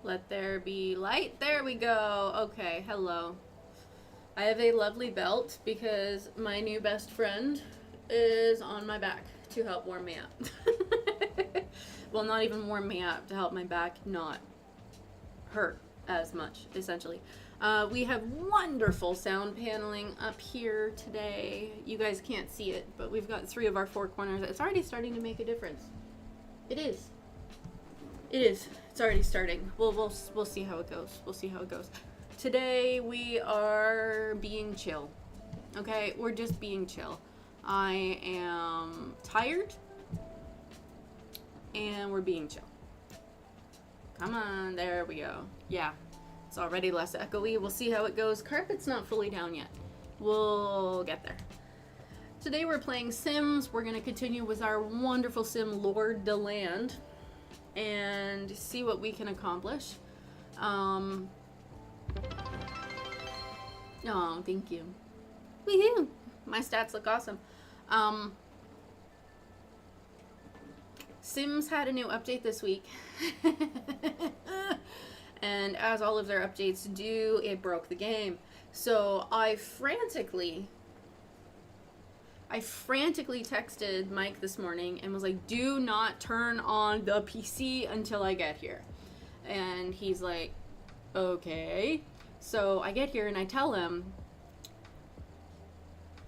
Let there be light. There we go. Okay, hello. I have a lovely belt because my new best friend is on my back to help warm me up. Well, not even warm me up, to help my back not hurt as much, essentially. We have wonderful sound paneling up here today. You guys can't see it, but we've got 3 of our 4 corners. It's already starting to make a difference. It is. It is. It's already starting. We'll see how it goes. We'll see how it goes. Today we are being chill. Okay, we're just being chill. I am tired, and we're being chill. Come on, there we go. Yeah, it's already less echoey. We'll see how it goes. Carpet's not fully down yet. We'll get there. Today we're playing Sims. We're going to continue with our wonderful sim, Lord Deland, and see what we can accomplish. Oh, thank you. Woohoo! My stats look awesome. Sims had a new update this week. And as all of their updates do, it broke the game. So I frantically texted Mike this morning and was like, do not turn on the PC until I get here. And he's like, okay. So I get here and I tell him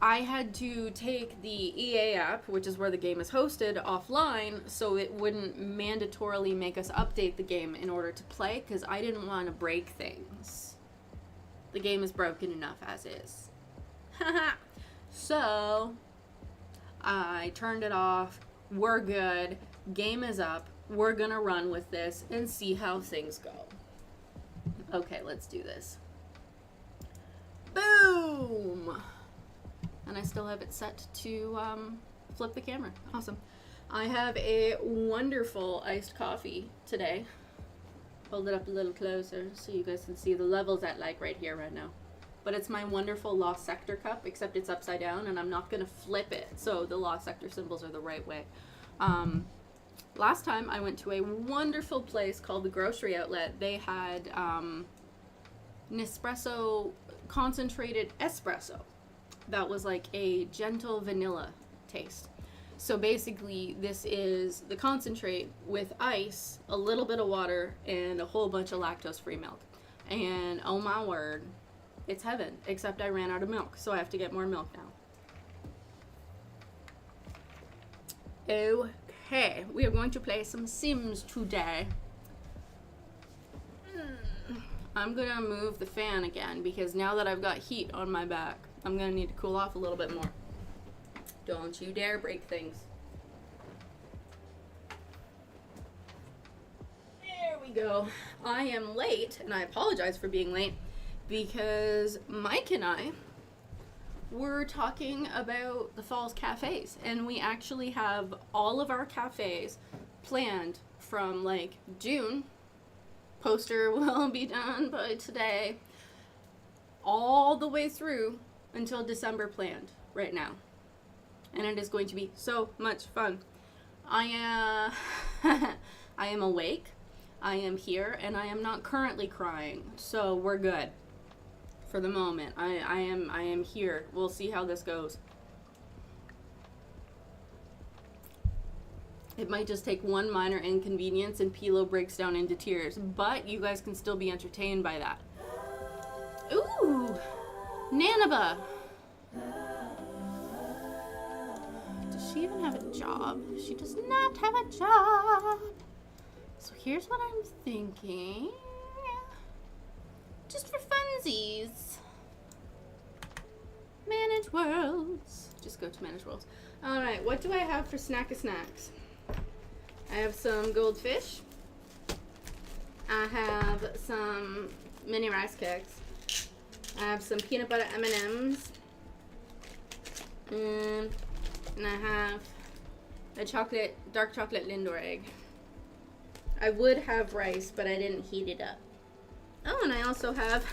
I had to take the EA app, which is where the game is hosted, offline so it wouldn't mandatorily make us update the game in order to play, because I didn't want to break things. The game is broken enough as is. So I turned it off. We're good. Game is up. We're gonna run with this and see how things go. Okay, let's do this. Boom! And I still have it set to flip the camera. Awesome. I have a wonderful iced coffee today. Hold it up a little closer so you guys can see the levels at like right here, right now. But it's my wonderful Lost Sector cup, except it's upside down, and I'm not going to flip it, so the Lost Sector symbols are the right way. Last time I went to a wonderful place called the Grocery Outlet. They had Nespresso concentrated espresso. That was like a gentle vanilla taste. So basically this is the concentrate with ice, a little bit of water, and a whole bunch of lactose-free milk. And oh my word, it's heaven, except I ran out of milk, so I have to get more milk now. Okay, we are going to play some Sims today. I'm gonna move the fan again because now that I've got heat on my back, I'm gonna need to cool off a little bit more. Don't you dare break things. There we go. I am late, and I apologize for being late, because Mike and I were talking about the Falls cafes, and we actually have all of our cafes planned from like June. Poster will be done by today. All the way through until December planned right now. And it is going to be so much fun. I am awake. I am here, and I am not currently crying. So we're good. For the moment. I am here. We'll see how this goes. It might just take one minor inconvenience and Pilo breaks down into tears, but you guys can still be entertained by that. Ooh! Nanaba! Does she even have a job? She does not have a job! So here's what I'm thinking. Just for funsies. Manage worlds. Just go to manage worlds. Alright, what do I have for snacks? I have some goldfish. I have some mini rice cakes. I have some peanut butter M&Ms. And I have a dark chocolate Lindor egg. I would have rice, but I didn't heat it up. Oh, and I also have,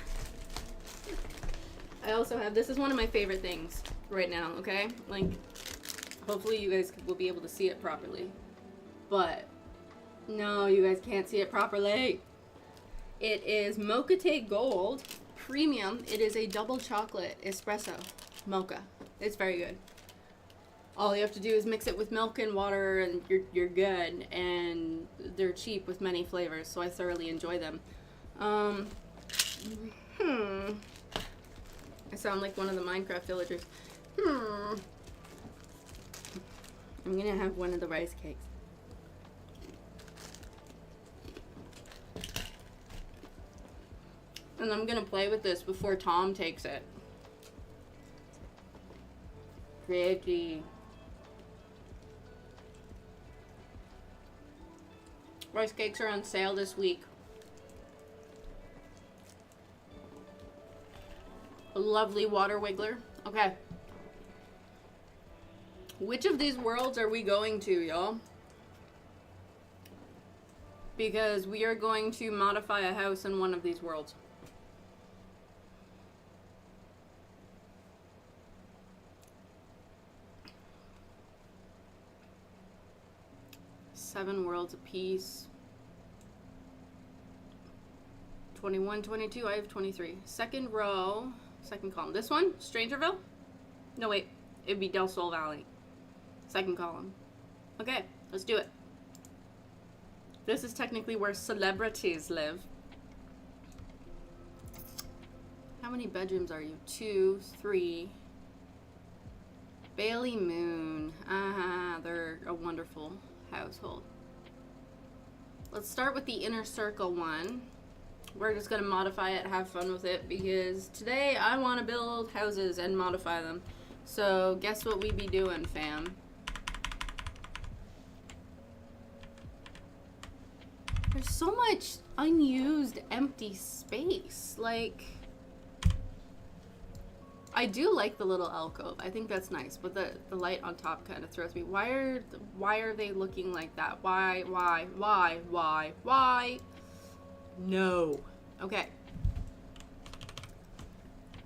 this is one of my favorite things right now, okay? Like, hopefully you guys will be able to see it properly. But, no, you guys can't see it properly. It is Mocha Gold Premium. It is a double chocolate espresso mocha. It's very good. All you have to do is mix it with milk and water, and you're good. And they're cheap with many flavors, so I thoroughly enjoy them. I sound like one of the Minecraft villagers. I'm gonna have one of the rice cakes. And I'm gonna play with this before Tom takes it. Pretty. Rice cakes are on sale this week. A lovely water wiggler. Okay. Which of these worlds are we going to, y'all? Because we are going to modify a house in one of these worlds. Seven worlds apiece. 21, 22, I have 23. Second row, second column. This one, Strangerville? No, wait, it'd be Del Sol Valley. Second column. Okay, let's do it. This is technically where celebrities live. How many bedrooms are you? 2, 3. Bailey Moon. They're a wonderful household. Let's start with the inner circle one. We're just gonna modify it, have fun with it, because today I want to build houses and modify them. So guess what we be doing, fam? There's so much unused empty space. Like, I do like the little alcove. I think that's nice, but the light on top kind of throws me. Why are they looking like that? Why? No. Okay.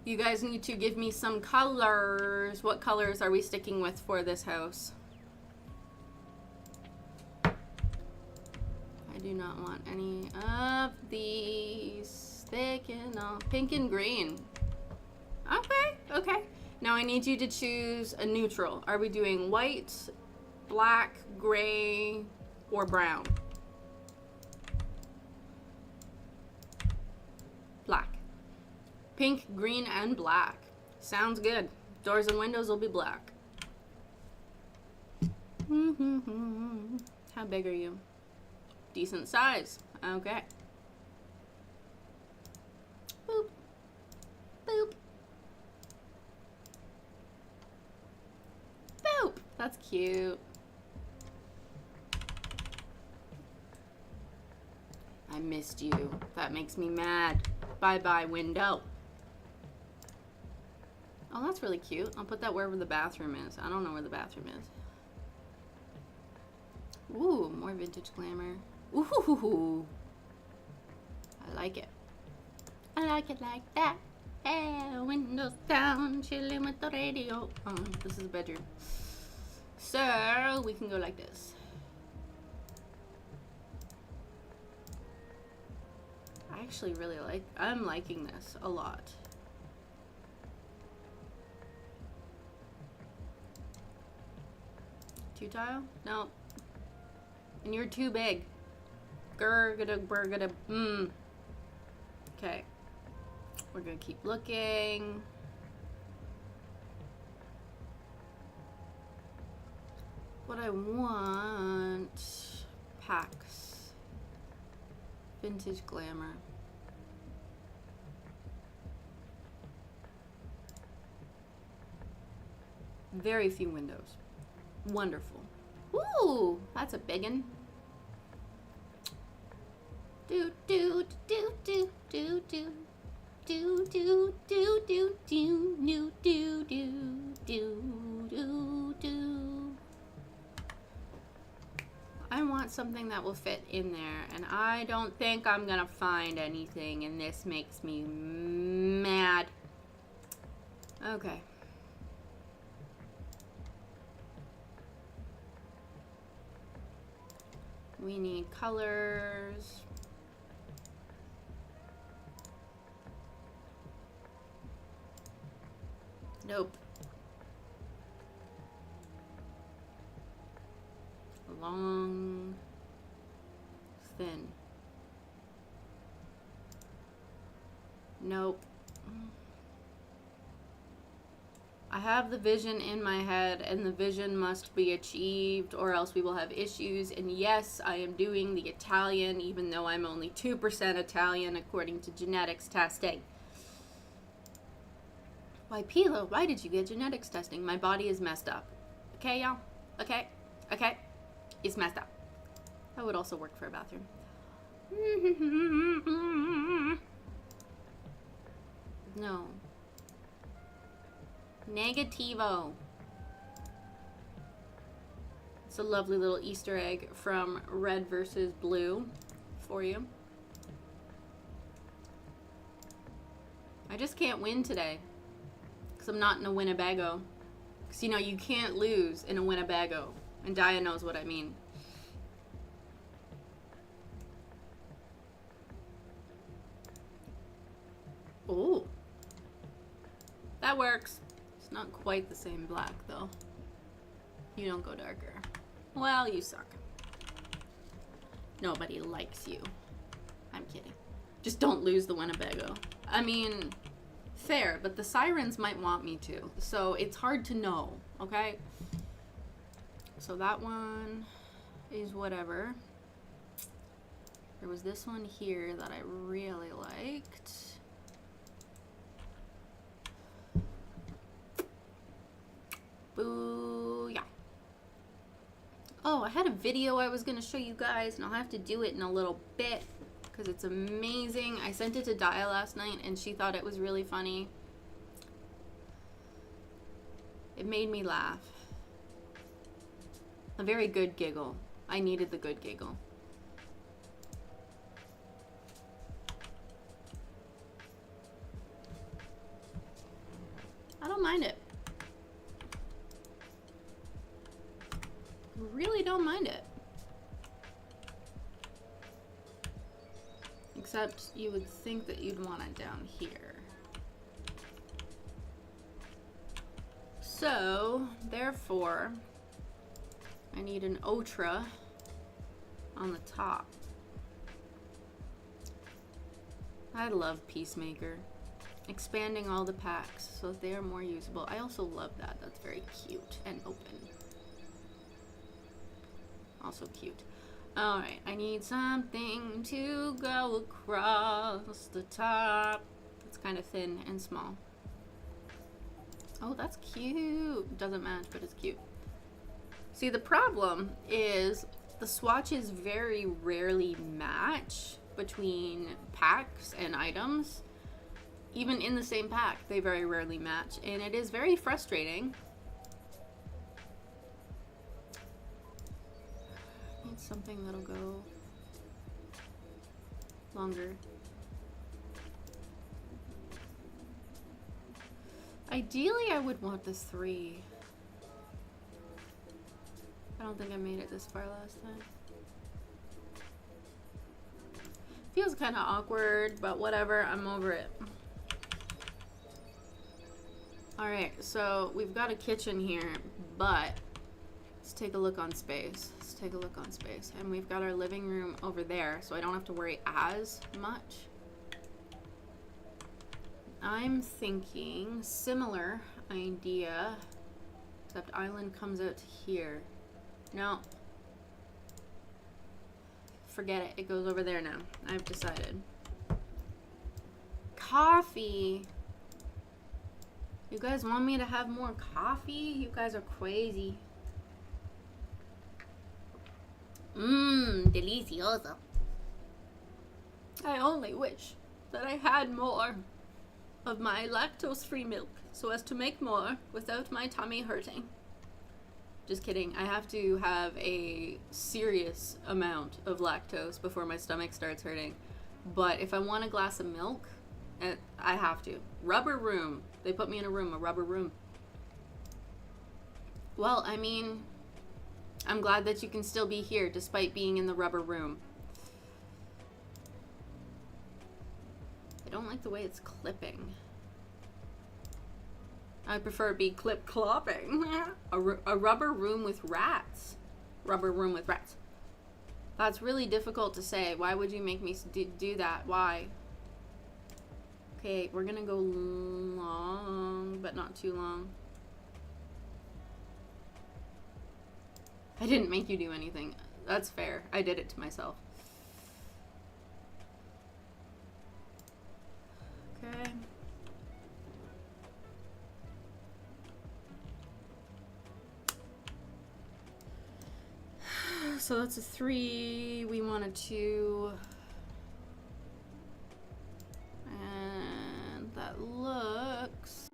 You guys need to give me some colors. What colors are we sticking with for this house? I do not want any of these. Thick and pink and green. Okay. Now I need you to choose a neutral. Are we doing white, black, gray, or brown? Black. Pink, green, and black. Sounds good. Doors and windows will be black. How big are you? Decent size. Okay. Boop. Boop. Boop. That's cute. I missed you. That makes me mad. Bye-bye, window. Oh, that's really cute. I'll put that wherever the bathroom is. I don't know where the bathroom is. Ooh, more vintage glamour. Ooh. I like it. I like it like that. Hey, windows down, chilling with the radio on. This is a bedroom. So, we can go like this. I actually really I'm liking this a lot. Two tile? No. And you're too big. Gurgada, burgada, Okay. We're gonna keep looking. What I want, packs. Vintage glamour. Very few windows. Wonderful. Ooh, that's a biggin. Do do do do do do do do do do do do do do do do. I want something that will fit in there, and I don't think I'm gonna find anything, and this makes me mad. Okay. We need colors. Nope. Long, thin. Nope. I have the vision in my head, and the vision must be achieved, or else we will have issues. And yes, I am doing the Italian, even though I'm only 2% Italian according to genetics testing. Why, Pila, why did you get genetics testing? My body is messed up. Okay, y'all? Okay? Okay? It's messed up. That would also work for a bathroom. No. Negativo. It's a lovely little Easter egg from Red versus Blue for you. I just can't win today because I'm not in a Winnebago. Because, you know, you can't lose in a Winnebago. And Dia knows what I mean. Oh. That works. It's not quite the same black, though. You don't go darker. Well, you suck. Nobody likes you. I'm kidding. Just don't lose the Winnebago. I mean, fair, but the sirens might want me to. So it's hard to know, okay? So that one is whatever. There was this one here that I really liked. Booyah. Oh, I had a video I was going to show you guys, and I'll have to do it in a little bit because it's amazing. I sent it to Dia last night, and she thought it was really funny. It made me laugh. A very good giggle. I needed the good giggle. I don't mind it. Really don't mind it. Except you would think that you'd want it down here. So, therefore, I need an ultra on the top. I love Peacemaker. Expanding all the packs so that they are more usable. I also love that. That's very cute and open. Also cute. Alright, I need something to go across the top. It's kind of thin and small. Oh, that's cute. Doesn't match, but it's cute. See, the problem is the swatches very rarely match between packs and items. Even in the same pack, they very rarely match, and it is very frustrating. I need something that'll go longer. Ideally, I would want this 3. I don't think I made it this far last time. Feels kind of awkward, but whatever, I'm over it. Alright, so we've got a kitchen here, but let's take a look on space. Let's take a look on space. And we've got our living room over there, so I don't have to worry as much. I'm thinking similar idea, except island comes out to here. No. Forget it. It goes over there now. I've decided. Coffee. You guys want me to have more coffee? You guys are crazy. Delicioso. I only wish that I had more of my lactose-free milk so as to make more without my tummy hurting. Just kidding. I have to have a serious amount of lactose before my stomach starts hurting. But if I want a glass of milk, I have to. Rubber room. They put me in a room, a rubber room. Well, I mean, I'm glad that you can still be here despite being in the rubber room. I don't like the way it's clipping. I prefer be clip clopping. A rubber room with rats. Rubber room with rats. That's really difficult to say. Why would you make me do that? Why? Okay, we're gonna go long, but not too long. I didn't make you do anything. That's fair. I did it to myself. Okay. So that's a 3. We want a 2. And that looks...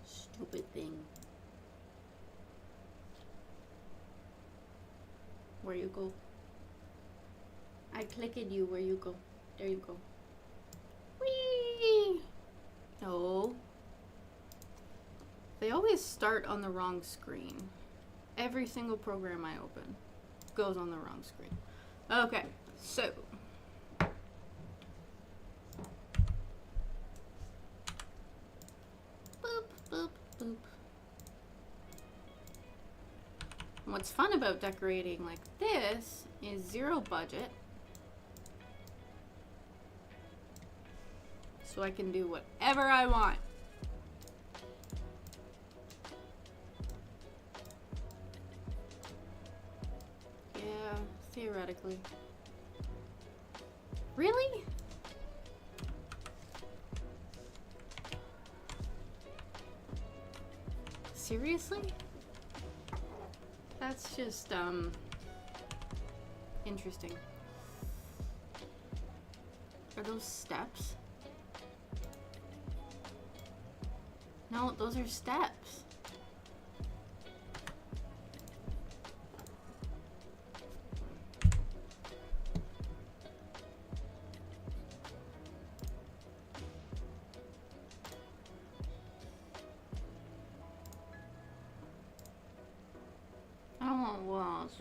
Stupid thing. Where you go? I clicked you. Where you go? There you go. Whee! No. They always start on the wrong screen. Every single program I open goes on the wrong screen. Okay, so. Boop, boop, boop. What's fun about decorating like this is 0 budget. So I can do whatever I want. Yeah, theoretically. Really? Seriously? That's just, interesting. Are those steps? No, those are steps. I don't want walls,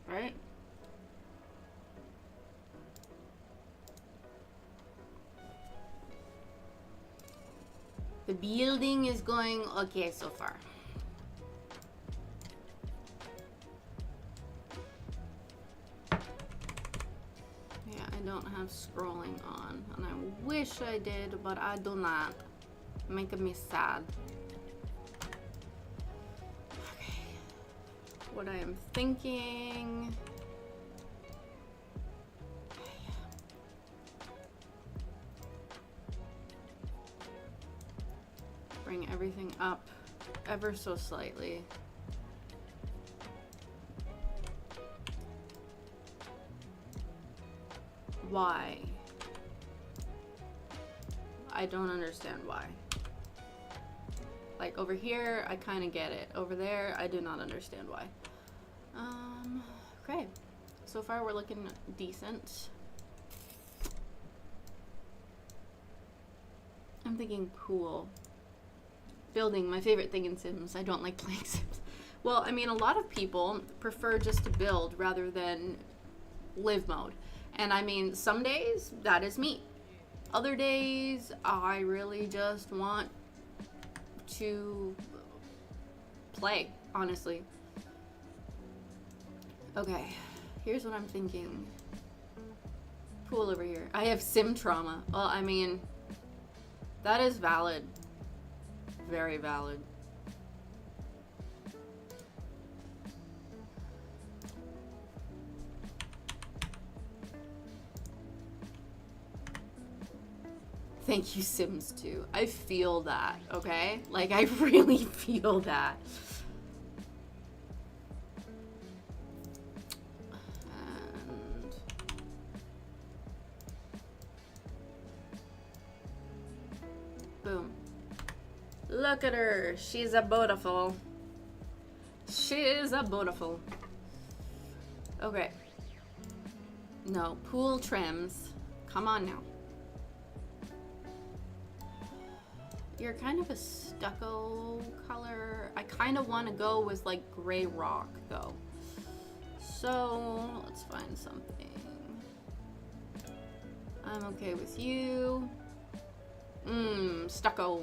right? The building is going okay so far. Yeah, I don't have scrolling on, and I wish I did, but I do not. Making me sad. Okay. What I am thinking. Bring everything up ever so slightly. Why? I don't understand why. Like over here, I kind of get it. Over there, I do not understand why. Okay. So far, we're looking decent. I'm thinking pool. Building, my favorite thing in Sims. I don't like playing Sims. Well, I mean, a lot of people prefer just to build rather than live mode. And I mean, some days, that is me. Other days, I really just want to play, honestly. Okay, here's what I'm thinking. Pool over here. I have Sim trauma. Well, I mean, that is valid. Very valid. Thank you, Sims 2. I feel that, okay? Like, I really feel that. And boom. Look at her. She's a beautiful. She's a beautiful. Okay. No, pool trims. Come on now. You're kind of a stucco color. I kind of want to go with like gray rock though. So let's find something. I'm okay with you. Stucco.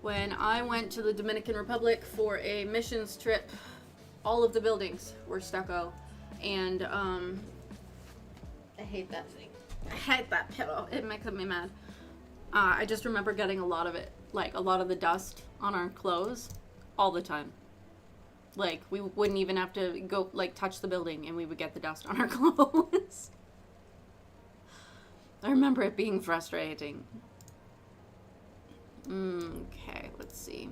When I went to the Dominican Republic for a missions trip, all of the buildings were stucco. And I hate that thing. I hate that pillow. It makes me mad. I just remember getting a lot of it, like a lot of the dust on our clothes all the time. Like we wouldn't even have to go like touch the building and we would get the dust on our clothes. I remember it being frustrating. Okay, let's see.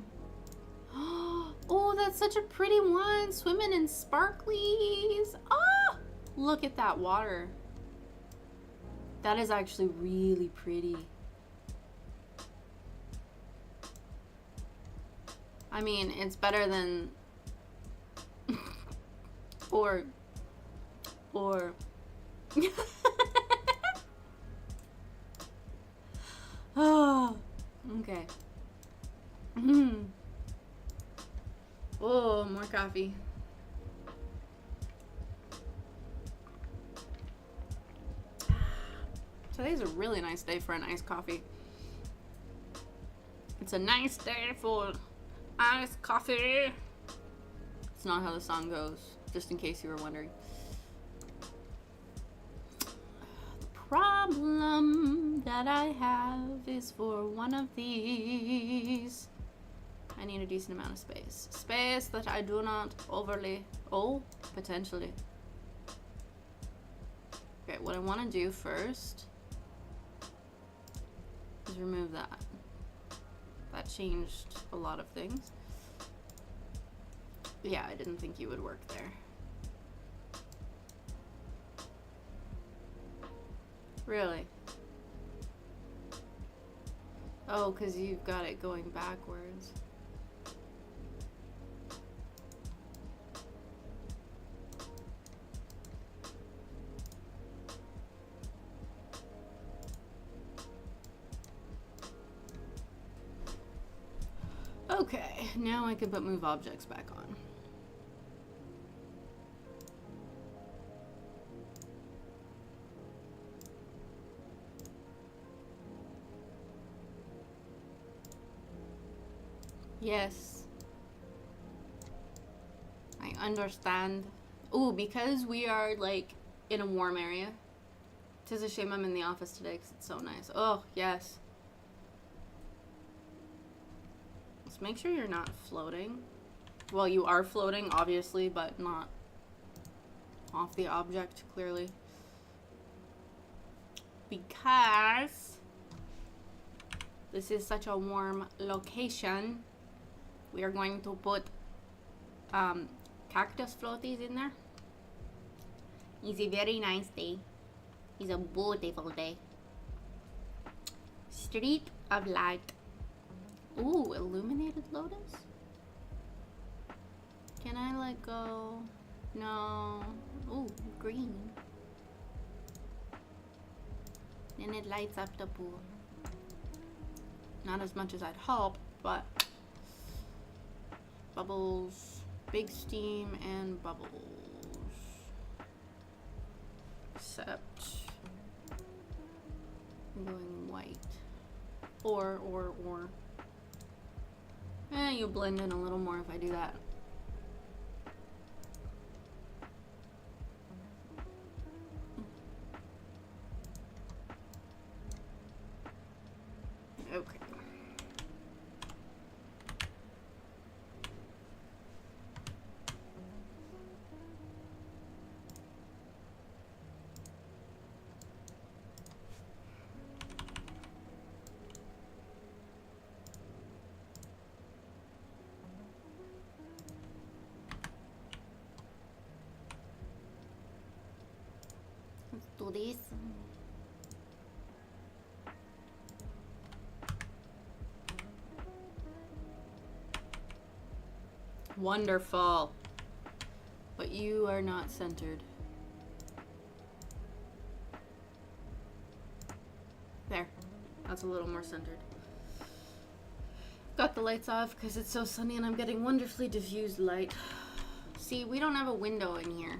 Oh, that's such a pretty one. Swimming in sparklies. Ah, look at that water. That is actually really pretty. I mean, it's better than or oh, okay. Oh, more coffee. Today's a really nice day for an iced coffee. It's a nice day for iced coffee. It's not how the song goes, just in case you were wondering. The problem that I have is for one of these. I need a decent amount of space. Space that I do not overly... Oh, potentially. Okay, what I want to do first is remove that. That changed a lot of things. Yeah, I didn't think you would work there. Really? Oh, because you've got it going backwards. Okay, now I can put move objects back on. Yes. I understand. Ooh, because we are like in a warm area. 'Tis a shame I'm in the office today because it's so nice. Oh, yes. Let's make sure you're not floating. Well, you are floating, obviously, but not off the object, clearly. Because this is such a warm location, we are going to put cactus floaties in there. It's a very nice day. It's a beautiful day. Street of Light. Ooh, illuminated lotus? Can I let go? No. Ooh, green. And it lights up the pool. Not as much as I'd hope, but bubbles, big steam, and bubbles. Except I'm going white. Or. You'll blend in a little more if I do that. Okay. Wonderful. But you are not centered. There. That's a little more centered. Got the lights off because it's so sunny and I'm getting wonderfully diffused light. See, we don't have a window in here.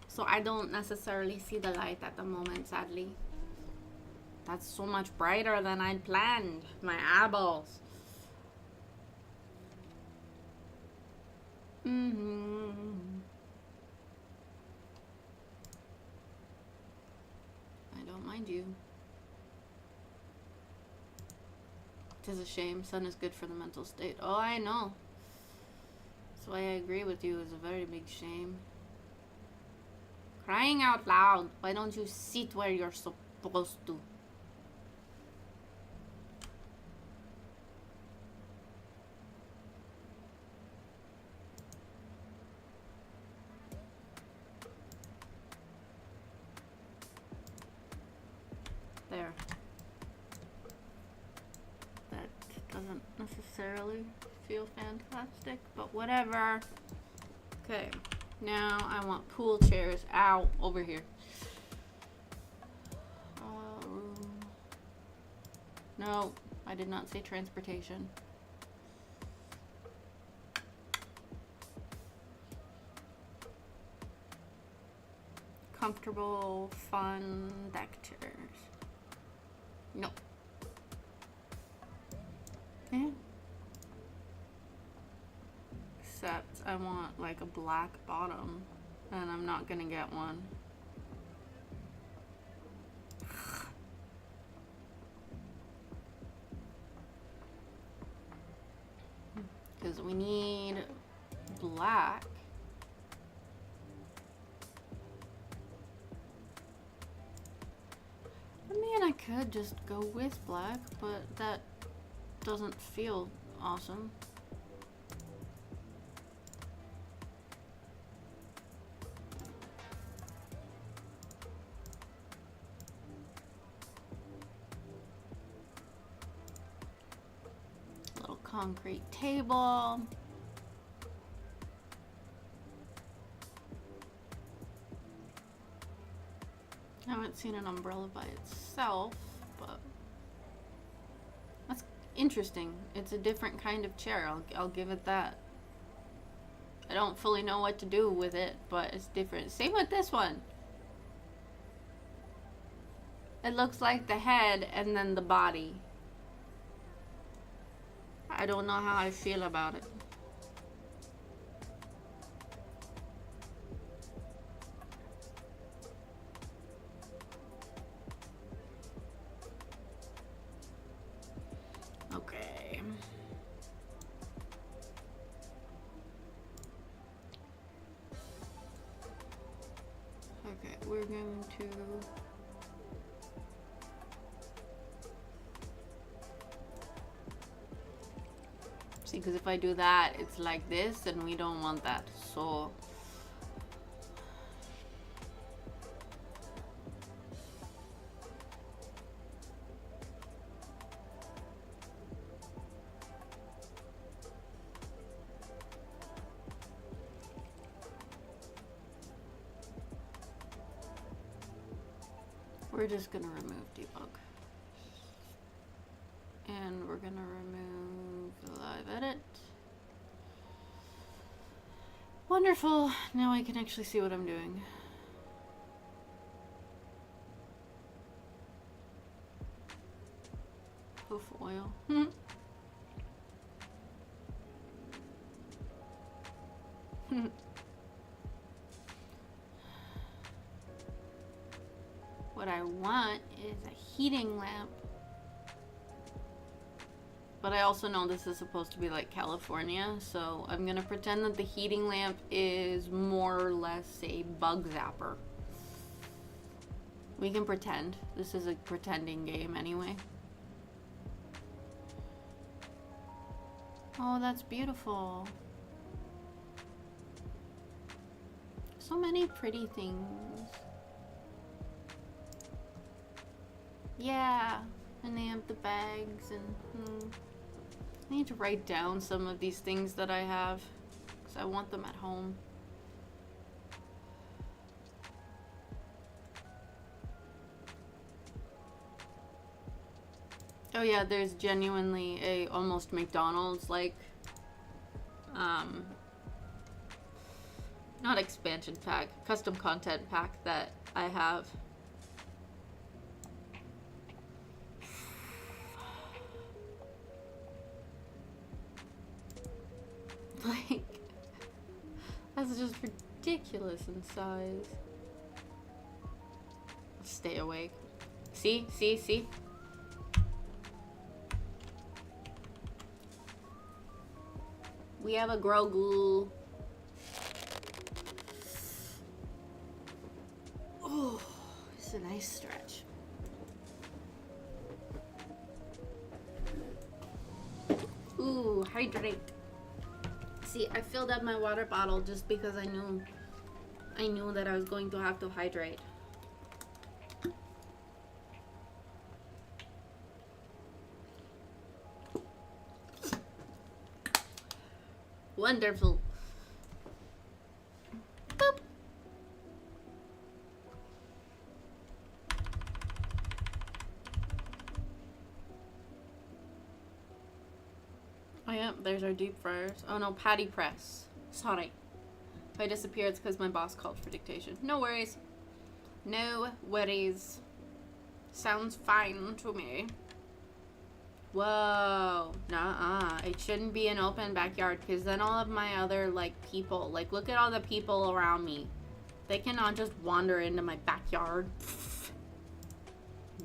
So I don't necessarily see the light at the moment, sadly. That's so much brighter than I'd planned. My eyeballs. I don't mind you. It is a shame. Sun is good for the mental state. Oh, I know. That's why I agree with you. It's a very big shame. Crying out loud. Why don't you sit where you're supposed to? There. That doesn't necessarily feel fantastic, but whatever. Okay, now I want pool chairs. Ow, over here. Room. No, I did not say transportation. Comfortable, fun deck chairs. No. Yeah. Except I want like a black bottom, and I'm not gonna get one. Because we need black. I mean, I could just go with black, but that doesn't feel awesome. Little concrete table. I haven't seen an umbrella by itself, but that's interesting. It's a different kind of chair. I'll give it that. I don't fully know what to do with it, but it's different. Same with this one. It looks like the head and then the body. I don't know how I feel about it. Okay. Okay, we're going to see, because if I do that, it's like this, and we don't want that. So we're just gonna remove debug, and we're gonna remove the live edit. Wonderful. Now I can actually see what I'm doing. Hoof oil. What I want is a heating lamp. But I also know this is supposed to be like California, so I'm gonna pretend that the heating lamp is more or less a bug zapper. We can pretend. This is a pretending game anyway. Oh, that's beautiful. So many pretty things. Yeah, and they have the bags and I need to write down some of these things that I have. because I want them at home. Oh yeah, there's genuinely a almost McDonald's like not expansion pack, custom content pack that I have. Like, that's just ridiculous in size. Stay awake. See? See? See? We have a Grogu. Oh, it's a nice stretch. Ooh, hydrate. See, I filled up my water bottle just because I knew that I was going to have to hydrate. Wonderful. Boop. Oh yeah, there's our deep fryers. Oh no, patty press. Sorry. If I disappear, it's because my boss called for dictation. No worries. No worries. Sounds fine to me. Whoa. Nuh-uh. It shouldn't be an open backyard because then all of my other, like, people, like, look at all the people around me. They cannot just wander into my backyard.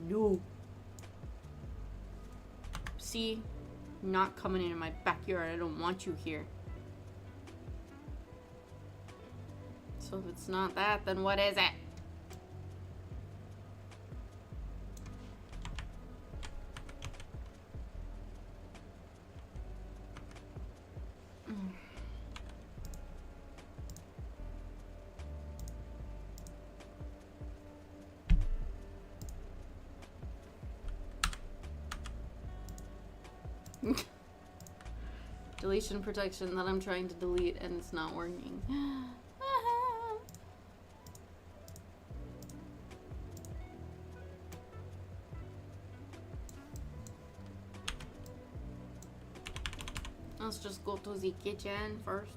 No. See? Not coming into my backyard. I don't want you here. So if it's not that, then what is it? Deletion protection that I'm trying to delete and it's not working. Let's just go to the kitchen first.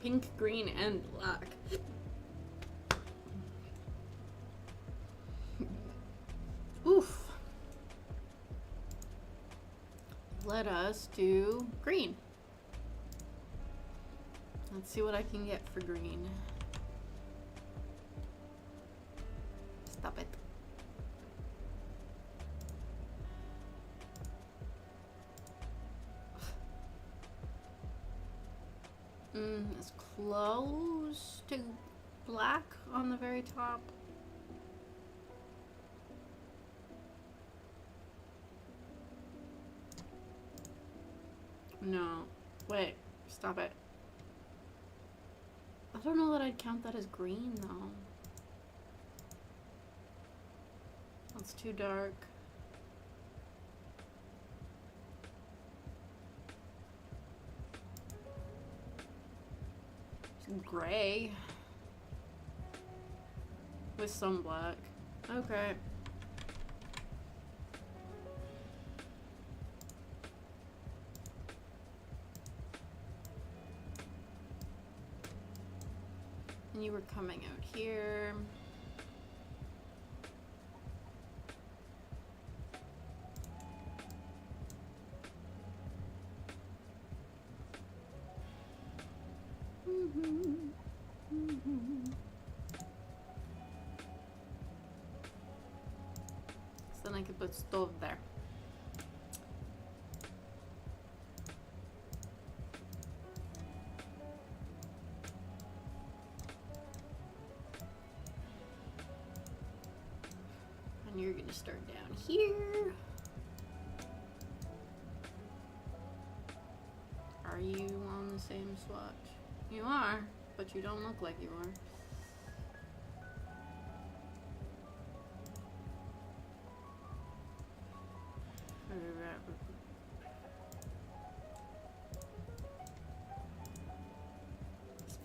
Pink, green, and black. Oof. Let us do green. Let's see what I can get for green. Stop it. It's close to black on the very top. No. Wait. Stop it. I don't know that I'd count that as green, though. That's too dark. It's gray. With some black. Okay. And you were coming out here. So then I could put stove there. And you're gonna start down here. Are you on the same swatch? You are, but you don't look like you are.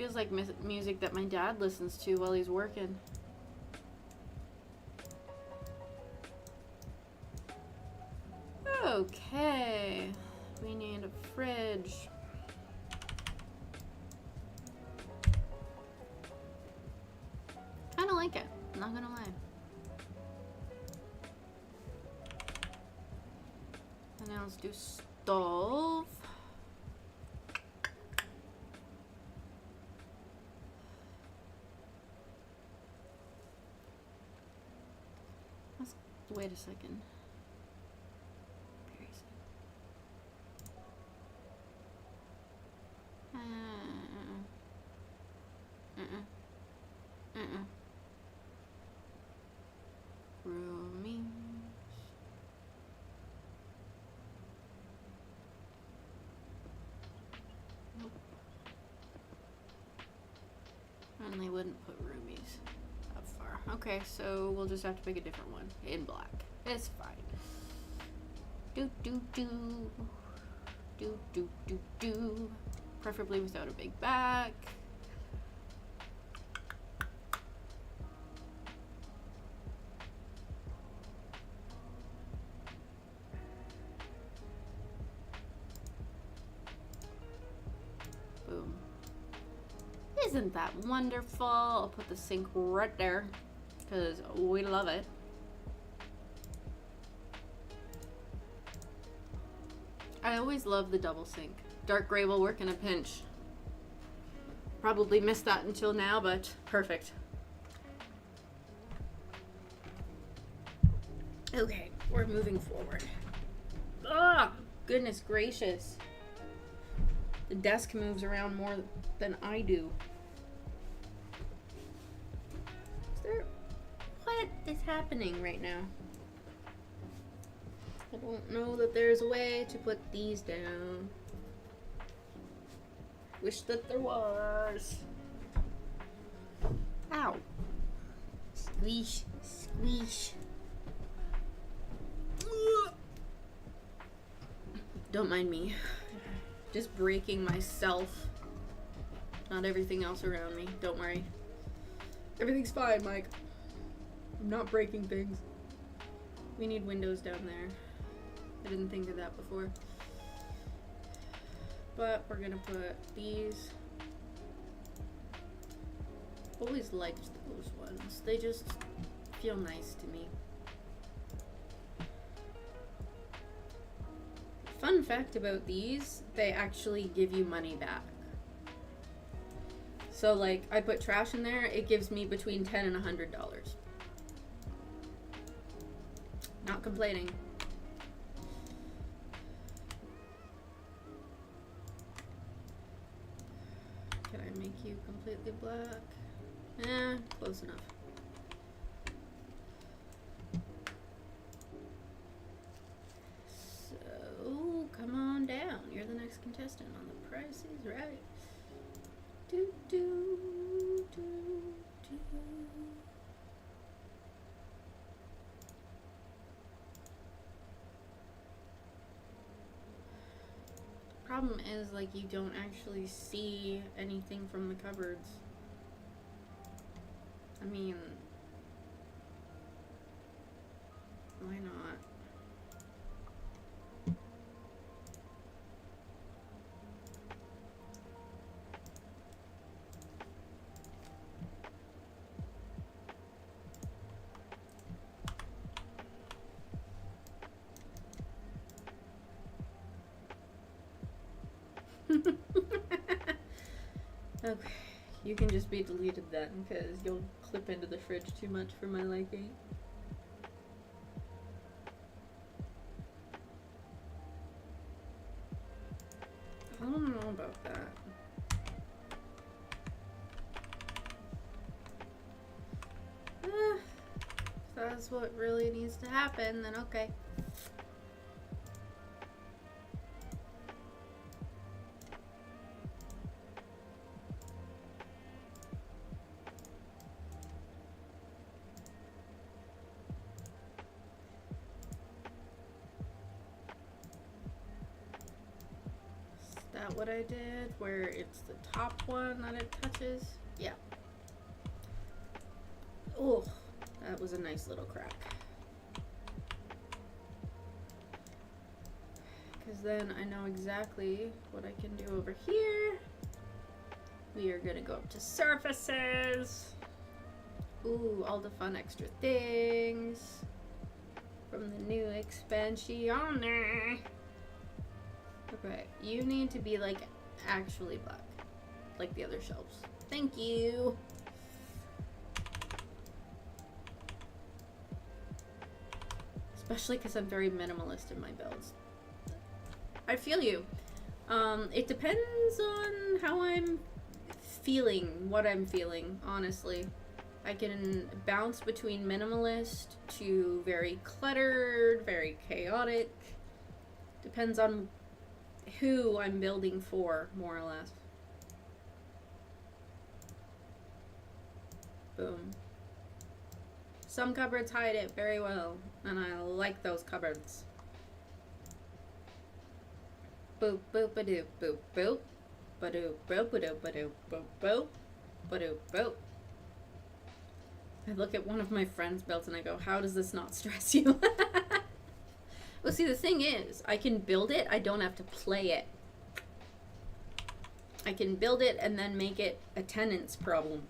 Feels like music that my dad listens to while he's working. Okay, we need a fridge. Kinda like it, not gonna lie. And now let's do stove. Wait a second. Roomies. Nope. And they wouldn't put roomies that far. Okay, so we'll just have to pick a different one in black. It's fine. Do do do. Do do do do. Preferably without a big back. Boom. Isn't that wonderful? I'll put the sink right there because we love it. I always love the double sink. Dark gray will work in a pinch. Probably missed that until now, but perfect. Okay, we're moving forward. Ah, goodness gracious. The desk moves around more than I do. What is happening right now? I don't know that there's a way to put these down. Wish that there was. Ow. Squeeze, squeeze. Don't mind me. Just breaking myself. Not everything else around me. Don't worry. Everything's fine, Mike. I'm not breaking things. We need windows down there. I didn't think of that before. But we're gonna put these. Always liked those ones. They just feel nice to me. Fun fact about these, they actually give you money back. So like, I put trash in there, it gives me between $10 and $100. Not complaining. Can I make you completely black? Eh, close enough. So, come on down. You're the next contestant on The Price is Right. Do, do, do, do. Problem is, like, you don't actually see anything from the cupboards. I mean, why not? Okay, you can just be deleted then, because you'll clip into the fridge too much for my liking. I don't know about that. If that's what really needs to happen, then okay. what I did? Where it's the top one that it touches? Yeah. Oh, that was a nice little crack. Because then I know exactly what I can do over here. We are gonna go up to surfaces. Ooh, all the fun extra things from the new expansion. Okay, you need to be like actually black, like the other shelves. Thank you. Especially because I'm very minimalist in my builds. I feel you. It depends on how I'm feeling, what I'm feeling, honestly. I can bounce between minimalist to very cluttered, very chaotic. Depends on who I'm building for, more or less. Boom. Some cupboards hide it very well, and I like those cupboards. Boop, boop, ba-doop, boop, boop. Ba-doop, boop, ba-doop, ba-doop, boop, boop. Ba-doop, boop. I look at one of my friends' builds and I go, how does this not stress you? Well, see, the thing is, I can build it, I don't have to play it. I can build it and then make it a tenants problem.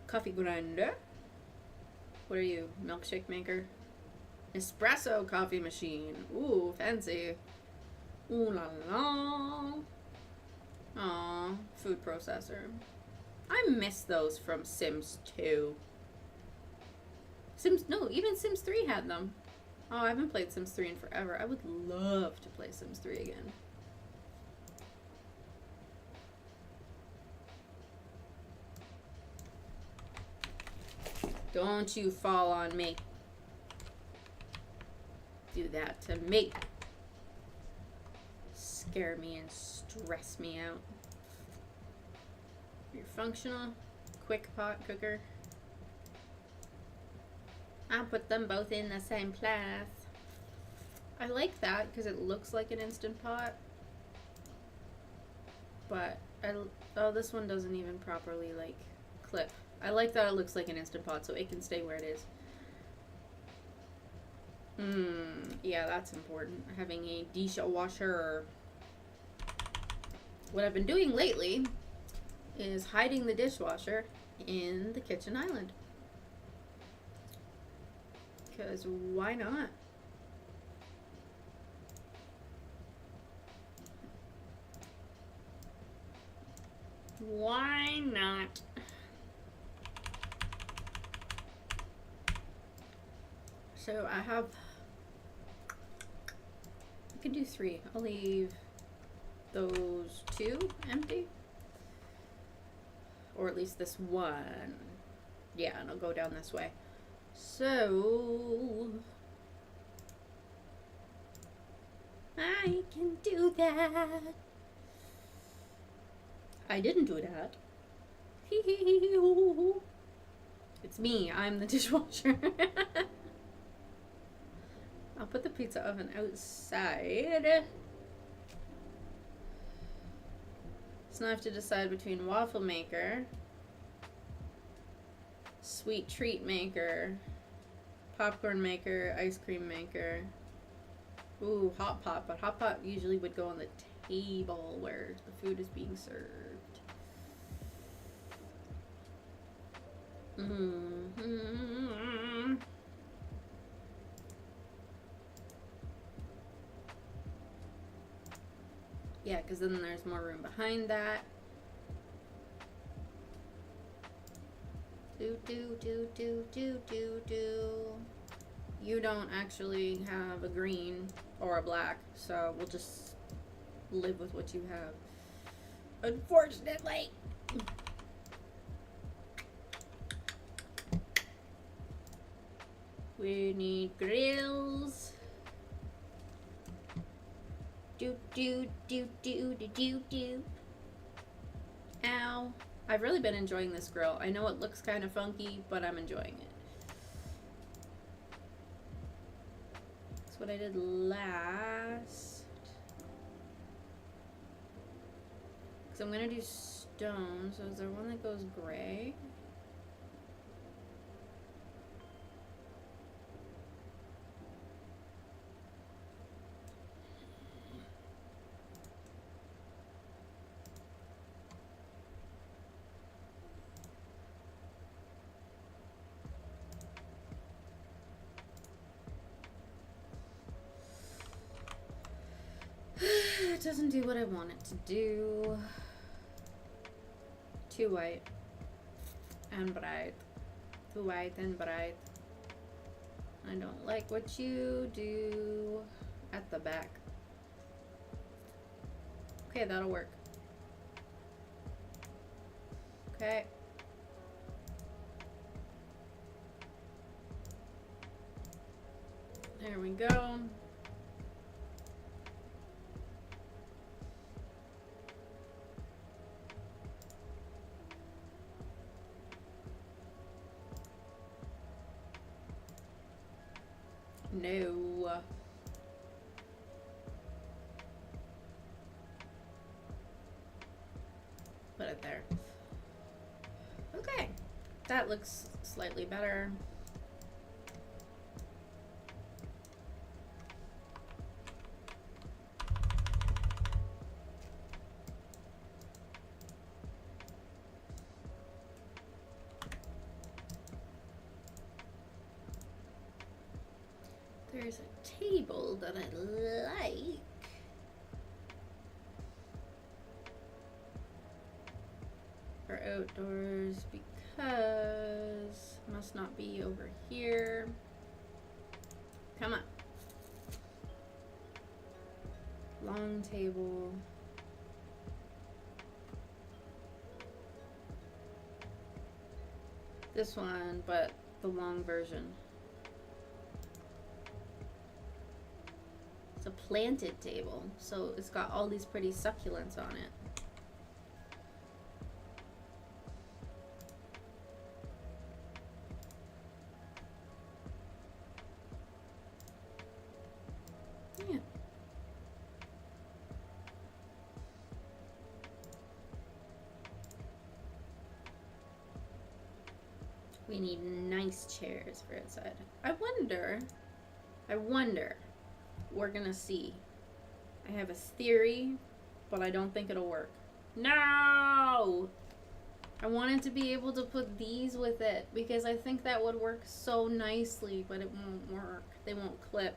Coffee grinder. What are you? Milkshake maker? Espresso coffee machine. Ooh, fancy. Ooh la la. Aw, food processor. I miss those from Sims 2. Even Sims 3 had them. Oh, I haven't played Sims 3 in forever. I would love to play Sims 3 again. Don't you fall on me. Do that to me. Scare me and stress me out. You're functional. Quick pot cooker. I'll put them both in the same place. I like that because it looks like an Instant Pot. But, oh, this one doesn't even properly, like, clip. I like that it looks like an Instant Pot so it can stay where it is. Yeah, that's important. Having a dishwasher. What I've been doing lately is hiding the dishwasher in the kitchen island. Because why not? Why not? So I can do 3. I'll leave those 2 empty. Or at least this one. Yeah, and I'll go down this way. So I can do that. I didn't do that. It's me. I'm the dishwasher. I'll put the pizza oven outside. So now I have to decide between waffle maker, sweet treat maker, popcorn maker, ice cream maker. Ooh, hot pot. But hot pot usually would go on the table where the food is being served. Yeah, because then there's more room behind that. You don't actually have a green or a black, so we'll just live with what you have. Unfortunately. We need grills. Ow. I've really been enjoying this grill. I know it looks kind of funky, but I'm enjoying it. That's what I did last. Because I'm going to do stone. So is there one that goes gray? It doesn't do what I want it to do. Too white and bright. Too white and bright. I don't like what you do at the back. Okay, that'll work. Okay. There we go. No. Put it there. Okay. That looks slightly better. There's a table that I like. For outdoors because must not be over here. Come on. Long table. This one, but the long version. A planted table, so it's got all these pretty succulents on it. Yeah. We need nice chairs for outside. I wonder. We're gonna see. I have a theory, but I don't think it'll work. No! I wanted to be able to put these with it because I think that would work so nicely, but it won't work. They won't clip.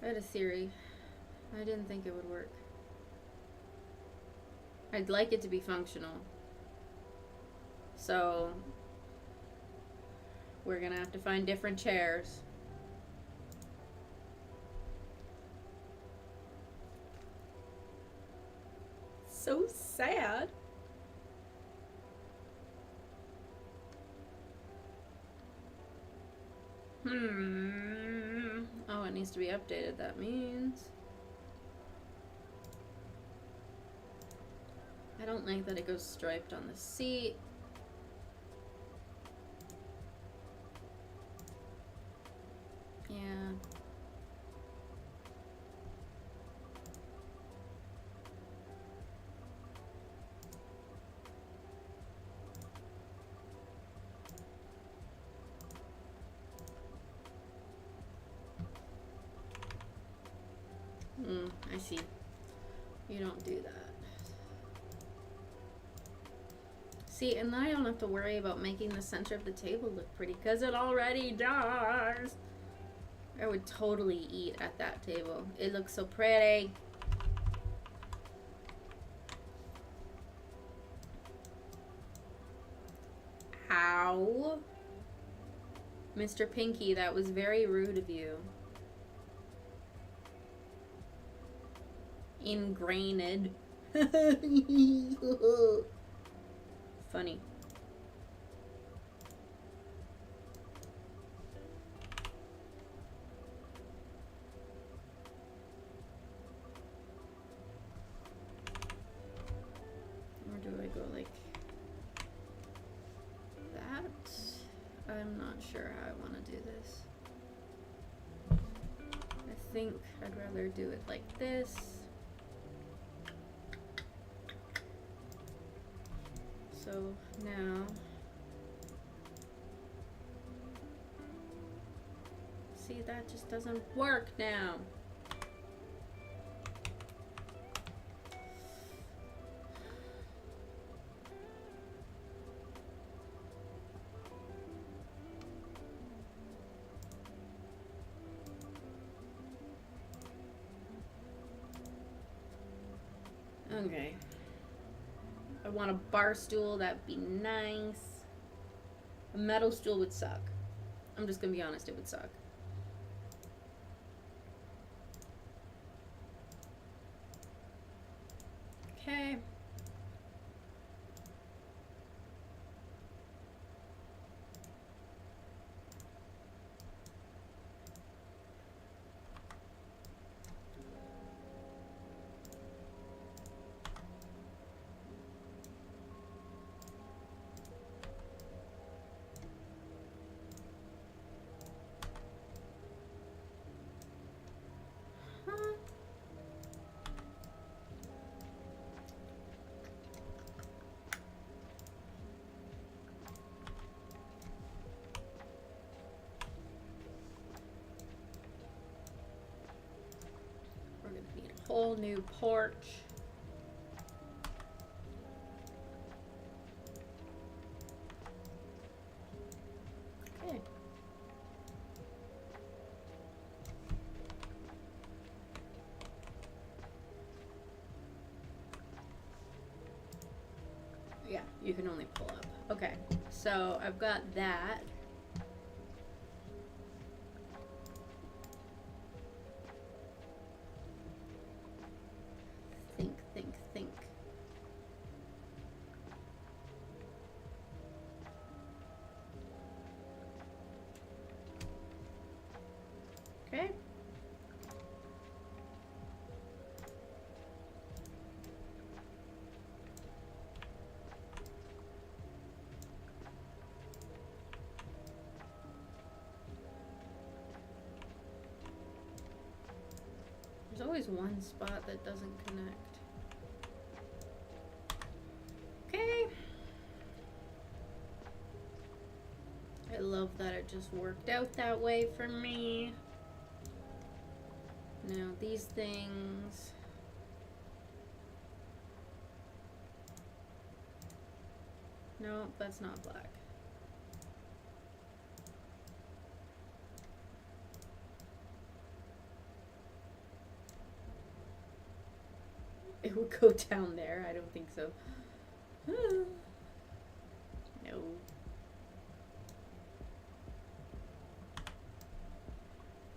I had a theory. I didn't think it would work. I'd like it to be functional. So, we're gonna have to find different chairs. So sad. Oh, it needs to be updated, that means. I don't like that it goes striped on the seat. Yeah. I see. You don't do that. See, and then I don't have to worry about making the center of the table look pretty, because it already does. I would totally eat at that table. It looks so pretty. Ow. Mr. Pinky, that was very rude of you. Ingrained. Funny. Or do I go like that? I'm not sure how I want to do this. think I'd rather do it like this. So now, see, that just doesn't work now. Okay. I want a bar stool, that'd be nice. A metal stool would suck. I'm just gonna be honest, it would suck. Okay. Whole new porch. Okay. Yeah, you can only pull up. Okay, so I've got that. Think. Okay. There's always one spot that doesn't connect. Okay. I love that it just worked out that way for me. Now these things. No, that's not black. It would go down there. I don't think so. No.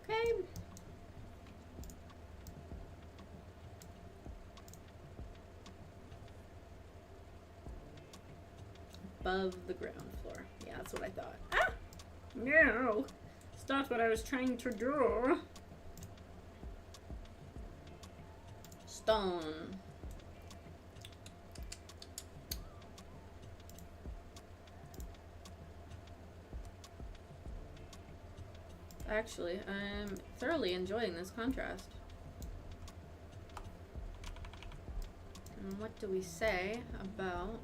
Okay. Above the ground floor. Yeah, that's what I thought. Ah! No! It's not what I was trying to do. Stone. Actually, I'm thoroughly enjoying this contrast. And what do we say about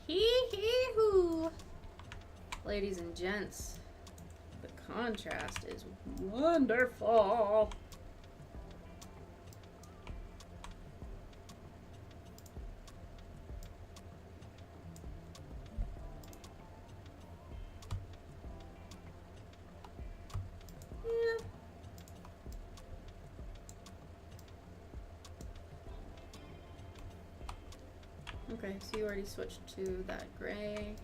hee-hee-hoo? Ladies and gents, the contrast is wonderful. Okay, so you already switched to that gray.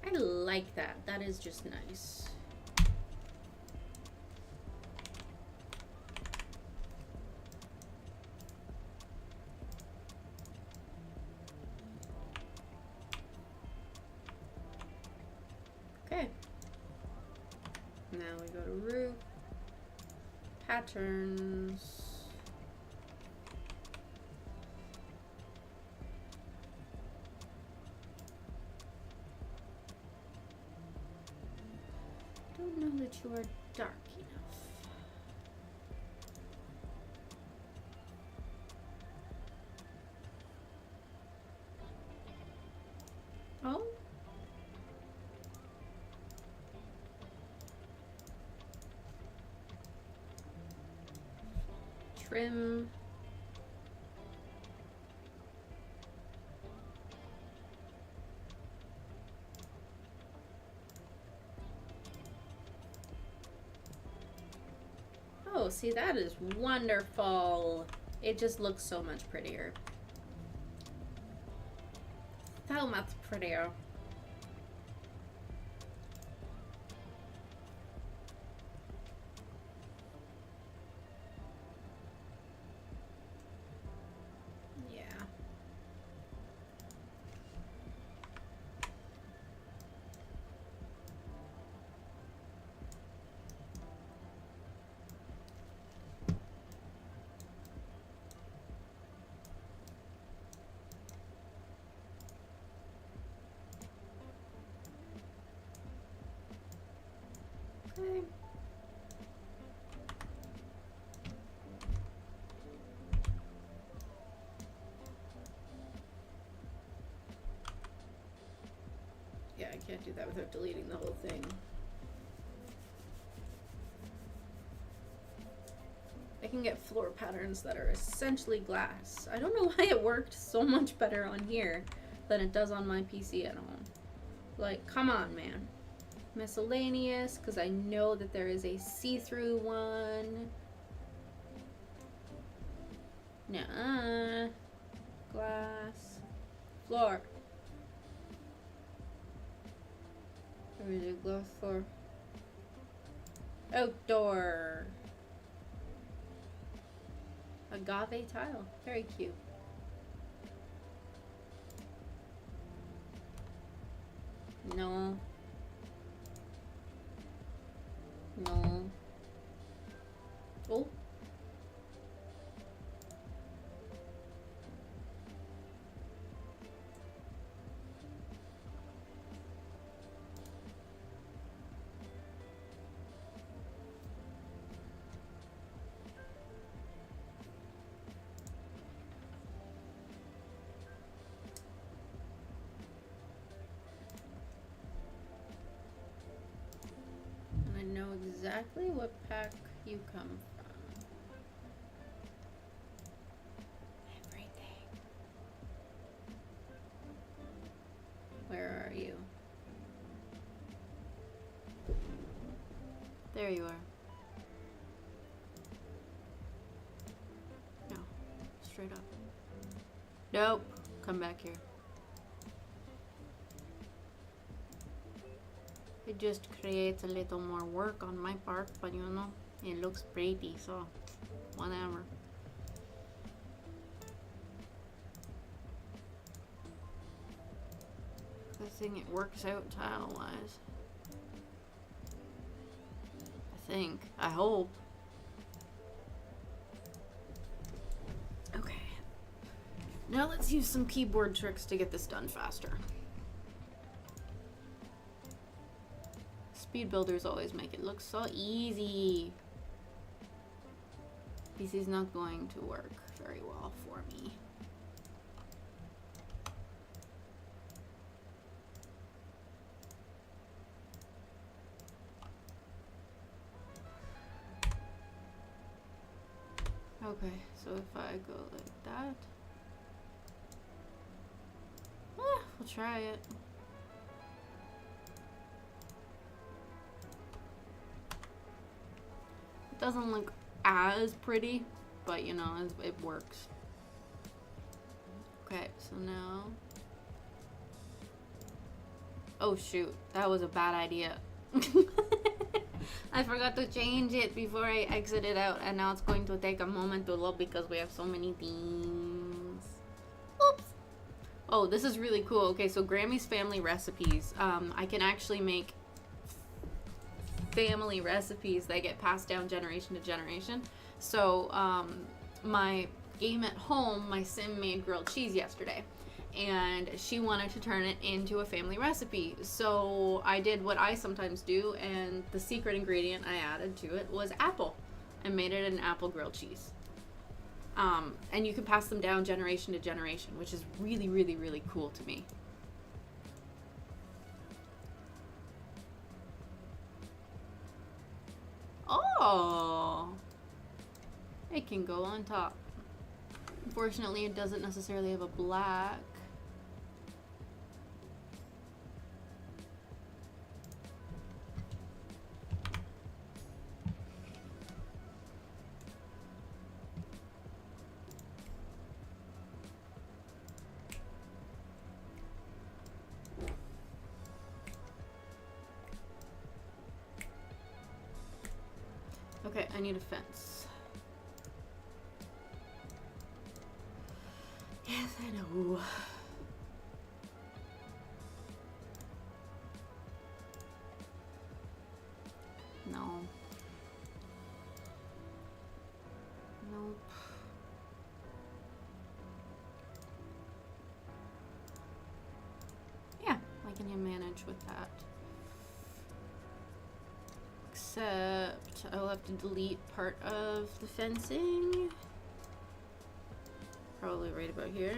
I like that. That is just nice. Okay. Now we go to roof. Patterns. Don't know that you are dark enough. Oh. Trim. Oh, see, that is wonderful. It just looks so much prettier. So much prettier. Yeah. Okay. Yeah, I can't do that without deleting the whole thing. I can get floor patterns that are essentially glass. I don't know why it worked so much better on here than it does on my PC at home. Like, come on, man. Miscellaneous, because I know that there is a see-through one. Nuh-uh. Glass. Floor. Where is it? Glass floor. Outdoor. Agave tile. Very cute. No. No. Oh. And I know exactly what pack you come from. Everything. Where are you? There you are. No. Straight up. Nope. Come back here. It just creates a little more work on my part, but you know, it looks pretty, so whatever. I think it works out tile-wise. I think. I hope. Okay. Now let's use some keyboard tricks to get this done faster. Speed builders always make it look so easy. This is not going to work very well for me. Okay, so if I go like that, we'll try it. It doesn't look as pretty, but you know, it works. Okay, so now, oh shoot, that was a bad idea. I forgot to change it before I exited out, and now it's going to take a moment to load because we have so many things. Oops. Oh, this is really cool. Okay, so Grammy's Family Recipes. I can actually make family recipes that get passed down generation to generation. So my game at home, my sim made grilled cheese yesterday, and she wanted to turn it into a family recipe. So I did what I sometimes do, and the secret ingredient I added to it was apple, and made it an apple grilled cheese. And you can pass them down generation to generation, which is really, really, really cool to me. Oh, it can go on top. Unfortunately, it doesn't necessarily have a black. Okay, I need a fence. Yes, I know. No. Nope. Yeah, I can manage with that. Except I'll have to delete part of the fencing. Probably right about here.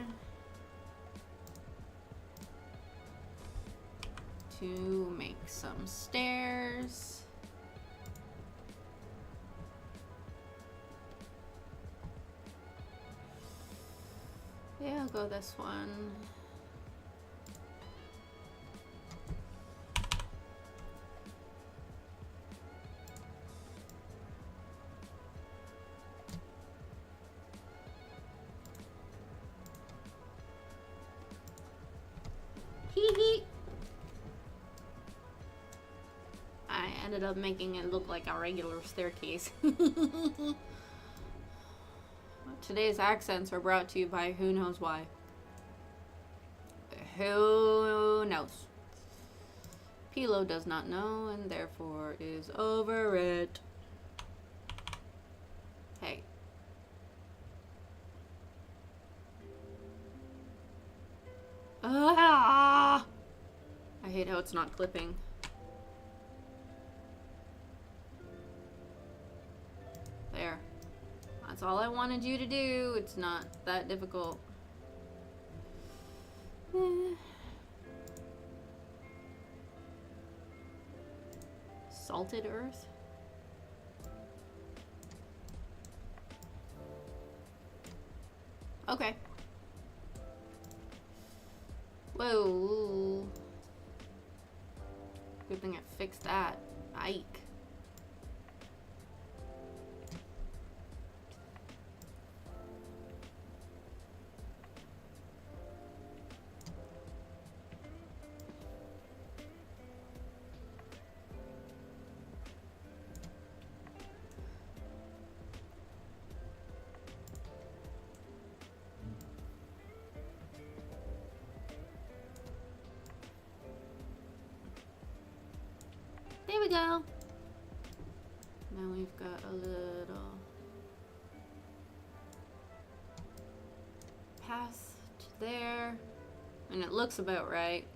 To make some stairs. Yeah, I'll go this one. I ended up making it look like a regular staircase. Today's accents are brought to you by who knows why. Who knows? Pilo does not know and therefore is over it. Hey. Ah! I hate how it's not clipping. There. That's all I wanted you to do. It's not that difficult. Salted earth? Okay. Whoa. Good thing I fixed that. Ike. There we go. Now we've got a little path to there. And it looks about right.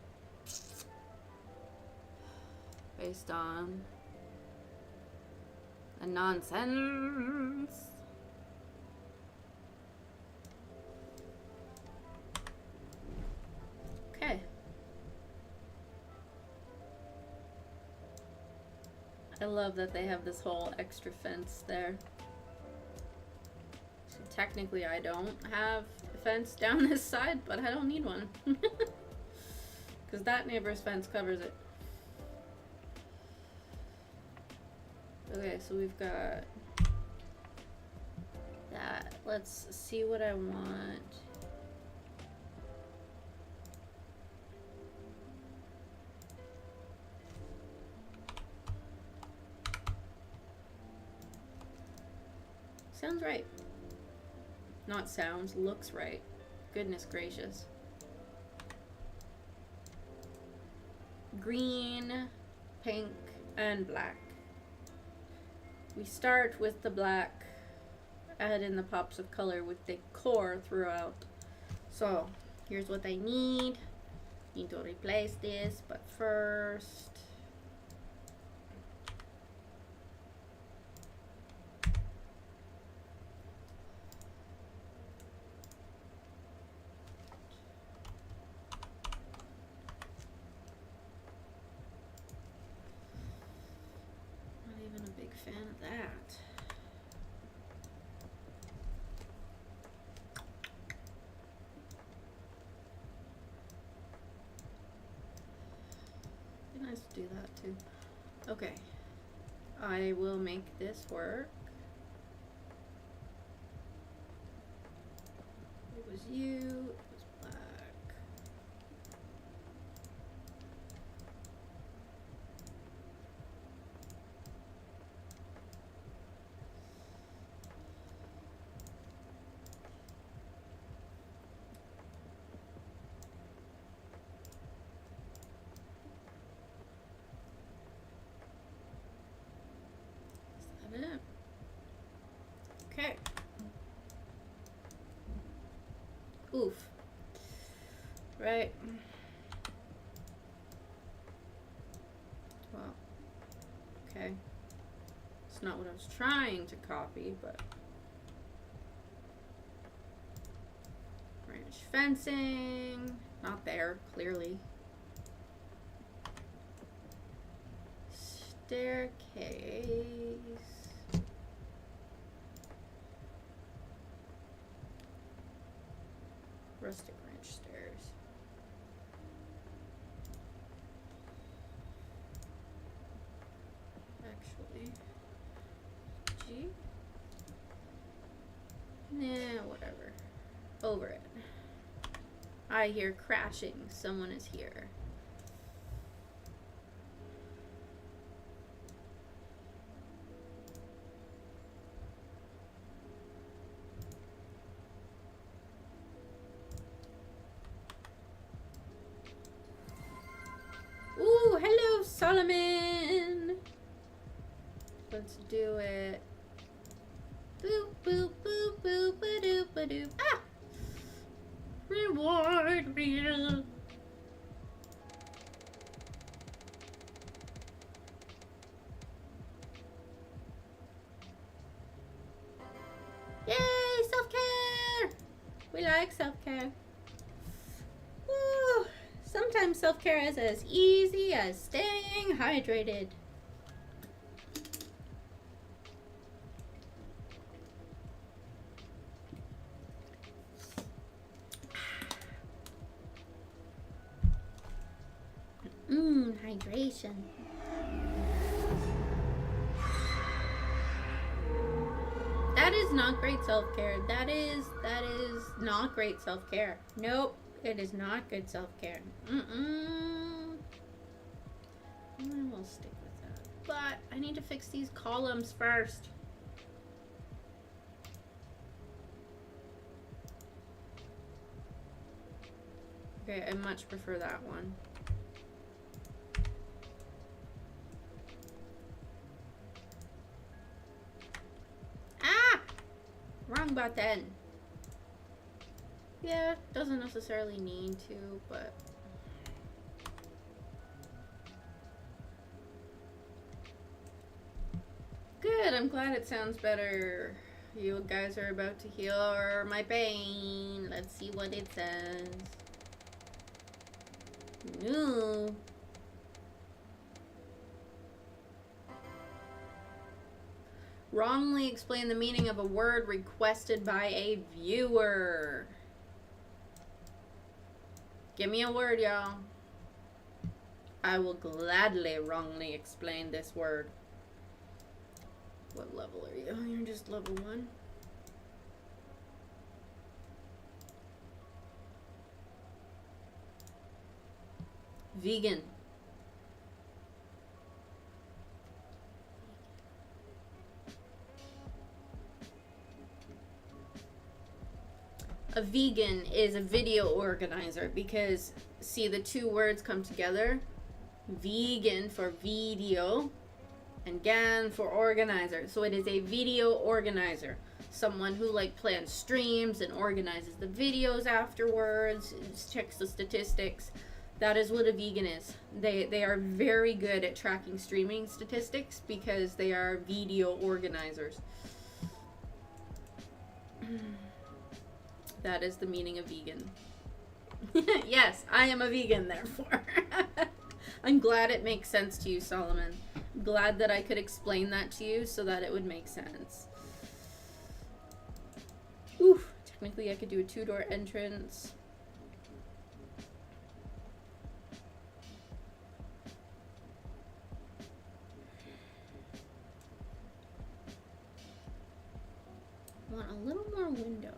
Based on the nonsense. Okay. I love that they have this whole extra fence there. So technically I don't have a fence down this side, but I don't need one. Because that neighbor's fence covers it. Okay, so we've got that. Let's see what I want. Sounds right. Not sounds, looks right. Goodness gracious. Green, pink, and black. We start with the black, add in the pops of color with decor throughout. So here's what I need. Need to replace this, but first, not even a big fan of that. Be nice to do that too. Okay, I will make this work. It was you, it was black. Is that it? Okay. Oof. Right. Well, okay. It's not what I was trying to copy, but branch fencing, not there, clearly. Staircase. Rustic ranch stairs. Actually, G. Nah, whatever. Over it. I hear crashing. Someone is here. Ooh, hello, Solomon. Let's do it. Boop, boop, boop, boop, ba-doop, ba-doop. Ah! Reward wheel. Yay, self-care. We like self-care. Woo. Sometimes self-care is as easy as staying hydrated. Hydration. That is not great self-care. That is not great self-care. Nope, it is not good self-care. I will stick with that. But I need to fix these columns first. Okay, I much prefer that one. Wrong button. Yeah, doesn't necessarily need to, but good. I'm glad it sounds better. You guys are about to hear my pain. Let's see what it says. No. Wrongly explain the meaning of a word requested by a viewer. Give me a word, y'all. I will gladly wrongly explain this word. What level are you? You're just level 1. Vegan. A vegan is a video organizer because, see, the two words come together. Vegan for video And GAN for organizer. So it is a video organizer. Someone who like plans streams and organizes the videos afterwards, checks the statistics. That is what a vegan is. They are very good at tracking streaming statistics because they are video organizers. That is the meaning of vegan. Yes, I am a vegan, therefore. I'm glad it makes sense to you, Solomon. I'm glad that I could explain that to you so that it would make sense. Oof. Technically, I could do a 2-door entrance. I want a little more window.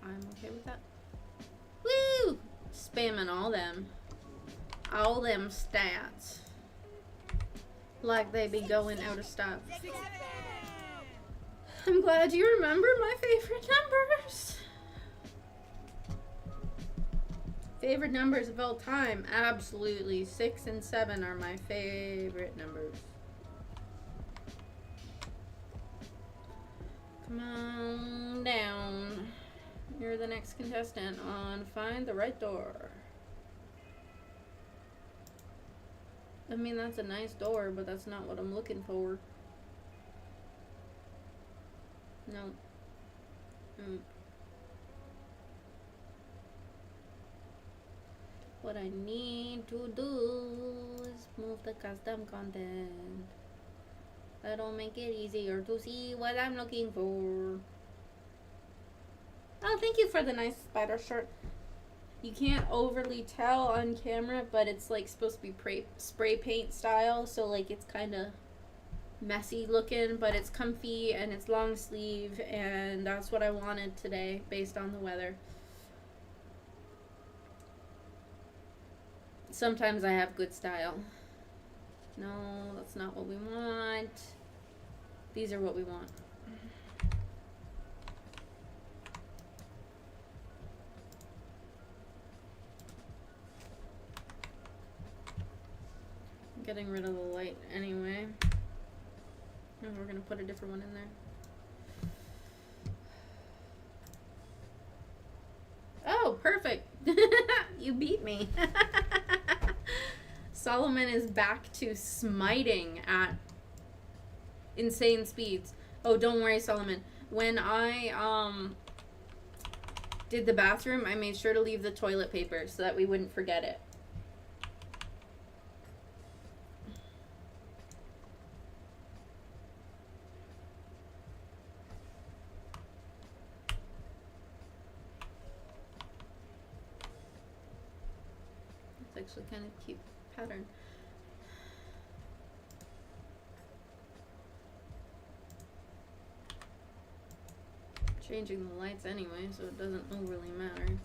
I'm okay with that. Woo! Spamming all them stats. Like they be going out of style. I'm glad you remember my favorite numbers. Favorite numbers of all time? Absolutely. 6 and 7 are my favorite numbers. Come on down. You're the next contestant on Find the Right Door. I mean, that's a nice door, but that's not what I'm looking for. No. What I need to do is move the custom content. That'll make it easier to see what I'm looking for. Oh, thank you for the nice spider shirt. You can't overly tell on camera, but it's like supposed to be spray paint style, so like it's kind of messy looking, but it's comfy and it's long sleeve, and that's what I wanted today based on the weather. Sometimes I have good style. No, that's not what we want. These are what we want. Getting rid of the light anyway. And we're gonna put a different one in there. Oh, perfect. You beat me. Solomon is back to smiting at insane speeds. Oh, don't worry, Solomon. When I did the bathroom, I made sure to leave the toilet paper so that we wouldn't forget it. Actually kind of cute pattern. Changing the lights anyway, so it doesn't overly matter.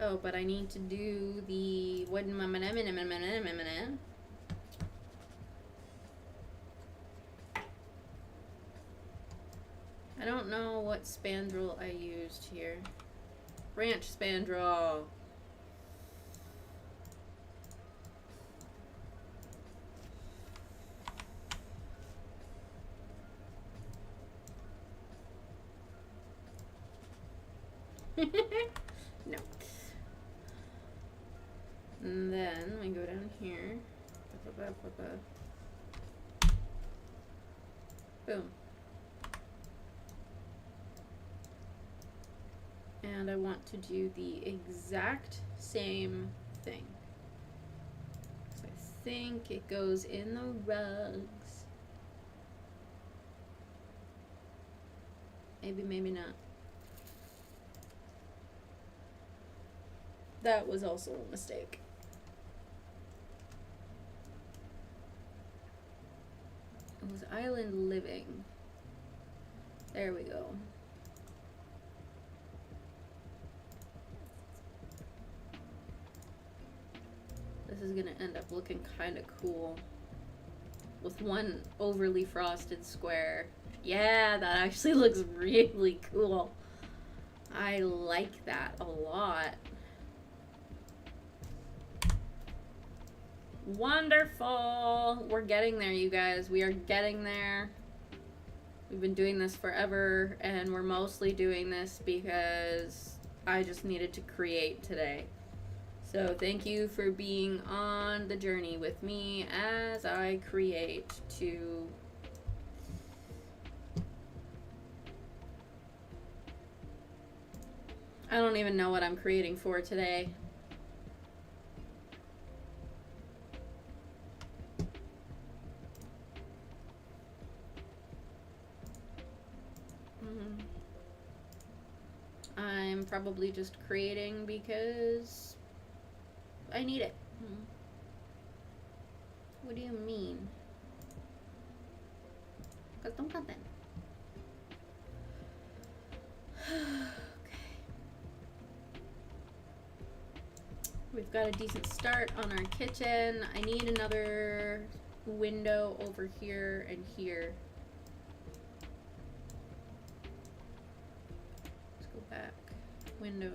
Oh, but I need to do the I don't know what spandrel I used here. Branch spandrel. No. And then we go down here. Boom. And I want to do the exact same thing. So I think it goes in the rugs. Maybe, maybe not. That was also a mistake. It was island living. There we go. This is gonna end up looking kind of cool with one overly frosted square. Yeah, that actually looks really cool. I like that a lot. Wonderful. We're getting there, you guys. We are getting there. We've been doing this forever, and we're mostly doing this because I just needed to create today. So thank you for being on the journey with me as I create to I don't even know what I'm creating for today. I'm probably just creating because I need it. What do you mean? Because don't cut that. Okay. We've got a decent start on our kitchen. I need another window over here and here. Let's go back. Windows.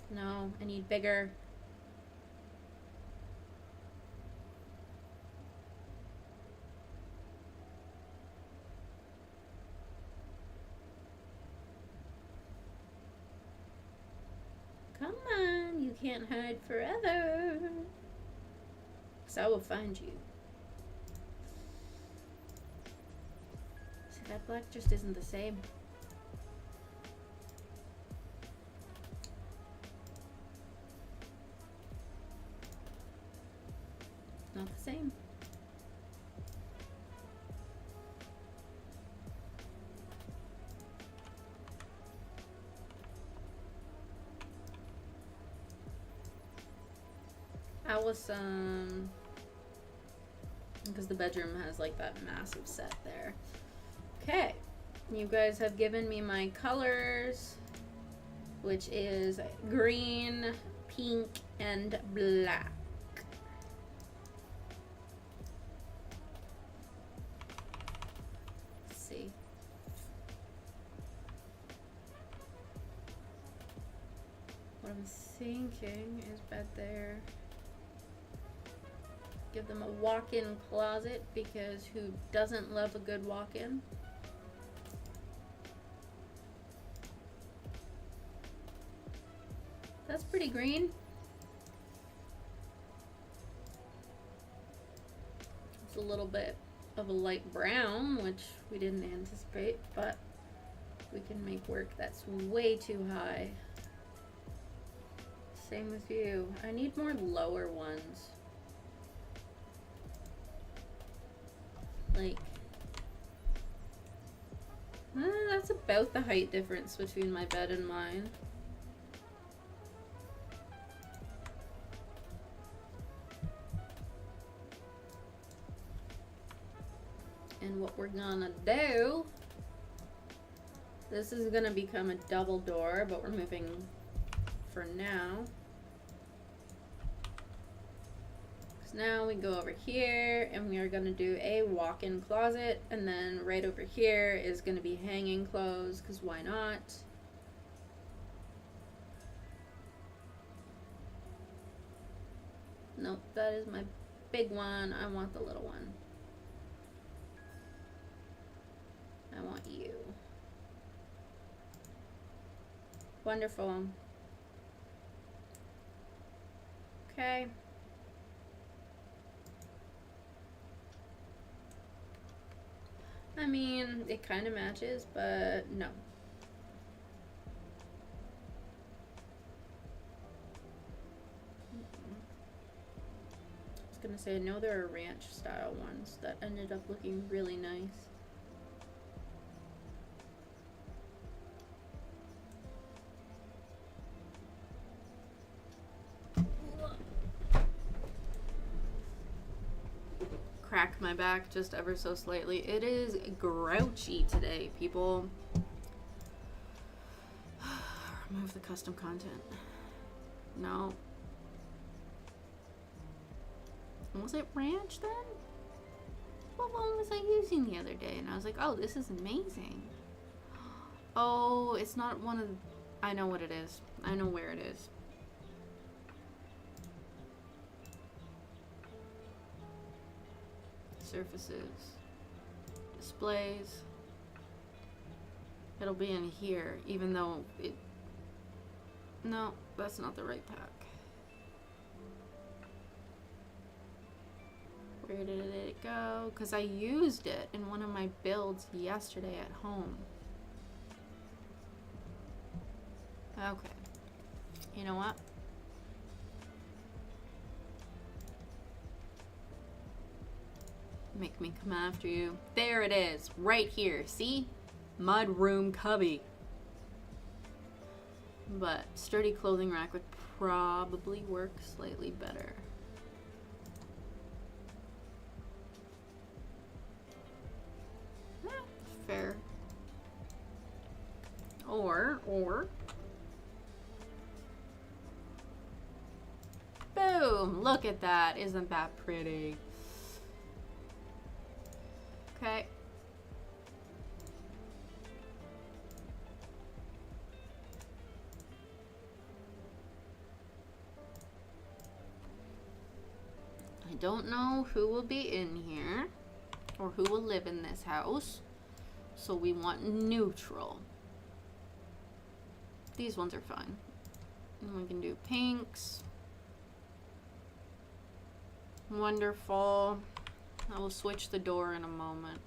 No, I need bigger. Come on, you can't hide forever. 'Cause I will find you. See, that black just isn't the same. Not the same. Allison, because the bedroom has like that massive set there. Okay, you guys have given me my colors, which is green, pink, and black. Let's see. What I'm thinking is bed there. Give them a walk-in closet, because who doesn't love a good walk-in? That's pretty green. It's a little bit of a light brown, which we didn't anticipate, but we can make work. That's way too high. Same with you. I need more lower ones. Like, that's about the height difference between my bed and mine. And what we're gonna do, this is gonna become a double door, but we're moving for now. Now we go over here and we are going to do a walk-in closet, and then right over here is going to be hanging clothes, because why not? Nope, that is my big one. I want the little one. I want you. Wonderful. Okay. I mean, it kind of matches, but no. I was gonna say, no, there are ranch style ones that ended up looking really nice. Cracked my back just ever so slightly. It is grouchy today, people. Remove the custom content. No. Was it ranch then? what one was I using the other day? And I was like, oh, this is amazing. Oh, it's not one of the... I know what it is. I know where it is. Surfaces. Displays. It'll be in here, even though it... No, that's not the right pack. Where did it go? Because I used it in one of my builds yesterday at home. Okay. You know what? Make me come after you. There it is. Right here. See? Mudroom cubby. But sturdy clothing rack would probably work slightly better. Fair. Or boom, look at that. Isn't that pretty? Okay. I don't know who will be in here or who will live in this house. So we want neutral. These ones are fine. And we can do pinks. Wonderful. I will switch the door in a moment.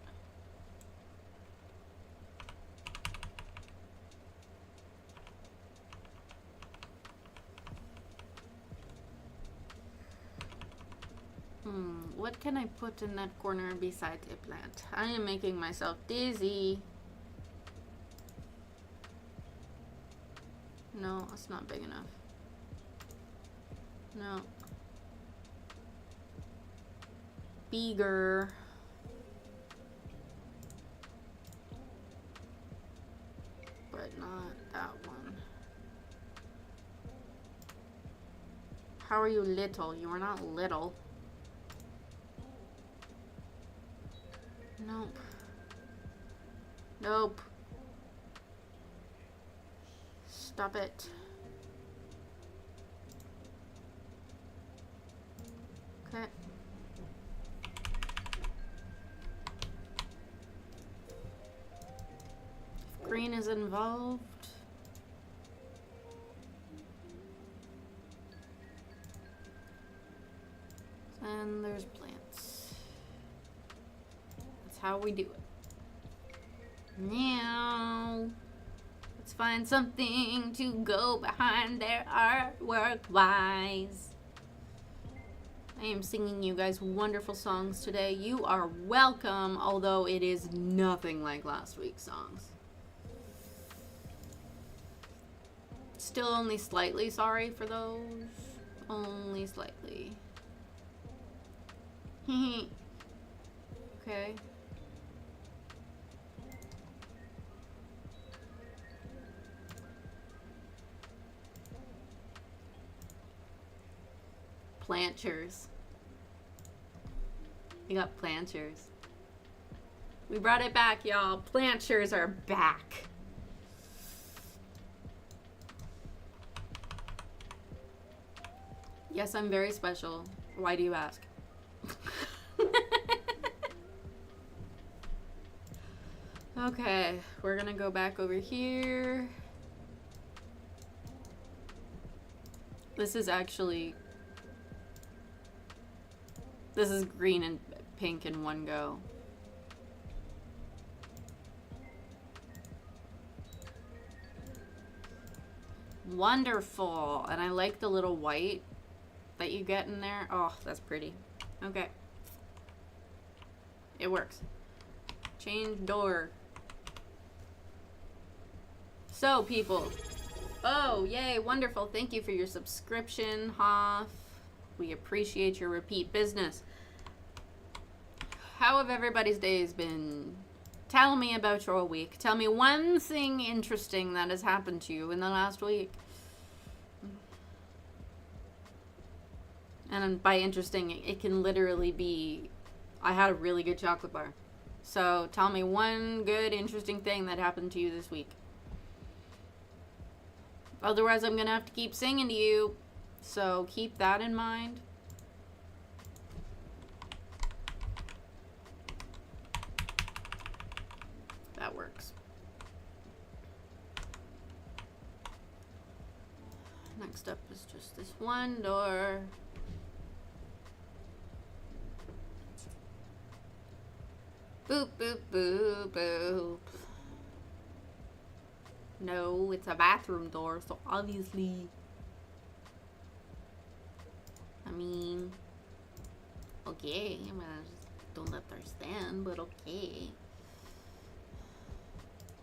What can I put in that corner besides a plant? I am making myself dizzy. No, it's not big enough. No. Bigger. But not that one. How are you little? You are not little. Nope. Nope. Stop it. Okay. If green is involved. And there's plants. That's how we do it. Now, let's find something to go behind their artwork-wise. I am singing you guys wonderful songs today. You are welcome, although it is nothing like last week's songs. Still only slightly sorry for those. Only slightly. Okay. Planters. We got planters. We brought it back, y'all. Planters are back. Yes, I'm very special. Why do you ask? Okay, we're gonna go back over here. This is green and pink in one go. Wonderful. And I like the little white that you get in there. Oh, that's pretty. Okay. It works. Change door. So, people. Oh, yay, wonderful. Thank you for your subscription, Hoff. We appreciate your repeat business. How have everybody's days been? Tell me about your week. Tell me one thing interesting that has happened to you in the last week. And by interesting, it can literally be I had a really good chocolate bar. So tell me one good, interesting thing that happened to you this week. Otherwise, I'm going to have to keep singing to you. So keep that in mind. That works. Next up is just this one door. Boop, boop, boop, boop. No, it's a bathroom door, so obviously. I mean, okay. I mean, I just don't understand, but okay.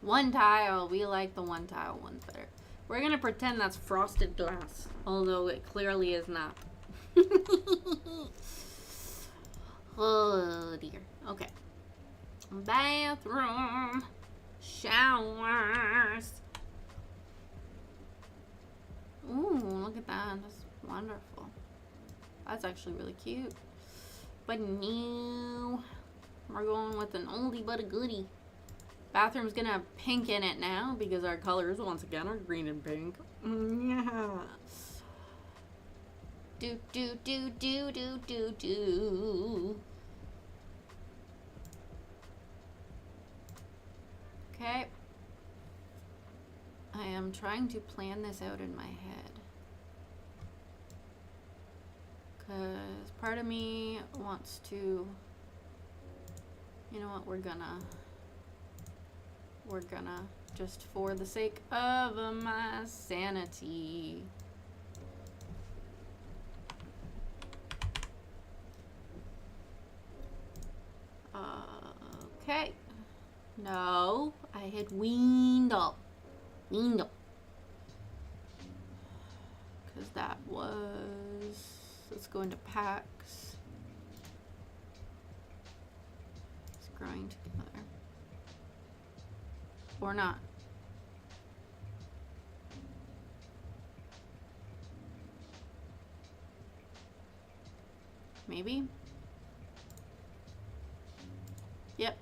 One tile. We like the one tile ones better. We're gonna pretend that's frosted glass, although it clearly is not. Oh dear. Okay. Bathroom. Showers. Ooh, look at that. That's wonderful. That's actually really cute. But no, we're going with an oldie but a goodie. Bathroom's gonna have pink in it now because our colors once again are green and pink. Yeah. Do do do do do do do. Okay. I am trying to plan this out in my head. Because part of me wants to, you know what, we're gonna, just for the sake of my sanity. Okay. No, I had weaned up. Weaned up. Because that was, let's go into packs. It's growing together. Or not. Maybe? Yep.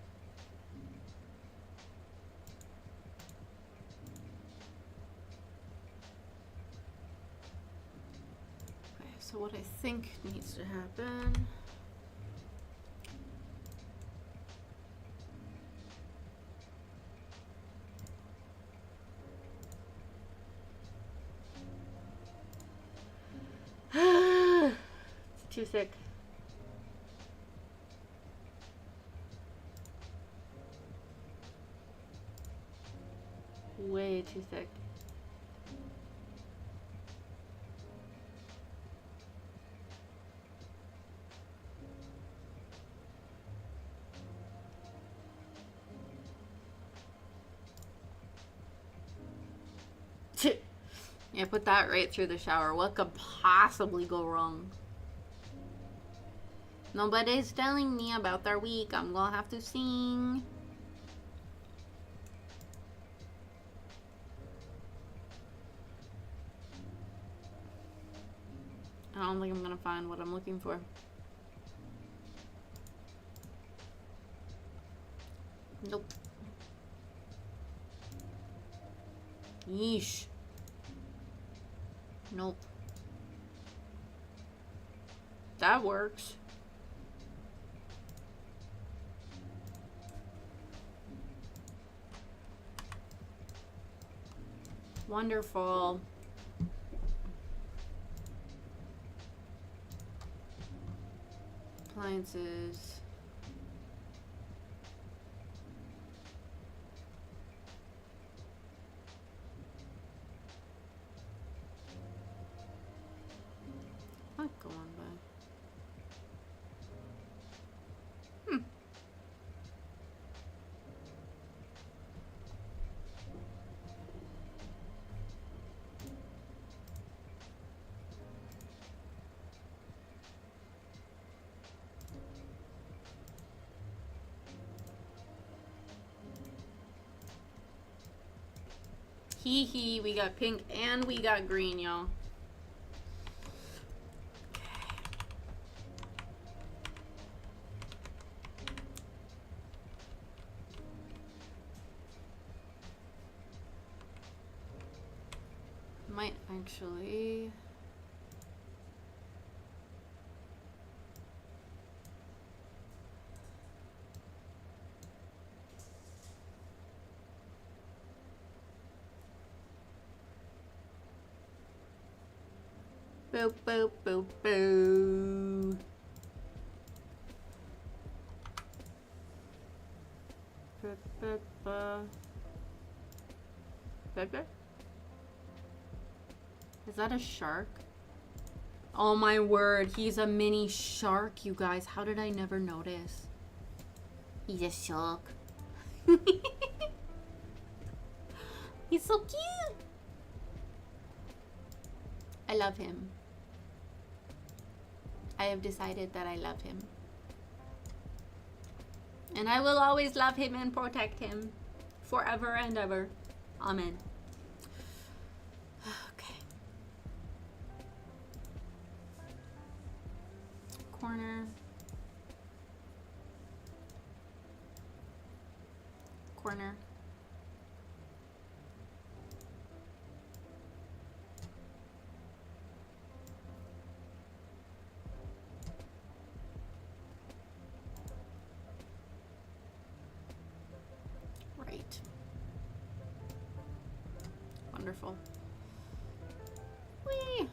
Okay, so what I think needs to happen. It's too thick. Way too thick. Yeah, put that right through the shower. What could possibly go wrong? Nobody's telling me about their week. I'm gonna have to sing. I don't think I'm gonna find what I'm looking for. Nope. Yeesh. Nope. That works. Wonderful. Appliances. Not going by. Hee hee, we got pink and we got green, y'all. Might actually... Boop, boop, boop, boop. Is that a shark? Oh my word, he's a mini shark, you guys. How did I never notice? He's a shark. He's so cute. I love him. I have decided that I love him. And I will always love him and protect him forever and ever. Amen. Okay. Corner. Corner. Right. Wonderful. Whee!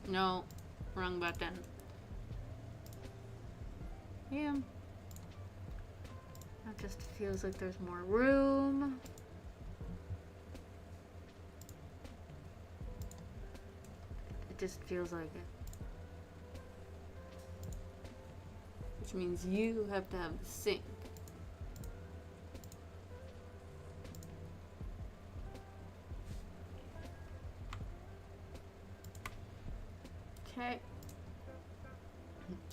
No, wrong button. Yeah. That just feels like there's more room. It just feels like it. Which means you have to have the sink. Okay.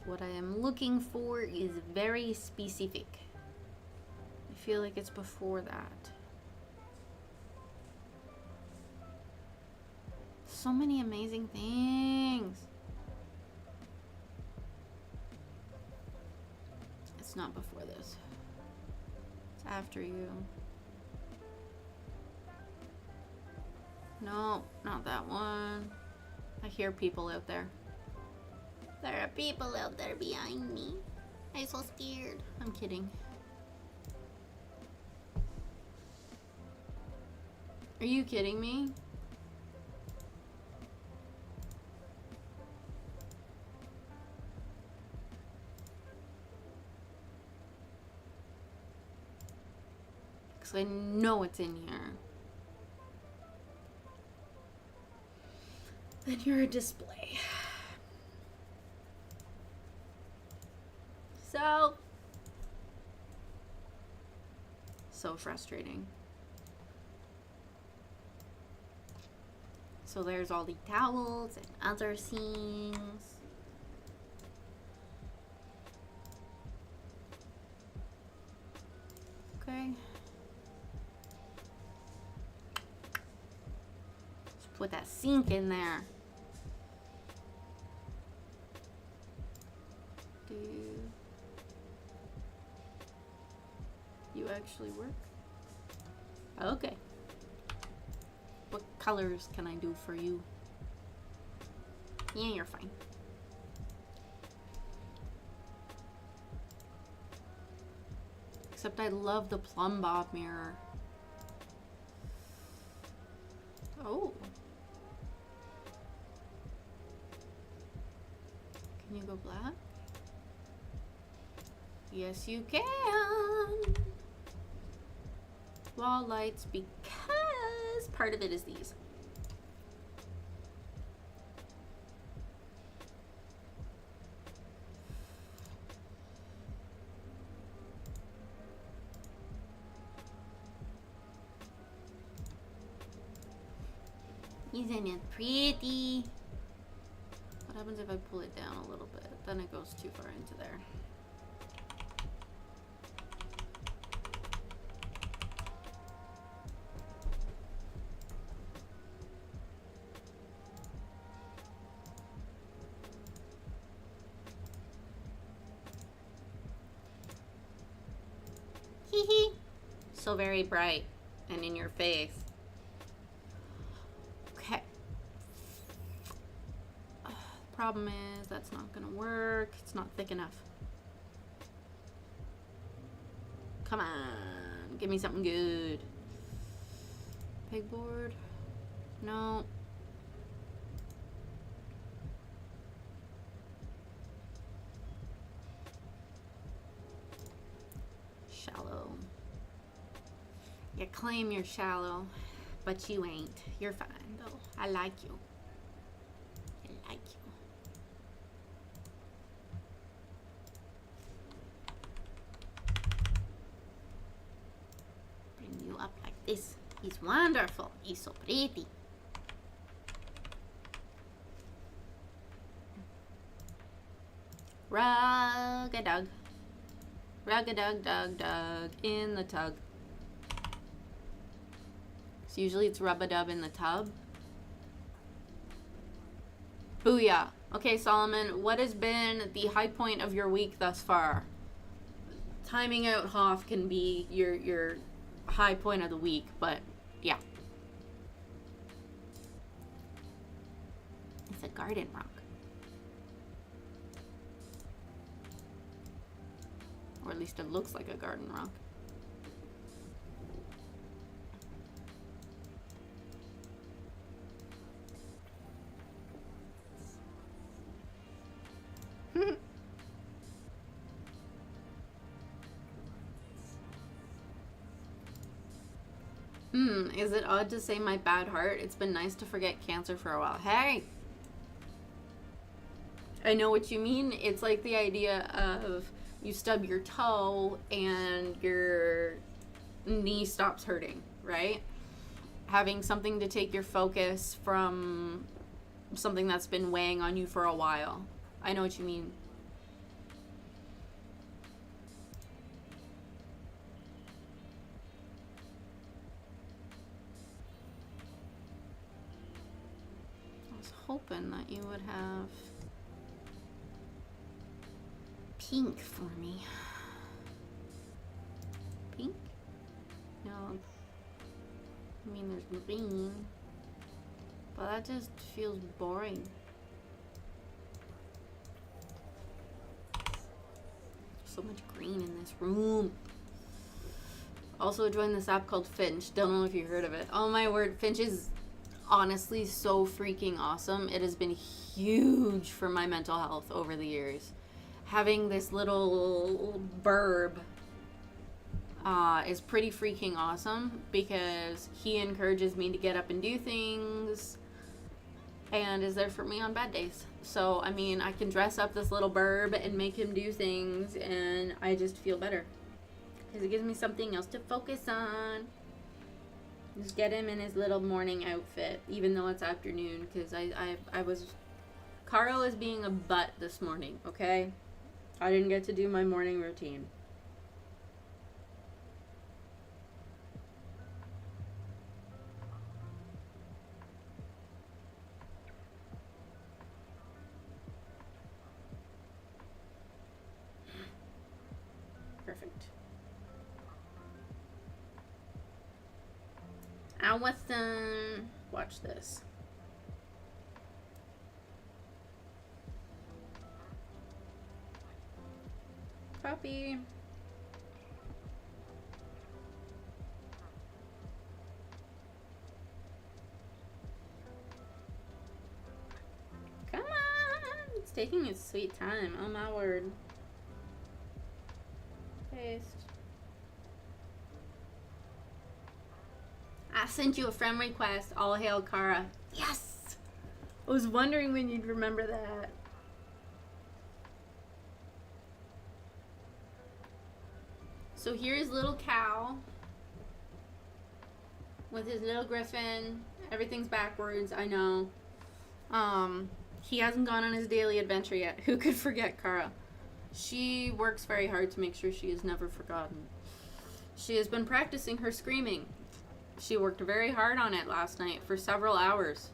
What I am looking for is very specific. I feel like it's before that. So many amazing things. It's not before this. It's after you. No, not that one. I hear people out there. There are people out there behind me. I'm so scared. I'm kidding. Are you kidding me? Because I know it's in here. Then you're a display. So frustrating. So there's all the towels and other things. Okay. Let's put that sink in there. Do you actually work? Okay. What colors can I do for you? Yeah, you're fine. Except I love the plumb bob mirror. Oh. Can you go black? Yes, you can. Wall lights, because part of it is these. Isn't it pretty? What happens if I pull it down a little bit? Then it goes too far into there. Hee hee. So very bright and in your face. Okay. Problem is, that's not gonna work. It's not thick enough. Come on, give me something good. Pegboard? No. Shallow. You claim you're shallow, but you ain't. You're fine, though. I like you. I like you. Bring you up like this. He's wonderful. He's so pretty. Rug-a-dug. Rug-a-dug-dug-dug in the tug. So usually it's rub-a-dub in the tub. Booyah. Okay, Solomon, what has been the high point of your week thus far? Timing out Hoff can be your high point of the week, but yeah. It's a garden rock. Or at least it looks like a garden rock. Is it odd to say my bad heart? It's been nice to forget cancer for a while. Hey! I know what you mean. It's like the idea of you stub your toe and your knee stops hurting, right? Having something to take your focus from something that's been weighing on you for a while. I know what you mean. I was hoping that you would have pink for me. Pink? No. I mean, there's green. But that just feels boring. So much green in this room. Also joined this app called Finch. Don't know if you heard of it. Oh my word, Finch is honestly so freaking awesome. It has been huge for my mental health over the years. Having this little burb is pretty freaking awesome because he encourages me to get up and do things and is there for me on bad days. So, I mean, I can dress up this little burb and make him do things and I just feel better because it gives me something else to focus on. Just get him in his little morning outfit, even though it's afternoon, because I was... Carl is being a butt this morning, okay? I didn't get to do my morning routine. Perfect. Awesome. Watch this. Copy. Come on. It's taking its sweet time. Oh my word. Paste. I sent you a friend request. All hail Kara. Yes! I was wondering when you'd remember that. So here's little Cal with his little griffin. Everything's backwards, I know. He hasn't gone on his daily adventure yet. Who could forget Kara? She works very hard to make sure she is never forgotten. She has been practicing her screaming. She worked very hard on it last night for several hours.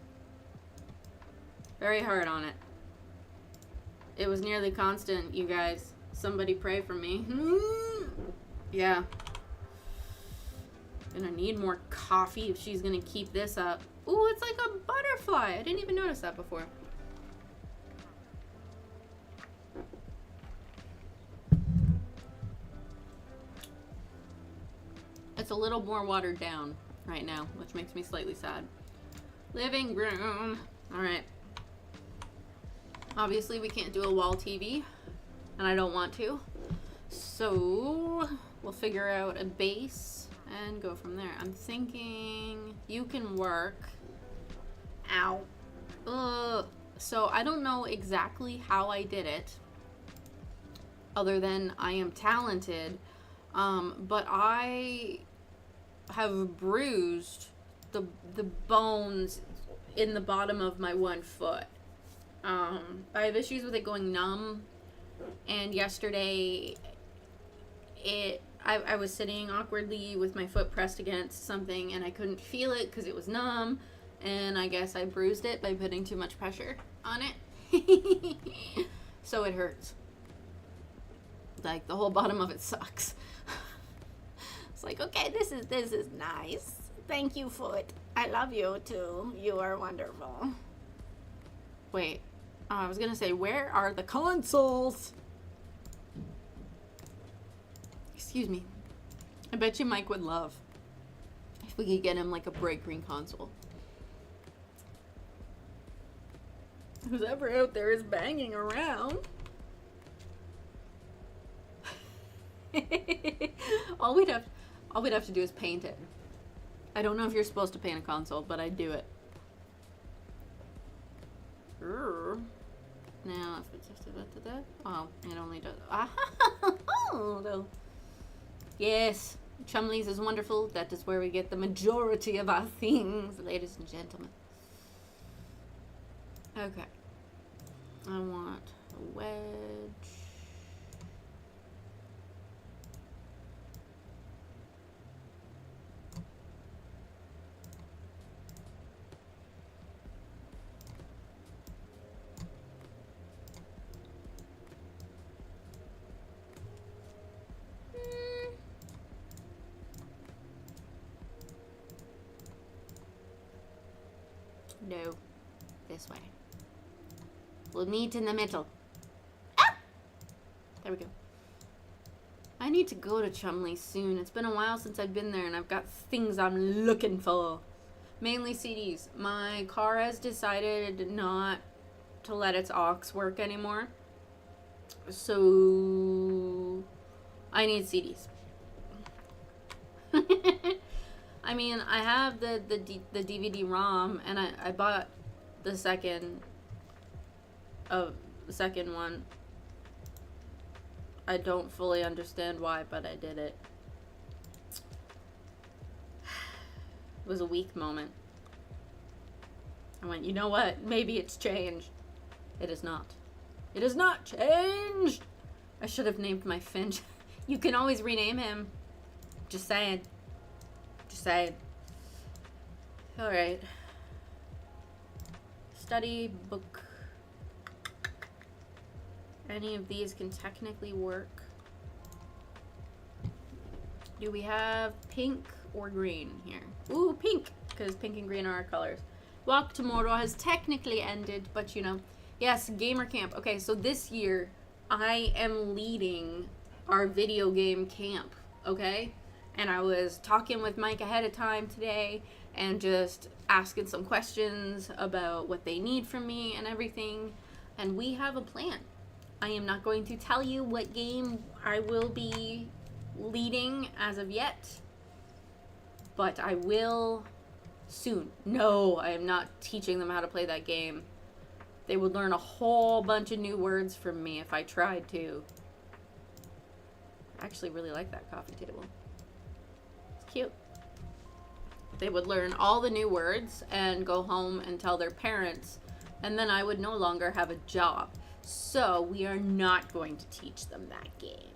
Very hard on it. It was nearly constant, you guys. Somebody pray for me. Yeah. Gonna need more coffee if she's gonna keep this up. Ooh, it's like a butterfly. I didn't even notice that before. It's a little more watered down right now, which makes me slightly sad. Living room. All right. Obviously, we can't do a wall TV, and I don't want to. So we'll figure out a base and go from there. I'm thinking you can work. Ow. Ugh. So I don't know exactly how I did it, other than I am talented. But I have bruised the bones in the bottom of my one foot. I have issues with it going numb, and yesterday I was sitting awkwardly with my foot pressed against something and I couldn't feel it because it was numb, and I guess I bruised it by putting too much pressure on it. So it hurts. Like the whole bottom of it sucks. It's like, okay, this is nice. Thank you, foot. I love you too. You are wonderful. Wait. I was gonna say, where are the consoles? Excuse me. I bet you Mike would love if we could get him like a bright green console. Who's ever out there is banging around. all we'd have to do is paint it. I don't know if you're supposed to paint a console, but I do it. Now, if it's just that, oh, it only does. Oh, no. Yes, Chumley's is wonderful. That is where we get the majority of our things, ladies and gentlemen. Okay. I want a wedge. No. This way. We'll meet in the middle. Ah! There we go. I need to go to Chumley soon. It's been a while since I've been there and I've got things I'm looking for. Mainly CDs. My car has decided not to let its aux work anymore. So I need CDs. I mean, I have the DVD-ROM, and I bought the second one. I don't fully understand why, but I did it. It was a weak moment. I went, you know what? Maybe it's changed. It is not. It is not changed! I should have named my Finch. You can always rename him. Just saying. Just saying. Alright. Study, book. Any of these can technically work. Do we have pink or green here? Ooh, pink! Because pink and green are our colors. Walk tomorrow has technically ended, but you know. Yes, gamer camp. Okay, so this year, I am leading our video game camp, okay? And I was talking with Mike ahead of time today and just asking some questions about what they need from me and everything. And we have a plan. I am not going to tell you what game I will be leading as of yet, but I will soon. No, I am not teaching them how to play that game. They would learn a whole bunch of new words from me if I tried to. I actually really like that coffee table. Cute. They would learn all the new words and go home and tell their parents, and then I would no longer have a job. So we are not going to teach them that game.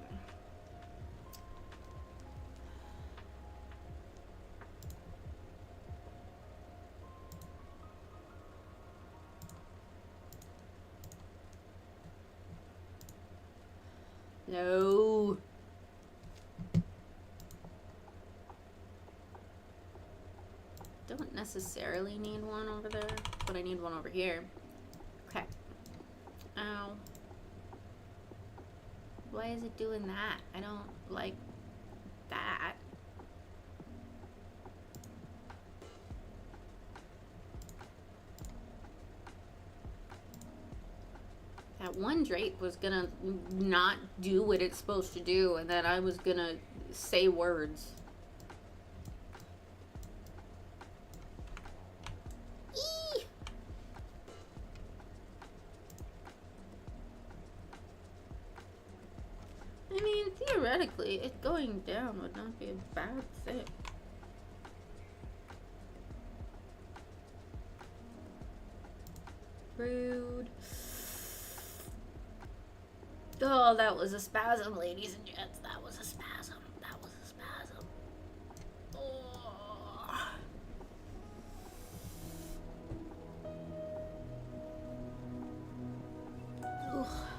No. necessarily need one over there, but I need one over here. Okay. Ow. Why is it doing that? I don't like that. That one drape was gonna not do what it's supposed to do, and then I was gonna say words. Eee! I mean, theoretically, it going down would not be a bad thing. Rude. Oh, that was a spasm, ladies and gents. That was a spasm. That was a spasm. Oh.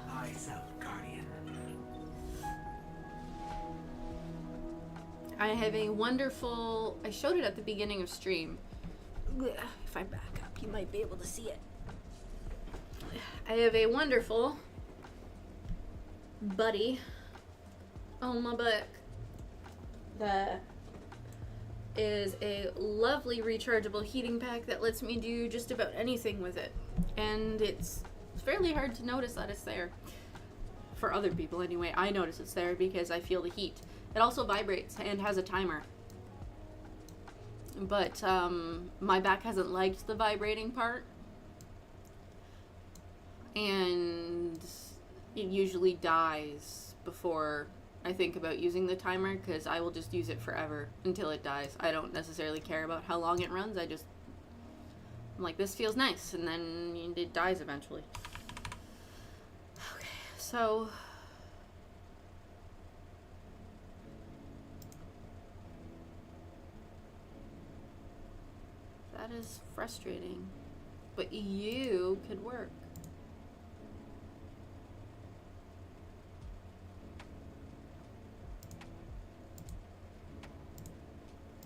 Eyes out, Guardian. I have a wonderful... I showed it at the beginning of stream. If I back up, you might be able to see it. I have a wonderful buddy on my back that is a lovely rechargeable heating pack that lets me do just about anything with it, and it's fairly hard to notice that it's there. For other people anyway, I notice it's there because I feel the heat. It also vibrates and has a timer, but my back hasn't liked the vibrating part, and it usually dies before I think about using the timer, because I will just use it forever until it dies. I don't necessarily care about how long it runs. I'm like, this feels nice, and then it dies eventually. Okay, so that is frustrating, but you could work.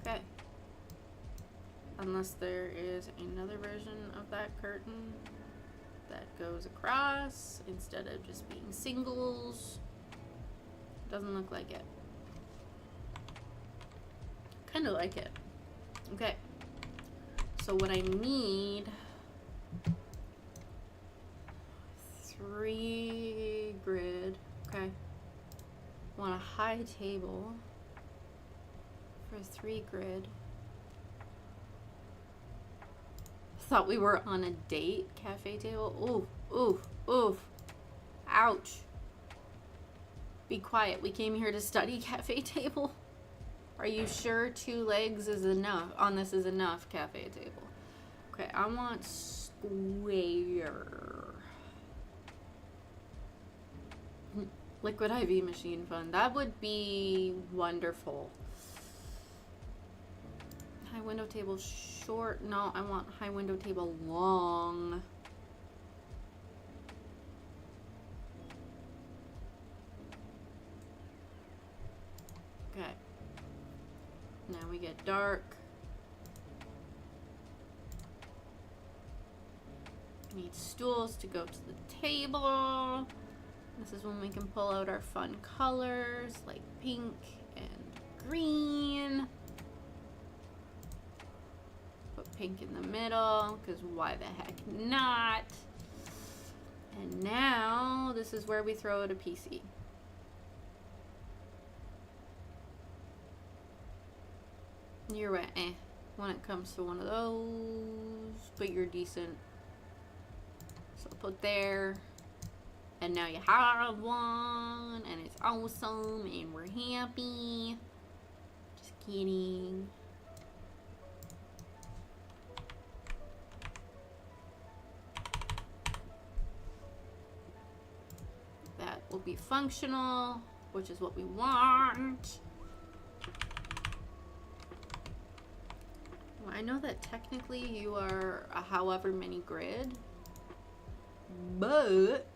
Okay. Unless there is another version of that curtain that goes across instead of just being singles. Doesn't look like it. Kind of like it. Okay. So what I need, 3 grid. Okay. Want a high table for 3 grid. Thought we were on a date cafe table. Ooh, ooh, ooh. Ouch. Be quiet. We came here to study cafe table. Are you sure 2 legs is enough? On this is enough cafe table. Okay, I want square. Liquid IV machine fun. That would be wonderful. High window table short. No, I want high window table long. Okay. Now we get dark. Need stools to go to the table. This is when we can pull out our fun colors like pink and green. Put pink in the middle, because why the heck not? And now this is where we throw out a PC. You're right, when it comes to one of those, but you're decent. So put there, and now you have one, and it's awesome, and we're happy. Just kidding. That will be functional, which is what we want. I know that technically you are a however many grid, but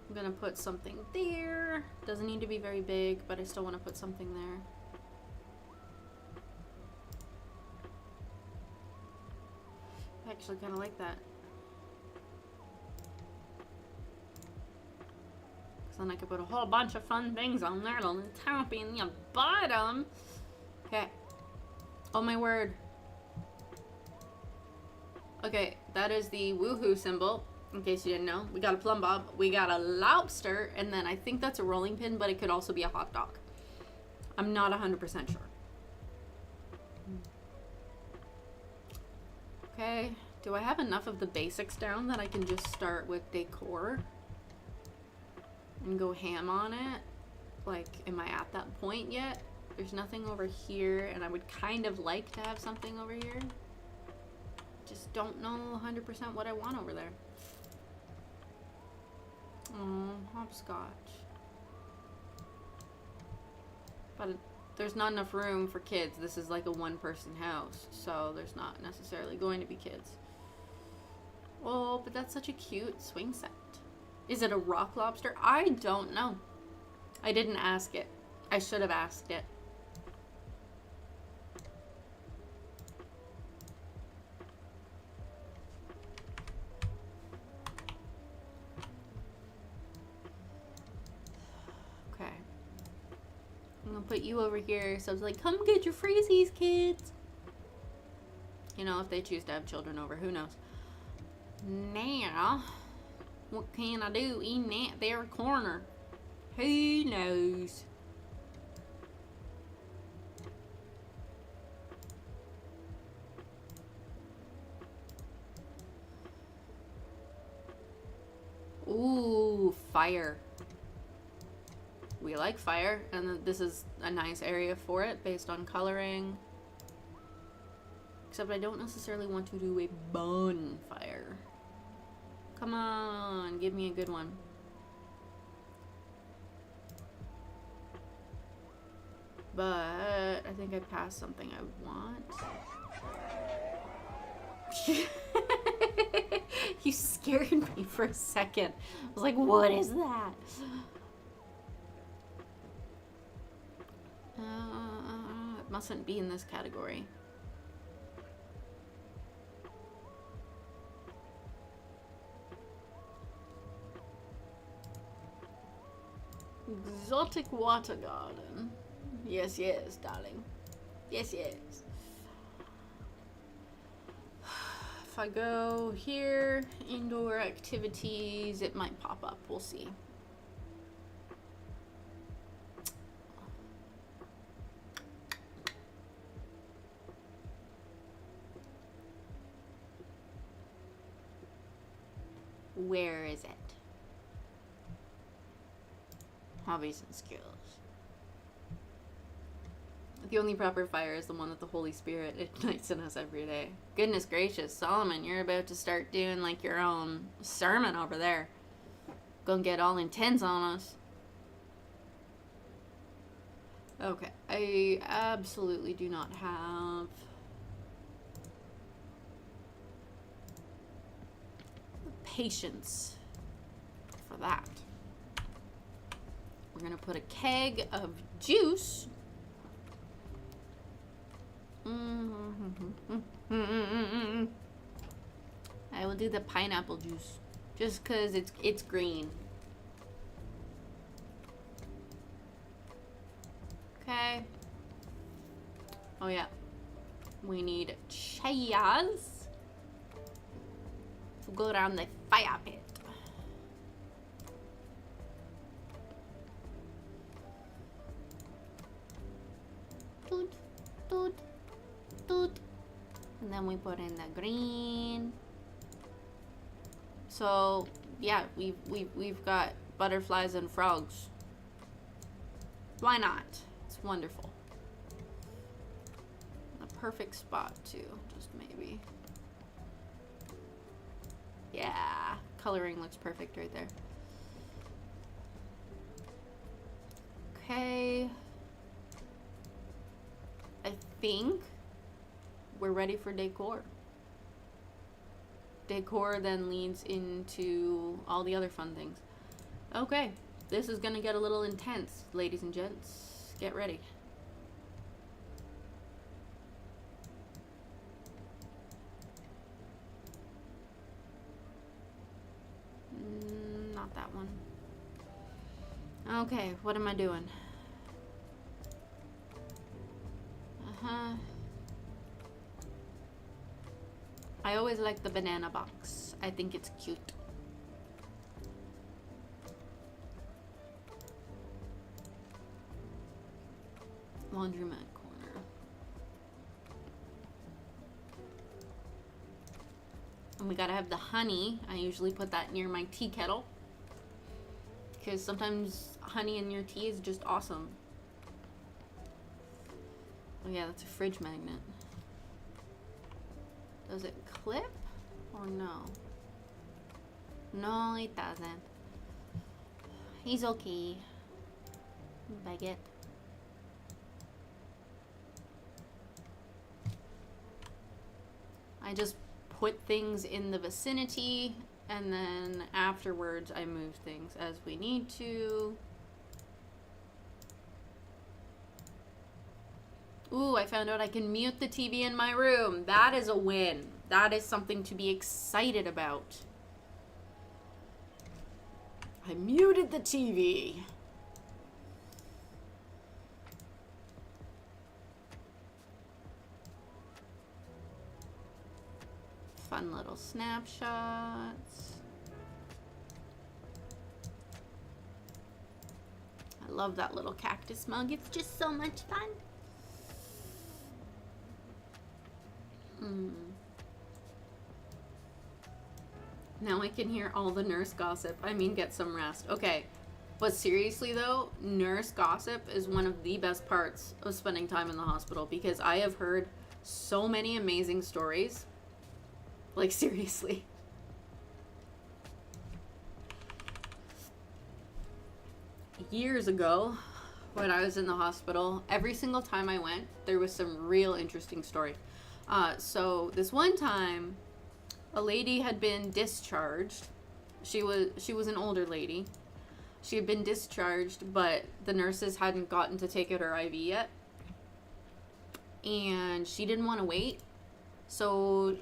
I'm gonna put something there. Doesn't need to be very big, but I still want to put something there. actually kind of like that. Because then I could put a whole bunch of fun things on there on the top and the bottom. Okay. Oh my word. Okay, that is the woohoo symbol. In case you didn't know, we got a plumb bob, we got a lobster, and then I think that's a rolling pin, but it could also be a hot dog. I'm not 100% sure. Okay, do I have enough of the basics down that I can just start with decor and go ham on it? Like, am I at that point yet? There's nothing over here, and I would kind of like to have something over here. Just don't know 100% what I want over there. Oh, hopscotch. But there's not enough room for kids. This is like a one-person house, so there's not necessarily going to be kids. Oh, but that's such a cute swing set. Is it a rock lobster? I don't know. I didn't ask it. I should have asked it. I'm gonna put you over here, so I was like, come get your freezies, kids. You know, if they choose to have children over, who knows? Now, what can I do in that there corner? Who knows? Ooh, fire. We like fire, and this is a nice area for it based on coloring. Except I don't necessarily want to do a bonfire. Come on, give me a good one. But I think I passed something I want. You scared me for a second. I was like, what is that? It mustn't be in this category. Exotic water garden. Yes, yes, darling. Yes, yes. If I go here, indoor activities, it might pop up. We'll see. Where is it? Hobbies and skills. The only proper fire is the one that the Holy Spirit ignites in us every day. Goodness gracious, Solomon, you're about to start doing like your own sermon over there. Gonna get all intense on us. Okay, I absolutely do not have the patience for that. We're gonna put a keg of juice. I will do the pineapple juice just because it's green. Okay. Oh yeah. We need chairs to go around the fire pit. Toot, toot, toot. And then we put in the green. So yeah, we've got butterflies and frogs. Why not? It's wonderful. A perfect spot too, just maybe. Yeah, coloring looks perfect right there. Okay. I think we're ready for decor. Decor then leads into all the other fun things. Okay, this is gonna get a little intense, ladies and gents. Get ready. Okay, what am I doing? Uh-huh. I always like the banana box. I think it's cute. Laundromat corner. And we gotta have the honey. I usually put that near my tea kettle, because sometimes honey in your tea is just awesome. Oh yeah, that's a fridge magnet. Does it clip or no? No, it doesn't. He's okay. Bag it. I just put things in the vicinity, and then afterwards I move things as we need to. Ooh, I found out I can mute the TV in my room. That is a win. That is something to be excited about. I muted the TV. Fun little snapshots. I love that little cactus mug. It's just so much fun. Now I can hear all the nurse gossip. I mean, get some rest. Okay. But seriously though, nurse gossip is one of the best parts of spending time in the hospital, because I have heard so many amazing stories. Like, seriously. Years ago, when I was in the hospital, every single time I went, there was some real interesting story. So this one time, a lady had been discharged. She was an older lady. She had been discharged, but the nurses hadn't gotten to take out her IV yet. And she didn't want to wait. So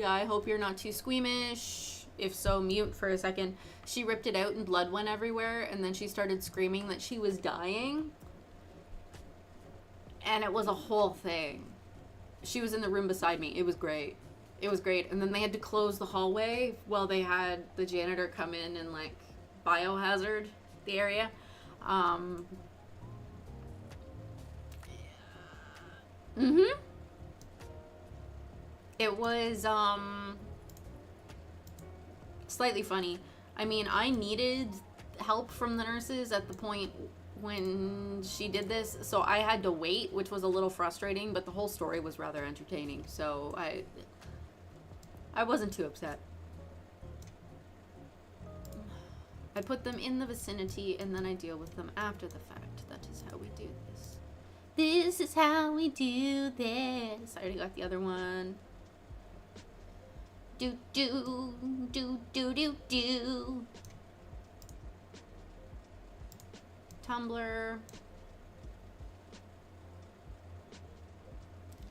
I hope you're not too squeamish. If so, mute for a second. She ripped it out and blood went everywhere, and then she started screaming that she was dying. And it was a whole thing. She was in the room beside me. It was great. It was great. And then they had to close the hallway while they had the janitor come in and, like, biohazard the area. It was, slightly funny. I mean, I needed help from the nurses at the point when she did this, so I had to wait, which was a little frustrating, but the whole story was rather entertaining, so I wasn't too upset. I put them in the vicinity, and then I deal with them after the fact. That is how we do this. This is how we do this. I already got the other one. Do do do do do do. Tumblr.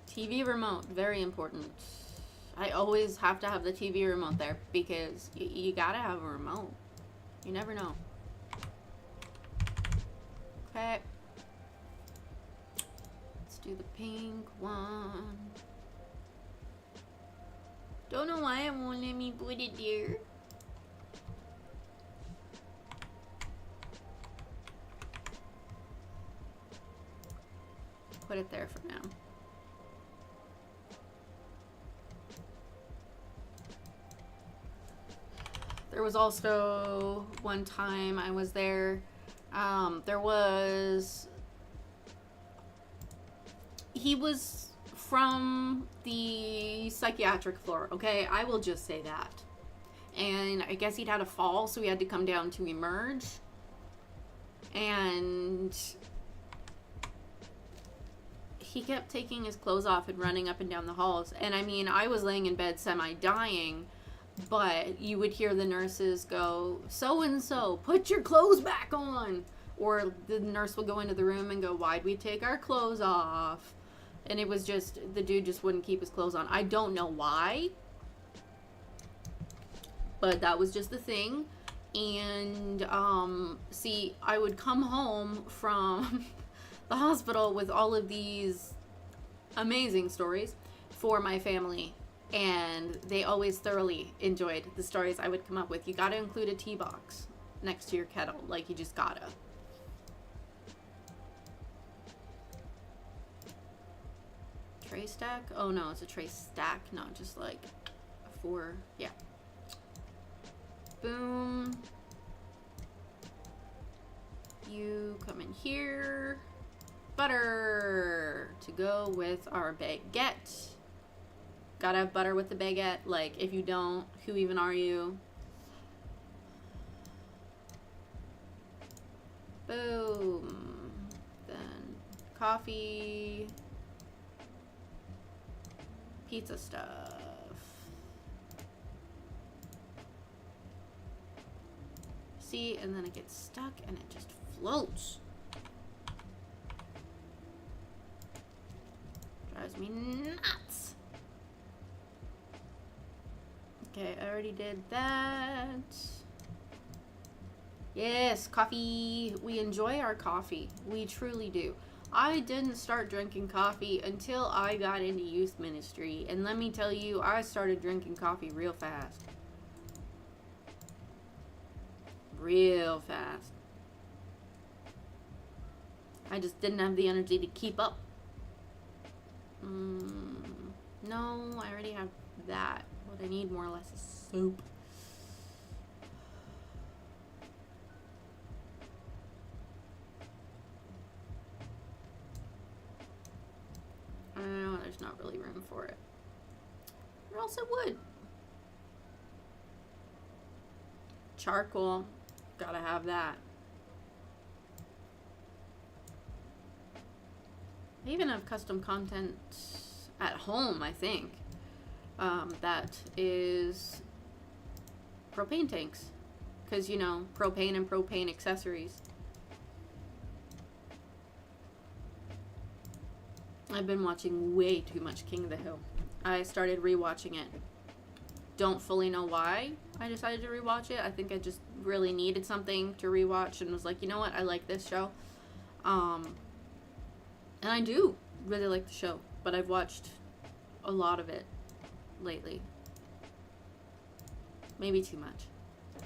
TV remote, very important. I always have to have the TV remote there, because you gotta have a remote. You never know. Okay. Let's do the pink one. Don't know why it won't let me put it there. Put it there for now. There was also one time I was there. He was from the psychiatric floor, okay? I will just say that. And I guess he'd had a fall, so he had to come down to emerge. And he kept taking his clothes off and running up and down the halls. And I mean, I was laying in bed semi-dying, but you would hear the nurses go, so-and-so, put your clothes back on. Or the nurse would go into the room and go, why'd we take our clothes off? And it was just, the dude just wouldn't keep his clothes on. I don't know why, but that was just the thing. And see, I would come home from the hospital with all of these amazing stories for my family, and they always thoroughly enjoyed the stories I would come up with. You gotta include a tea box next to your kettle, like you just gotta. Tray stack? Oh no, it's a tray stack, not just like a 4. Yeah. Boom. You come in here. Butter to go with our baguette. Gotta have butter with the baguette. Like, if you don't, who even are you? Boom. Then coffee. Pizza stuff. See, and then it gets stuck and it just floats. Drives me nuts. Okay, I already did that. Yes, coffee. We enjoy our coffee. We truly do. I didn't start drinking coffee until I got into youth ministry. And let me tell you, I started drinking coffee real fast. Real fast. I just didn't have the energy to keep up. No, I already have that. What I need more or less is soup. I don't know, there's not really room for it. Or else it would. Charcoal. Gotta have that. I even have custom content at home, I think. That is propane tanks. Because, you know, propane and propane accessories. I've been watching way too much King of the Hill. I started rewatching it. Don't fully know why I decided to rewatch it. I think I just really needed something to rewatch and was like, you know what, I like this show. And I do really like the show, but I've watched a lot of it lately. Maybe too much.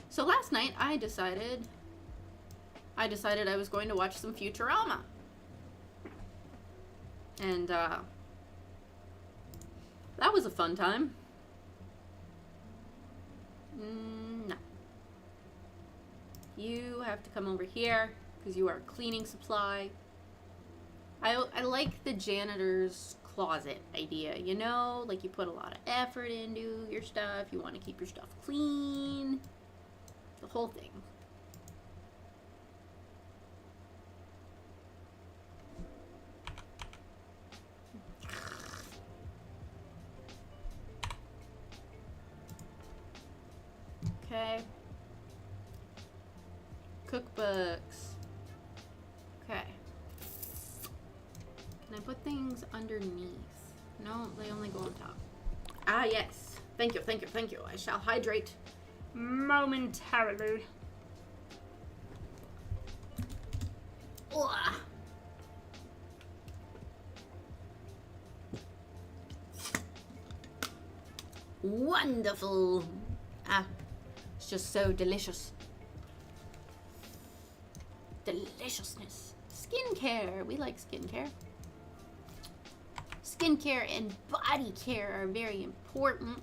So last night I decided I was going to watch some Futurama. And that was a fun time. No. You have to come over here because you are a cleaning supply. I like the janitor's closet idea, you know? Like, you put a lot of effort into your stuff. You want to keep your stuff clean. The whole thing. Okay. Cookbooks. Okay. Can I put things underneath? No, they only go on top. Ah, yes. Thank you, thank you, thank you. I shall hydrate momentarily. Ugh. Wonderful. Ah, it's just so delicious. Deliciousness. Skincare. We like skincare. Skincare and body care are very important.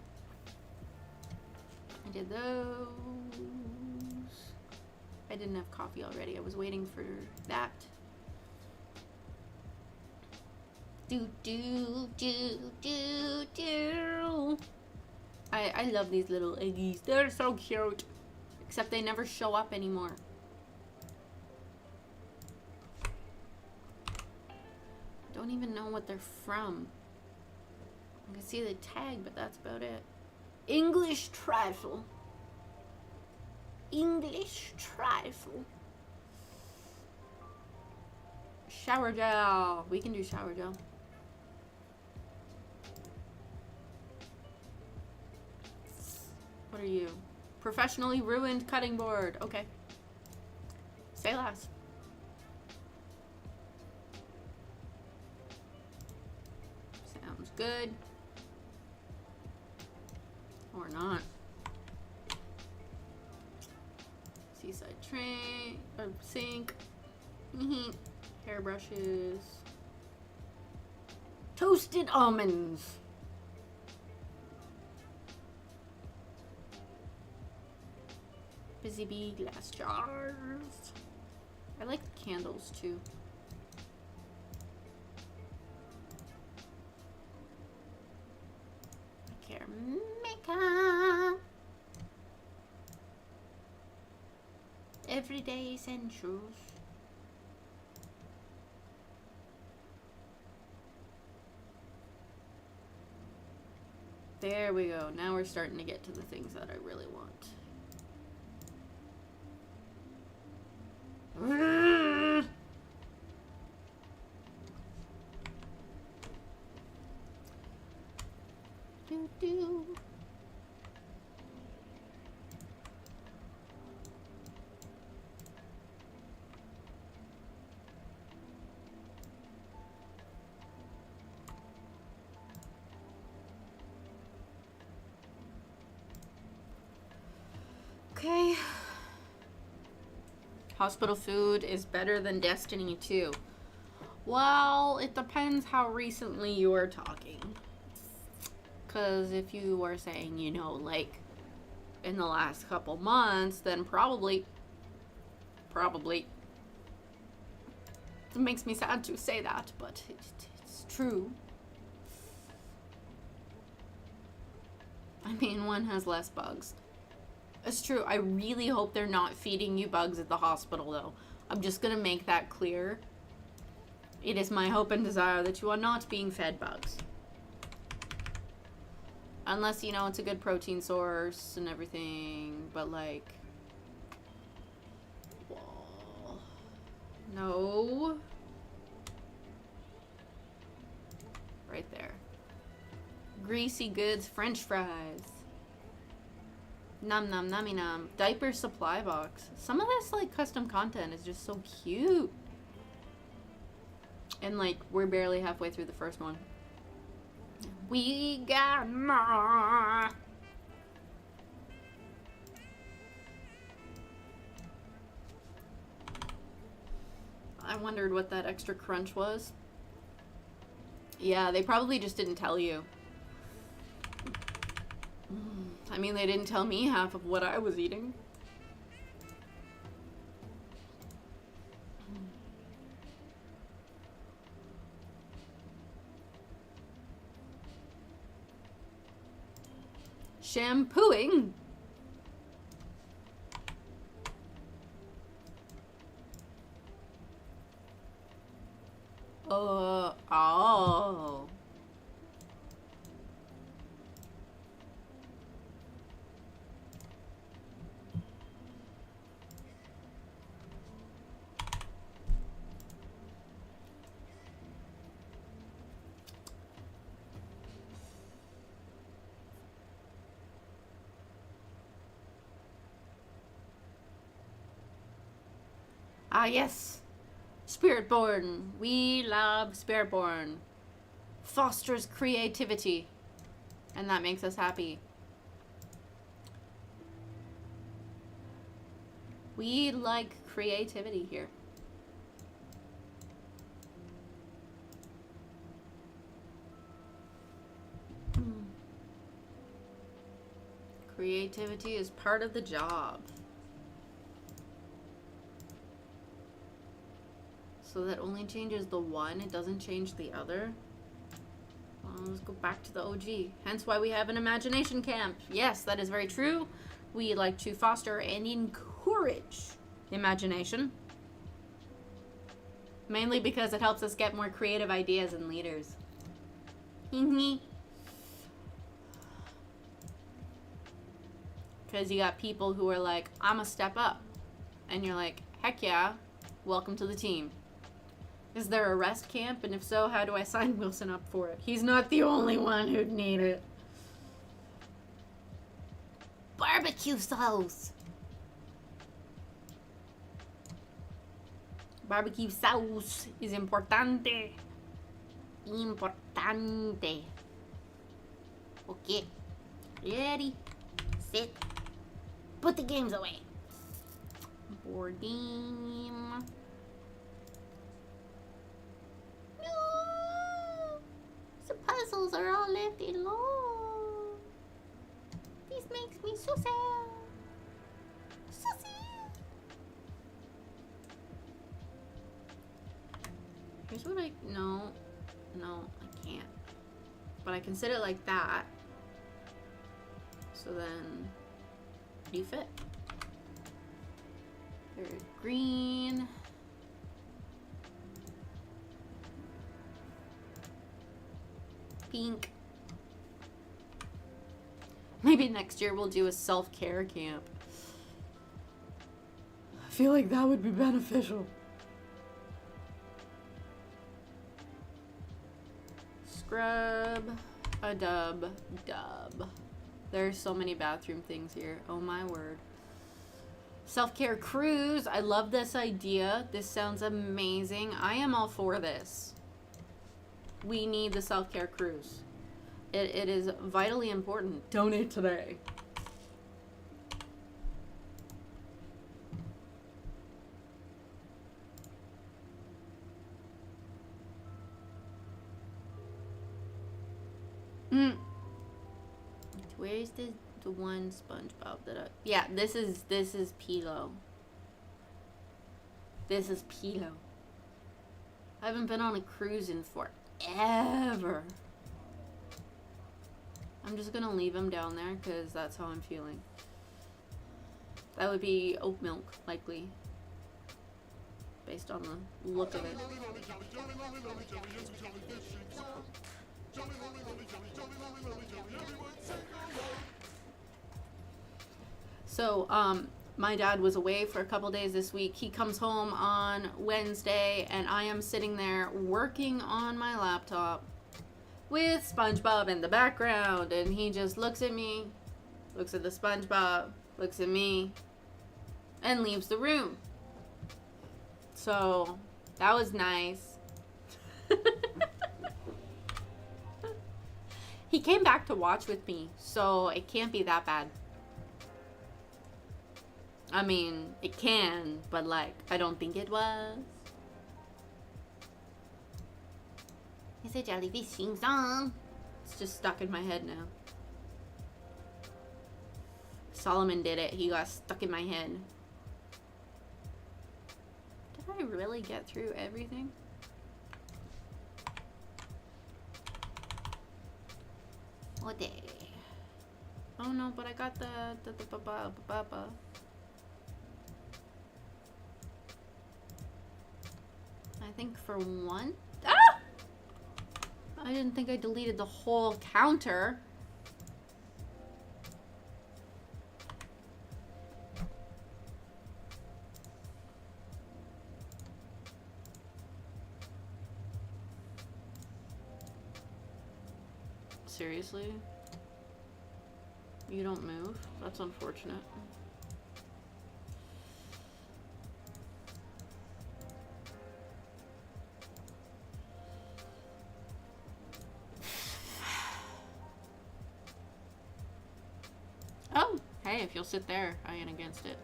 I did those. I didn't have coffee already. I was waiting for that. Do, do, do, do, do. I love these little eggies. They're so cute. Except they never show up anymore. Don't even know what they're from. I can see the tag, but that's about it. English trifle. English trifle. Shower gel. We can do shower gel. What are you? Professionally ruined cutting board. Okay. Say less. Sounds good. Or not. Seaside train or sink. Hairbrushes. Toasted almonds. Busy bee glass jars. I like the candles too. Care makeup. Everyday essentials. There we go. Now we're starting to get to the things that I really want. Do do. Okay. Hospital food is better than Destiny 2. Well, it depends how recently you are talking. Because if you were saying, you know, like in the last couple months, then probably. It makes me sad to say that, but it's true. I mean, one has less bugs. It's true. I really hope they're not feeding you bugs at the hospital, though. I'm just going to make that clear. It is my hope and desire that you are not being fed bugs. Unless, you know, it's a good protein source and everything. But, like... Whoa. No. Right there. Greasy goods, French fries. Num num nummy num. Diaper supply box. Some of this like custom content is just so cute. And like we're barely halfway through the first one. We got more. I wondered what that extra crunch was. Yeah, they probably just didn't tell you. I mean, they didn't tell me half of what I was eating. Shampooing. Oh. Ah, yes. Spiritborn. We love Spiritborn. Fosters creativity. And that makes us happy. We like creativity here. Creativity is part of the job. So that only changes the one, it doesn't change the other. Well, let's go back to the OG. Hence why we have an imagination camp. Yes, that is very true. We like to foster and encourage imagination. Mainly because it helps us get more creative ideas and leaders. Because you got people who are like, I'm a step up. And you're like, heck yeah, welcome to the team. Is there a rest camp? And if so, how do I sign Wilson up for it? He's not the only one who'd need it. barbecue sauce. Barbecue sauce is importante. Importante. Okay. Ready, sit, put the games away. Board game. No! The puzzles are all left alone. This makes me so sad. So sad. Here's what no, I can't. But I can sit it like that. So then, you fit. There's green. Pink. Maybe next year we'll do a self-care camp. I feel like that would be beneficial. Scrub. A dub. There's so many bathroom things here. Oh my word. Self-care cruise. I love this idea. This sounds amazing. I am all for this. We need the self-care cruise. It is vitally important. Donate today. Where's the one SpongeBob that I... Yeah, this is Pilo. This is Pilo. I haven't been on a cruise in forever. I'm just gonna leave him down there because that's how I'm feeling. That would be oat milk, likely. Based on the look of it. So, my dad was away for a couple days this week. He comes home on Wednesday, and I am sitting there working on my laptop with SpongeBob in the background, and he just looks at me, looks at the SpongeBob, looks at me, and leaves the room. So, that was nice. He came back to watch with me, so it can't be that bad. I mean, it can, but like, I don't think it was. It's a jellyfish sing song. It's just stuck in my head now. Solomon did it. He got stuck in my head. Did I really get through everything? What day? Oh no, but I got the ba-ba. I think for one. Ah! I didn't think I deleted the whole counter. Seriously? You don't move? That's unfortunate. Oh, hey, if you'll sit there, I ain't against it.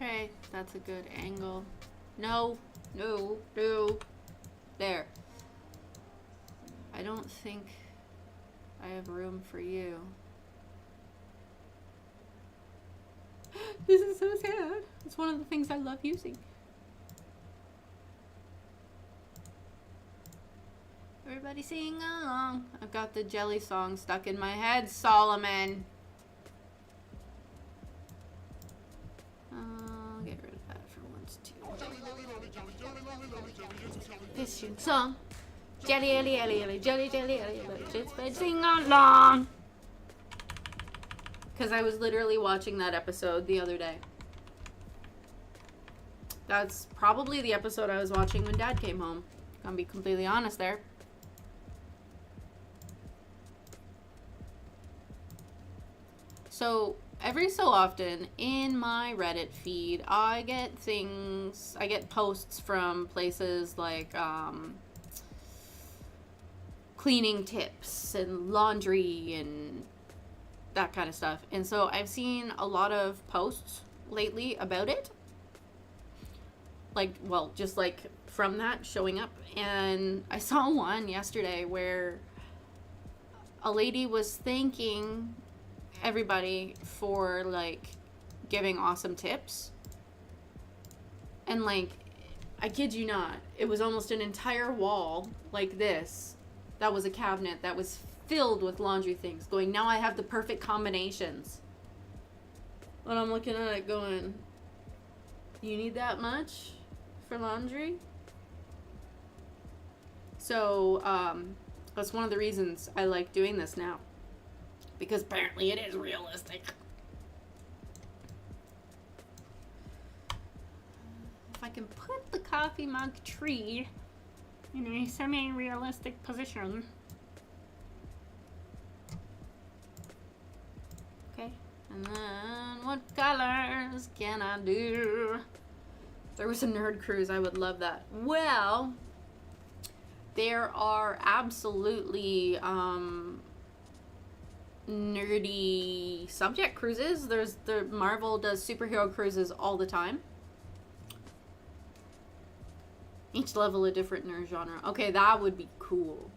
Okay, that's a good angle. No. There. I don't think I have room for you. This is so sad. It's one of the things I love using. Everybody sing along. I've got the jelly song stuck in my head, Solomon. I'll get rid of that for once too. Fishing song. Jelly, jelly, jelly, jelly, jelly, jelly, jelly, jelly, just been sing along. Because I was literally watching that episode the other day. That's probably the episode I was watching when Dad came home. Gonna be completely honest there. So, every so often in my Reddit feed, I get posts from places like cleaning tips and laundry and that kind of stuff. And so I've seen a lot of posts lately about it. Like, well, just like from that showing up. And I saw one yesterday where a lady was thanking everybody for like giving awesome tips, and like, I kid you not, it was almost an entire wall like this that was a cabinet that was filled with laundry things going, now I have the perfect combinations. And I'm looking at it going, you need that much for laundry? So that's one of the reasons I like doing this now. Because apparently it is realistic. If I can put the coffee mug tree in a semi-realistic position. Okay. And then what colors can I do? If there was a nerd cruise, I would love that. Well, there are absolutely nerdy subject cruises. Marvel does superhero cruises all the time. Each level a different nerd genre. Okay, that would be cool.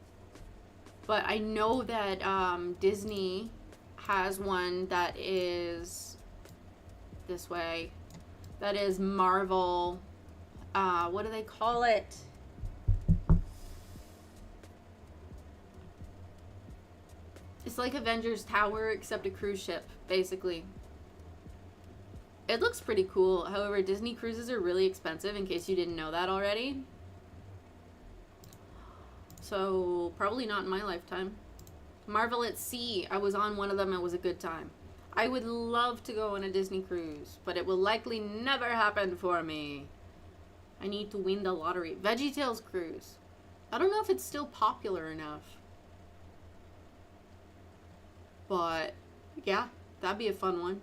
But I know that Disney has one that is this way. That is Marvel. What do they call it? It's like Avengers Tower, except a cruise ship, basically. It looks pretty cool. However, Disney cruises are really expensive, in case you didn't know that already. So, probably not in my lifetime. Marvel at Sea. I was on one of them. It was a good time. I would love to go on a Disney cruise, but it will likely never happen for me. I need to win the lottery. VeggieTales cruise. I don't know if it's still popular enough. But, yeah, that'd be a fun one.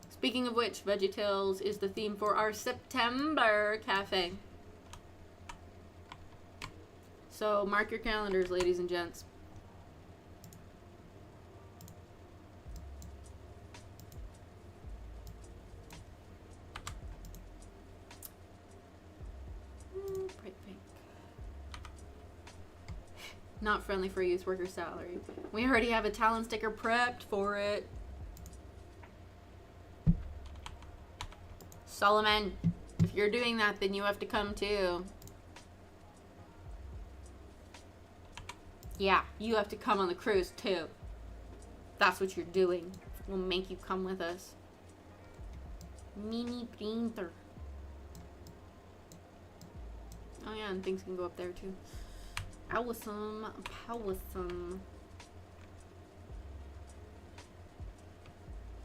Speaking of which, VeggieTales is the theme for our September cafe. So, mark your calendars, ladies and gents. Bright pink. Not friendly for a youth worker salary. We already have a talent sticker prepped for it. Solomon, if you're doing that, then you have to come too. Yeah, you have to come on the cruise too. That's what you're doing. We'll make you come with us. Mini printer. Oh yeah, and things can go up there too. Awesome.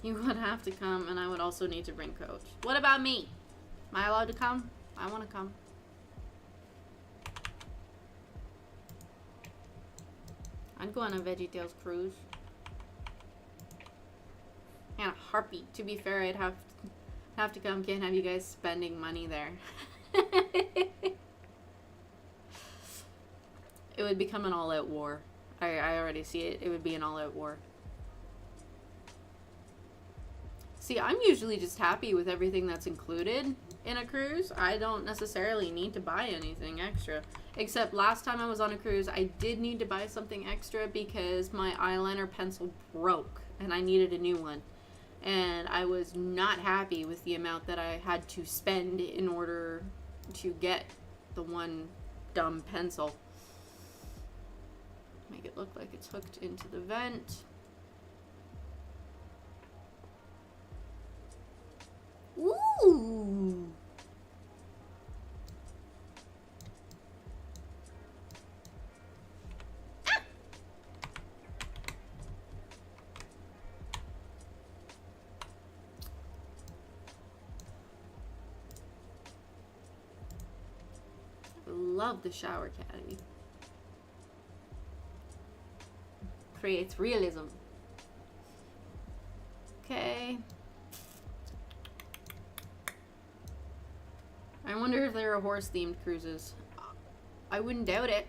You would have to come, and I would also need to bring Coach. What about me? Am I allowed to come? I want to come. I'd go on a VeggieTales cruise. And a heartbeat. To be fair, I'd have to come. Can't have you guys spending money there. It would become an all-out war. I already see it. It would be an all-out war. See, I'm usually just happy with everything that's included in a cruise. I don't necessarily need to buy anything extra. Except last time I was on a cruise, I did need to buy something extra because my eyeliner pencil broke and I needed a new one. And I was not happy with the amount that I had to spend in order to get the one dumb pencil. Make it look like it's hooked into the vent. Ooh! love the shower caddy. Creates realism. Okay. I wonder if there are horse-themed cruises. I wouldn't doubt it.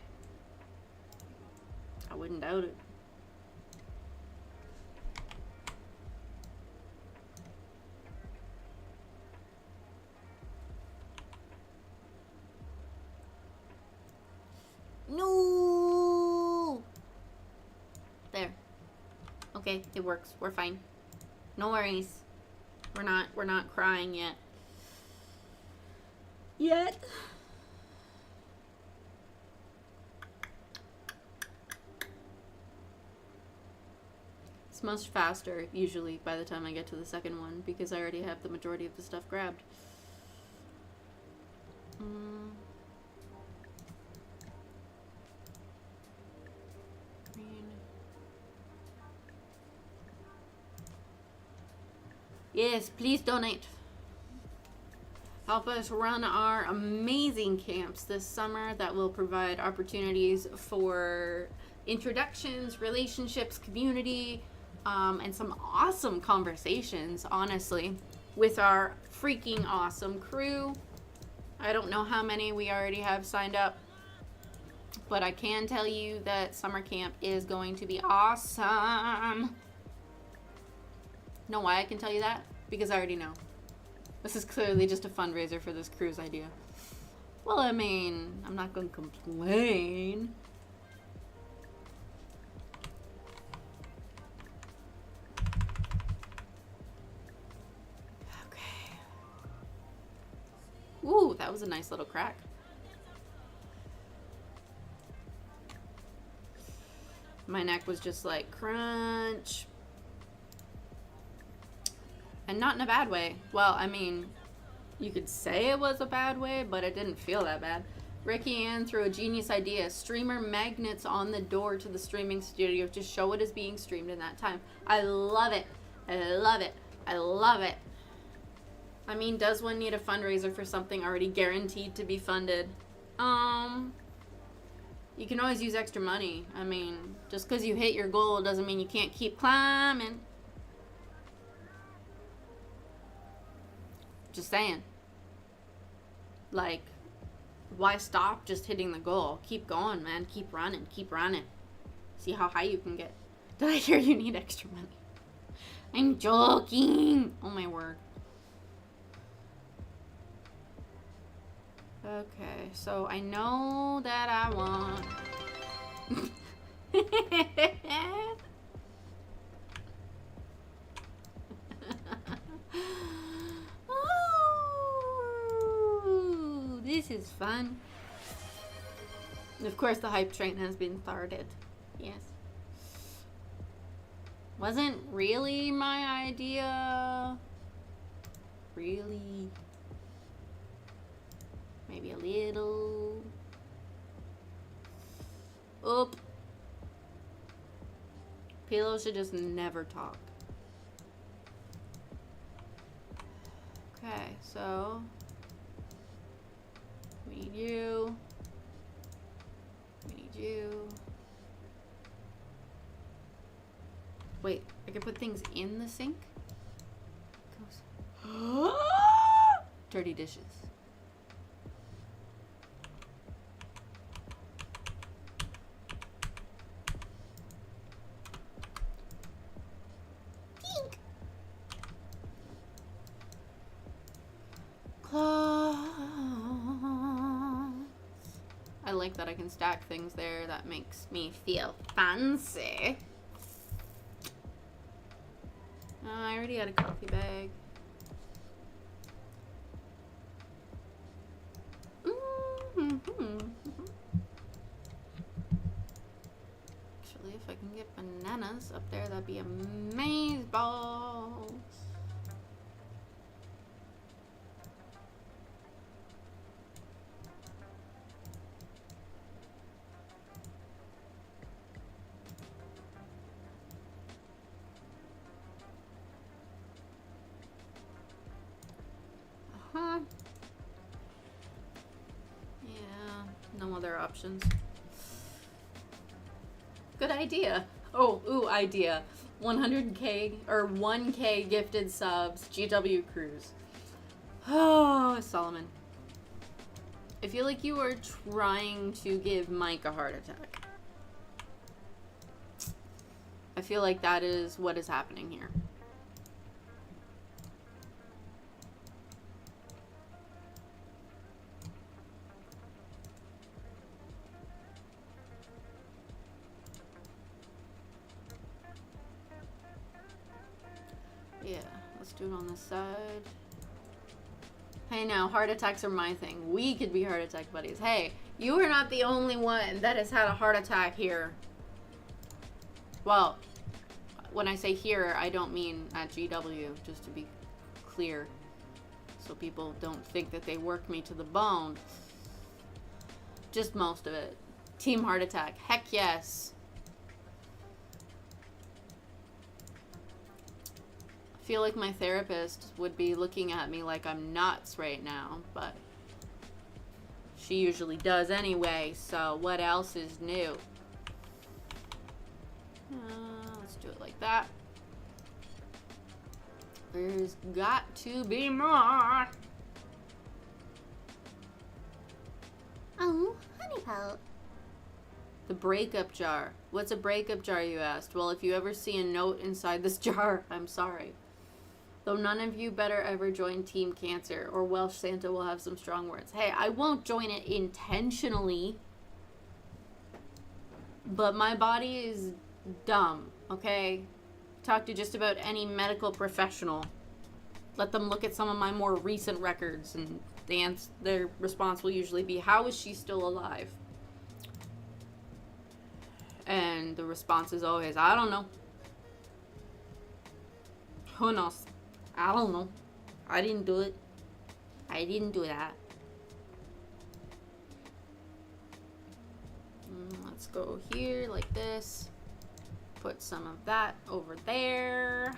I wouldn't doubt it. No! There. Okay, it works. We're fine. No worries. We're not crying yet. It's much faster, usually, by the time I get to the second one, because I already have the majority of the stuff grabbed. Green. Yes, please donate. Help us run our amazing camps this summer that will provide opportunities for introductions, relationships, community, and some awesome conversations, honestly, with our freaking awesome crew. I don't know how many we already have signed up, but I can tell you that summer camp is going to be awesome. Know why I can tell you that? Because I already know. This is clearly just a fundraiser for this cruise idea. Well, I mean, I'm not going to complain. Okay. Ooh, that was a nice little crack. My neck was just like crunch. And not in a bad way. Well, I mean, you could say it was a bad way, but it didn't feel that bad. Ricky Ann threw a genius idea. Streamer magnets on the door to the streaming studio to show it is being streamed in that time. I love it. I love it. I love it. I mean, does one need a fundraiser for something already guaranteed to be funded? You can always use extra money. I mean, just because you hit your goal doesn't mean you can't keep climbing. Just saying. Like, why stop just hitting the goal? Keep going, man. Keep running. Keep running. See how high you can get. Did I hear you need extra money? I'm joking. Oh my word. Okay, so I know that I want... Ooh, this is fun. And of course, the hype train has been started. Yes. Wasn't really my idea. Really. Maybe a little. Oop. Pillow should just never talk. Okay, so we need you. We need you. Wait, I can put things in the sink? Dirty dishes. I like that I can stack things there. That makes me feel fancy. I already had a coffee bag. Actually, if I can get bananas up there, that'd be amazing balls. Yeah, no options. Good idea. Oh, ooh, idea. 100k or 1k gifted subs. GW Cruise. Oh, Solomon. I feel like you are trying to give Mike a heart attack. I feel like that is what is happening here. Yeah, let's do it on this side. Hey now, heart attacks are my thing. We could be heart attack buddies. Hey, you are not the only one that has had a heart attack here. Well, when I say here, I don't mean at GW, just to be clear. So people don't think that they work me to the bone. Just most of it. Team heart attack. Heck yes. I feel like my therapist would be looking at me like I'm nuts right now, but she usually does anyway, so what else is new? Let's do it like that. There's got to be more. Oh, honey pelt. The breakup jar. What's a breakup jar, you asked? Well, if you ever see a note inside this jar, I'm sorry. Though none of you better ever join Team Cancer, or Welsh Santa will have some strong words. Hey, I won't join it intentionally, but my body is dumb, okay? Talk to just about any medical professional. Let them look at some of my more recent records, and their response will usually be, how is she still alive? And the response is always, I don't know. Who knows? I don't know. I didn't do it. I didn't do that. Let's go here like this. Put some of that over there.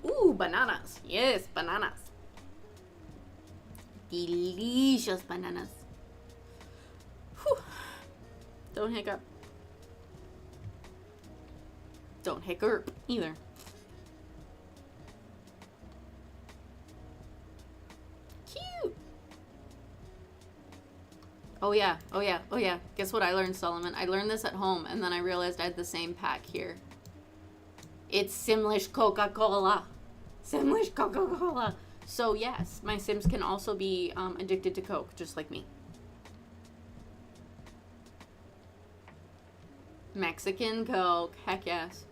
Ooh, bananas. Yes, bananas. Delicious bananas. Whew. Don't hiccup. Don't hiccup either. Cute. Oh yeah, oh yeah, oh yeah. Guess what I learned, Solomon? I learned this at home, and then I realized I had the same pack here. It's Simlish Coca-Cola. Simlish Coca-Cola. So yes, my Sims can also be addicted to Coke, just like me. Mexican Coke. Heck yes.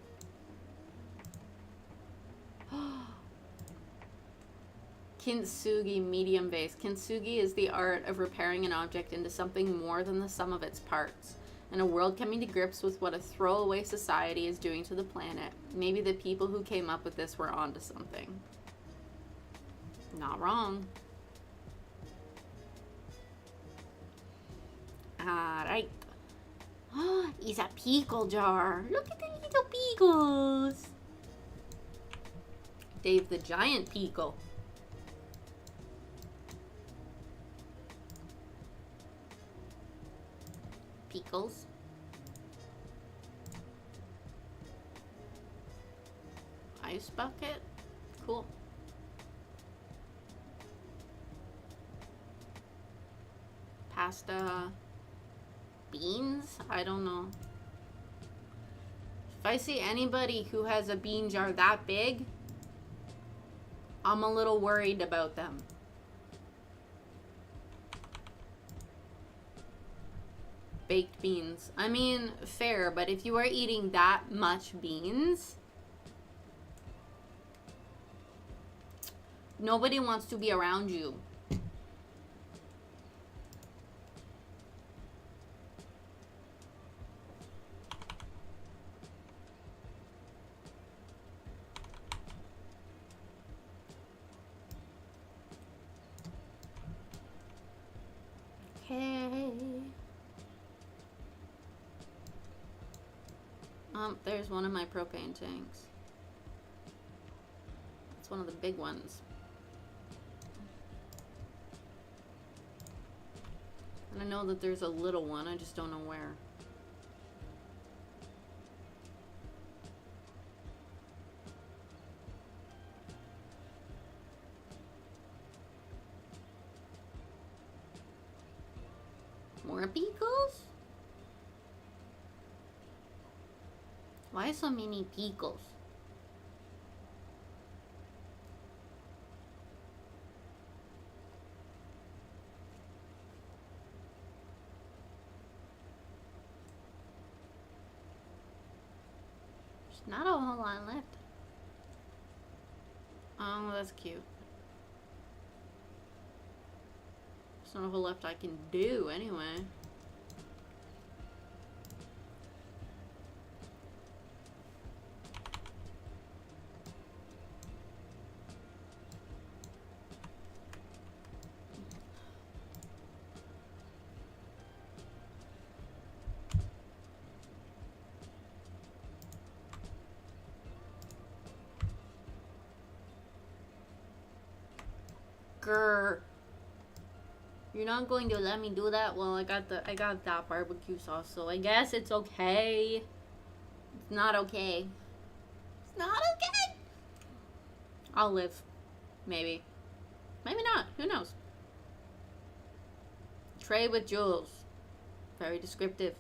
Kintsugi medium base. Kintsugi is the art of repairing an object into something more than the sum of its parts. In a world coming to grips with what a throwaway society is doing to the planet, maybe the people who came up with this were onto something. Not wrong. Alright. It's a pickle jar. Look at the little pickles. Dave the Giant Pickle. Pickles. Ice bucket. Cool. Pasta. Beans? I don't know. If I see anybody who has a bean jar that big, I'm a little worried about them. Baked beans. I mean, fair, but if you are eating that much beans, nobody wants to be around you. Okay. There's one of my propane tanks. It's one of the big ones. And I know that there's a little one, I just don't know where. More beagles? Why so many beagles? There's not a whole lot left. Oh, that's cute. There's not a whole left I can do anyway. Grr. You're not going to let me do that? Well, I got that barbecue sauce, so I guess it's okay. It's not okay. It's not okay. I'll live. Maybe. Maybe not. Who knows? Tray with jewels. Very descriptive.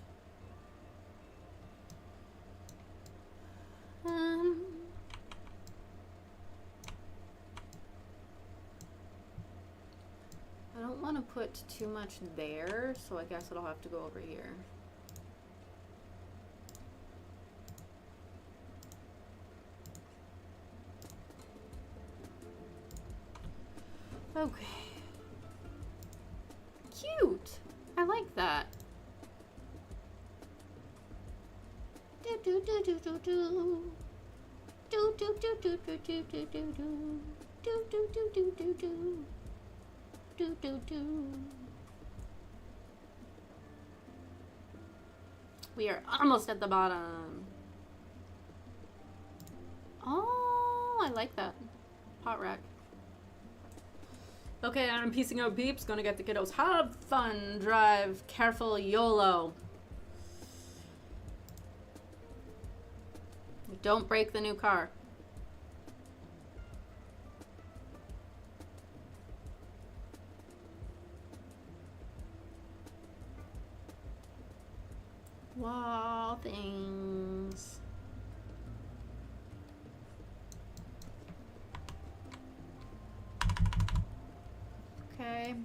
I don't want to put too much there, so I guess it'll have to go over here. Okay. Cute! I like that. Do do do do do do. Do do do do do do do do do. Do do do do do do. Do do do. We are almost at the bottom. Oh, I like that. Hot rack. Okay, I'm piecing out peeps. Gonna get the kiddos. Have fun. Drive careful. YOLO. Don't break the new car. Wall things. Okay.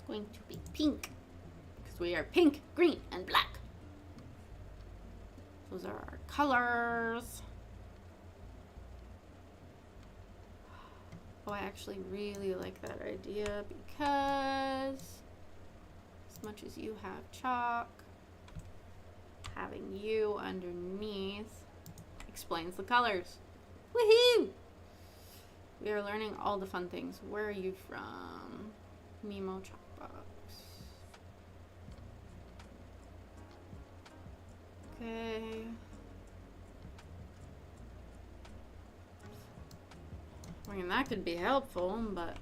Going to be pink because we are pink, green, and black. Those are our colors. Oh, I actually really like that idea because as much as you have chalk, having you underneath explains the colors. Woohoo! We are learning all the fun things. Where are you from? Mimo chalk box. Okay. I mean, that could be helpful, but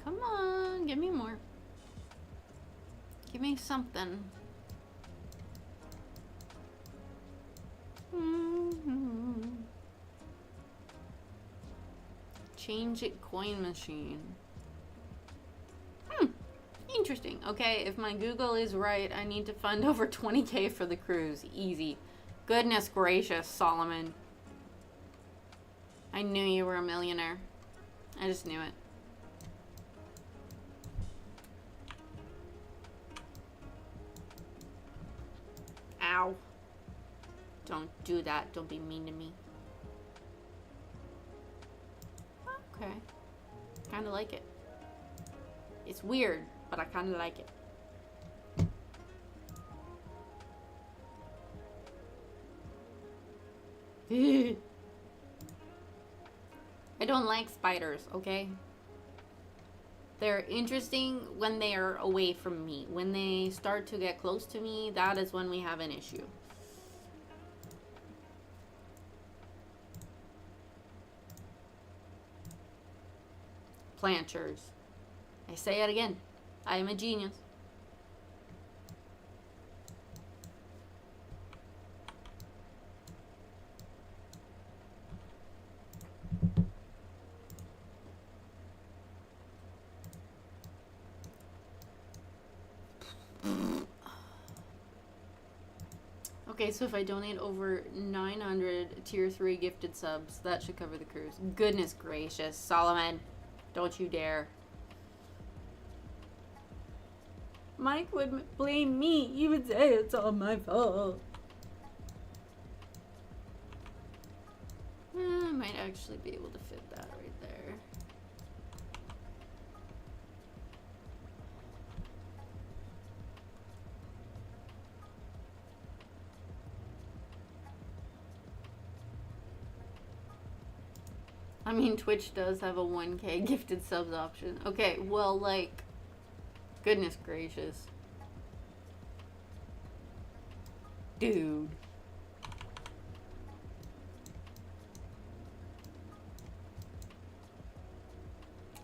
come on, give me more. Give me something. Change it coin machine. Interesting. Okay, if my Google is right, I need to fund over 20K for the cruise. Easy. Goodness gracious, Solomon. I knew you were a millionaire. I just knew it. Ow. Don't do that. Don't be mean to me. Okay. Kind of like it. It's weird, but I kind of like it. I don't like spiders, okay? They're interesting when they are away from me. When they start to get close to me, that is when we have an issue. Planters. I say it again. I am a genius. Okay, so if I donate over 900 tier 3 gifted subs, that should cover the cruise. Goodness gracious, Solomon. Don't you dare. Mike would blame me. He would say it's all my fault. I might actually be able to fit that right there. I mean, Twitch does have a 1K gifted subs option. Okay, well, like, goodness gracious. Dude.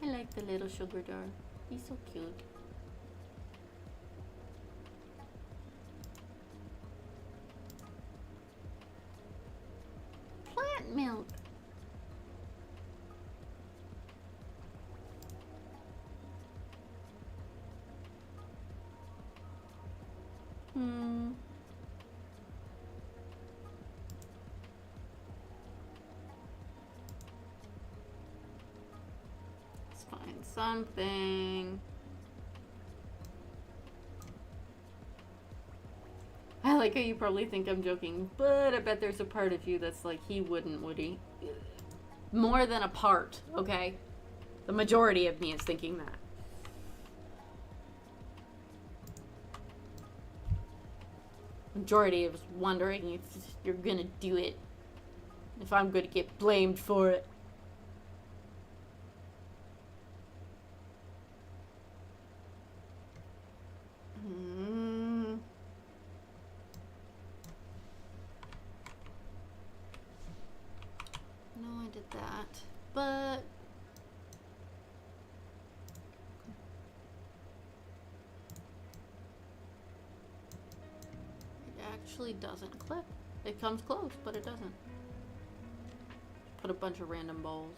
I like the little sugar jar. He's so cute. Plant milk. Let's find something. I like how you probably think I'm joking, but I bet there's a part of you that's like, he wouldn't, would he? More than a part, okay? The majority of me is thinking that. Majority is wondering if you're gonna do it. If I'm gonna get blamed for it. No, I did that. But actually doesn't click. It comes close, but it doesn't. Put a bunch of random bowls.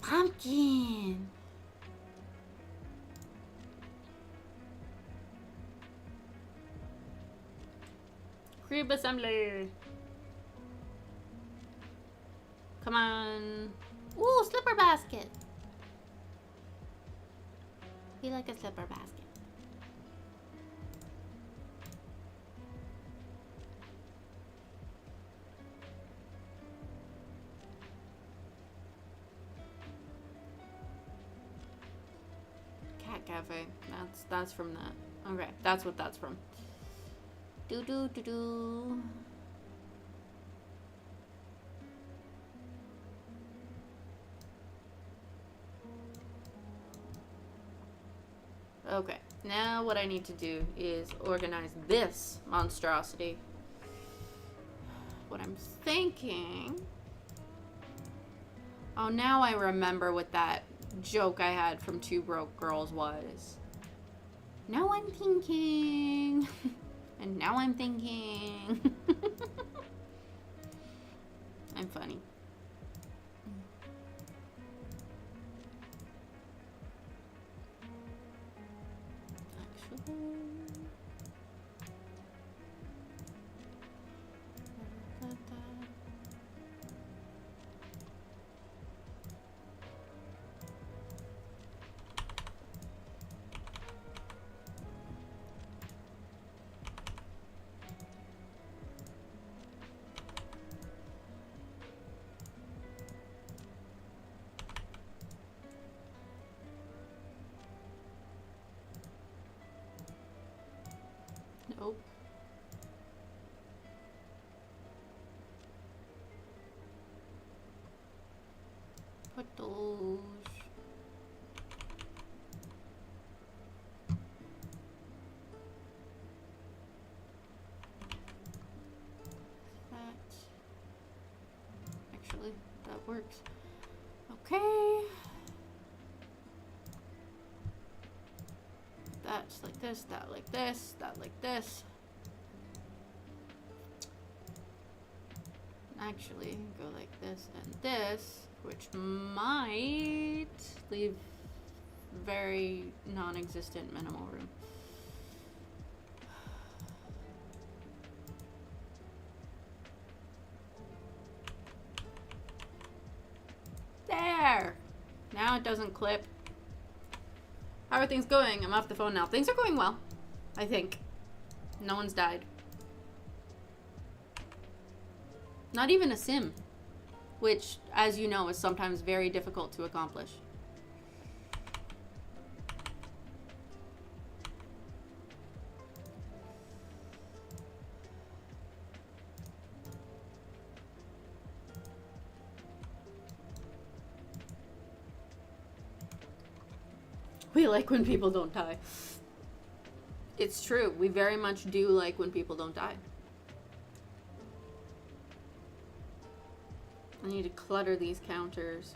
Pumpkin! Crib assembly! Come on! Ooh, slipper basket. We like a slipper basket. Cat cafe. That's from that. Okay, that's what that's from. Do do do do. Okay, now what I need to do is organize this monstrosity. What I'm thinking... Oh, now I remember what that joke I had from Two Broke Girls was. Now I'm thinking... And now I'm thinking. I'm funny. Actually. Nope. Put those. That. Actually, that works. Okay. That's like this, that like this, that like this. Actually, go like this and this, which might leave very non-existent minimal room. There! Now it doesn't clip. How are things going? I'm off the phone now. Things are going well, I think. No one's died. Not even a sim, which, as you know, is sometimes very difficult to accomplish. We like when people don't die. It's true. We very much do like when people don't die. I need to clutter these counters.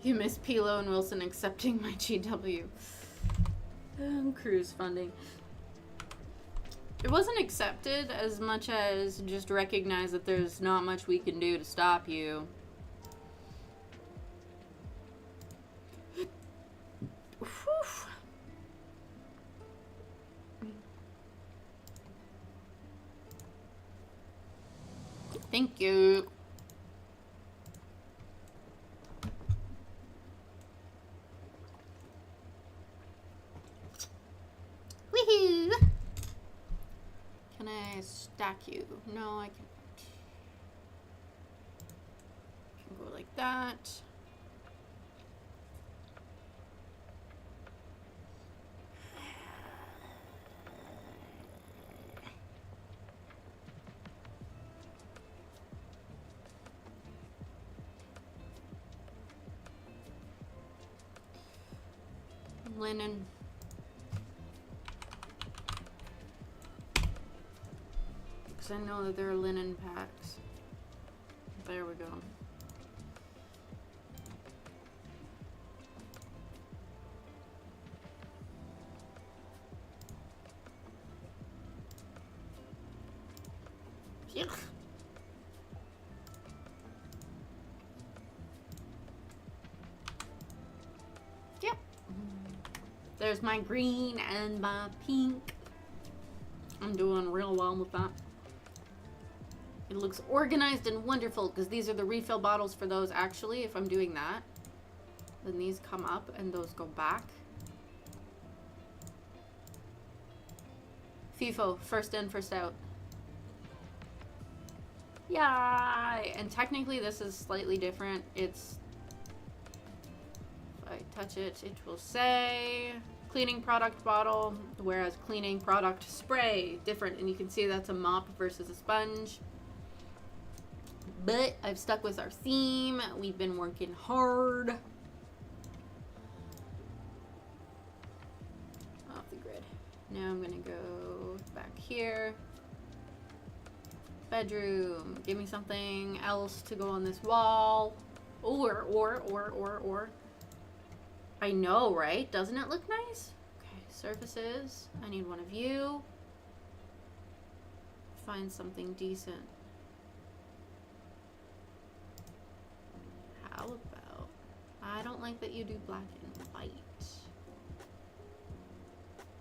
You miss Pilo and Wilson accepting my GW. Cruise funding. It wasn't accepted as much as just recognize that there's not much we can do to stop you. Thank you. Woohoo! Can I stack you? No, I can't. Can go like that. Linen. Because I know that there are linen packs. There we go. Yuck. Yep. There's my green and my pink. I'm doing real well with that. It looks organized and wonderful because these are the refill bottles for those. Actually, if I'm doing that, then these come up and those go back. FIFO, first in, first out. Yay! And technically this is slightly different. It's, if I touch it, it will say cleaning product bottle, whereas cleaning product spray, different. And you can see that's a mop versus a sponge. But I've stuck with our theme. We've been working hard. Off the grid. Now I'm gonna go back here. Bedroom. Give me something else to go on this wall. Or. I know, right? Doesn't it look nice? Okay, surfaces. I need one of you. Find something decent. How about... I don't like that you do black and white.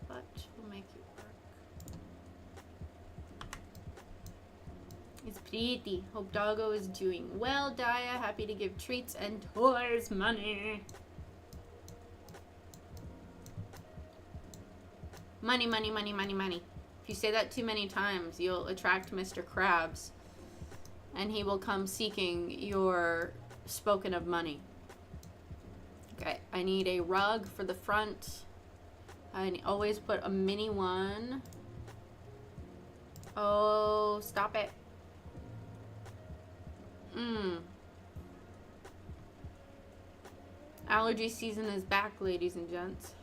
But we'll make it work. It's pretty. Hope Doggo is doing well, Daya. Happy to give treats and toys money. Money, money, money, money, money. If you say that too many times, you'll attract Mr. Krabs. And he will come seeking your spoken of money. Okay, I need a rug for the front. I always put a mini one. Oh, stop it. Allergy season is back, ladies and gents.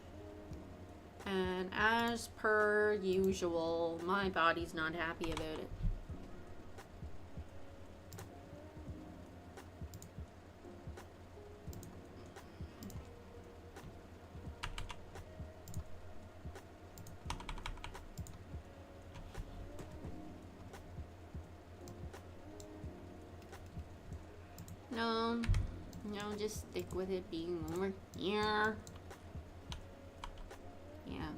And as per usual, my body's not happy about it. No, just stick with it being over here. Yeah.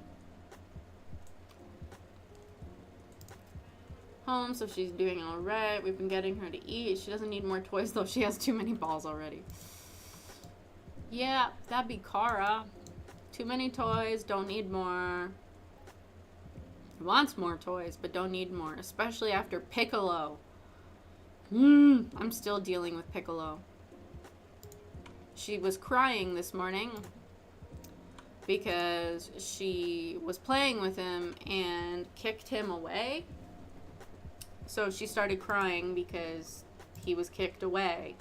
Home, so she's doing alright. We've been getting her to eat. She doesn't need more toys, though. She has too many balls already. Yeah, that'd be Kara. Too many toys, don't need more. Wants more toys, but don't need more. Especially after Piccolo. I'm still dealing with Piccolo. She was crying this morning because she was playing with him and kicked him away. So she started crying because he was kicked away.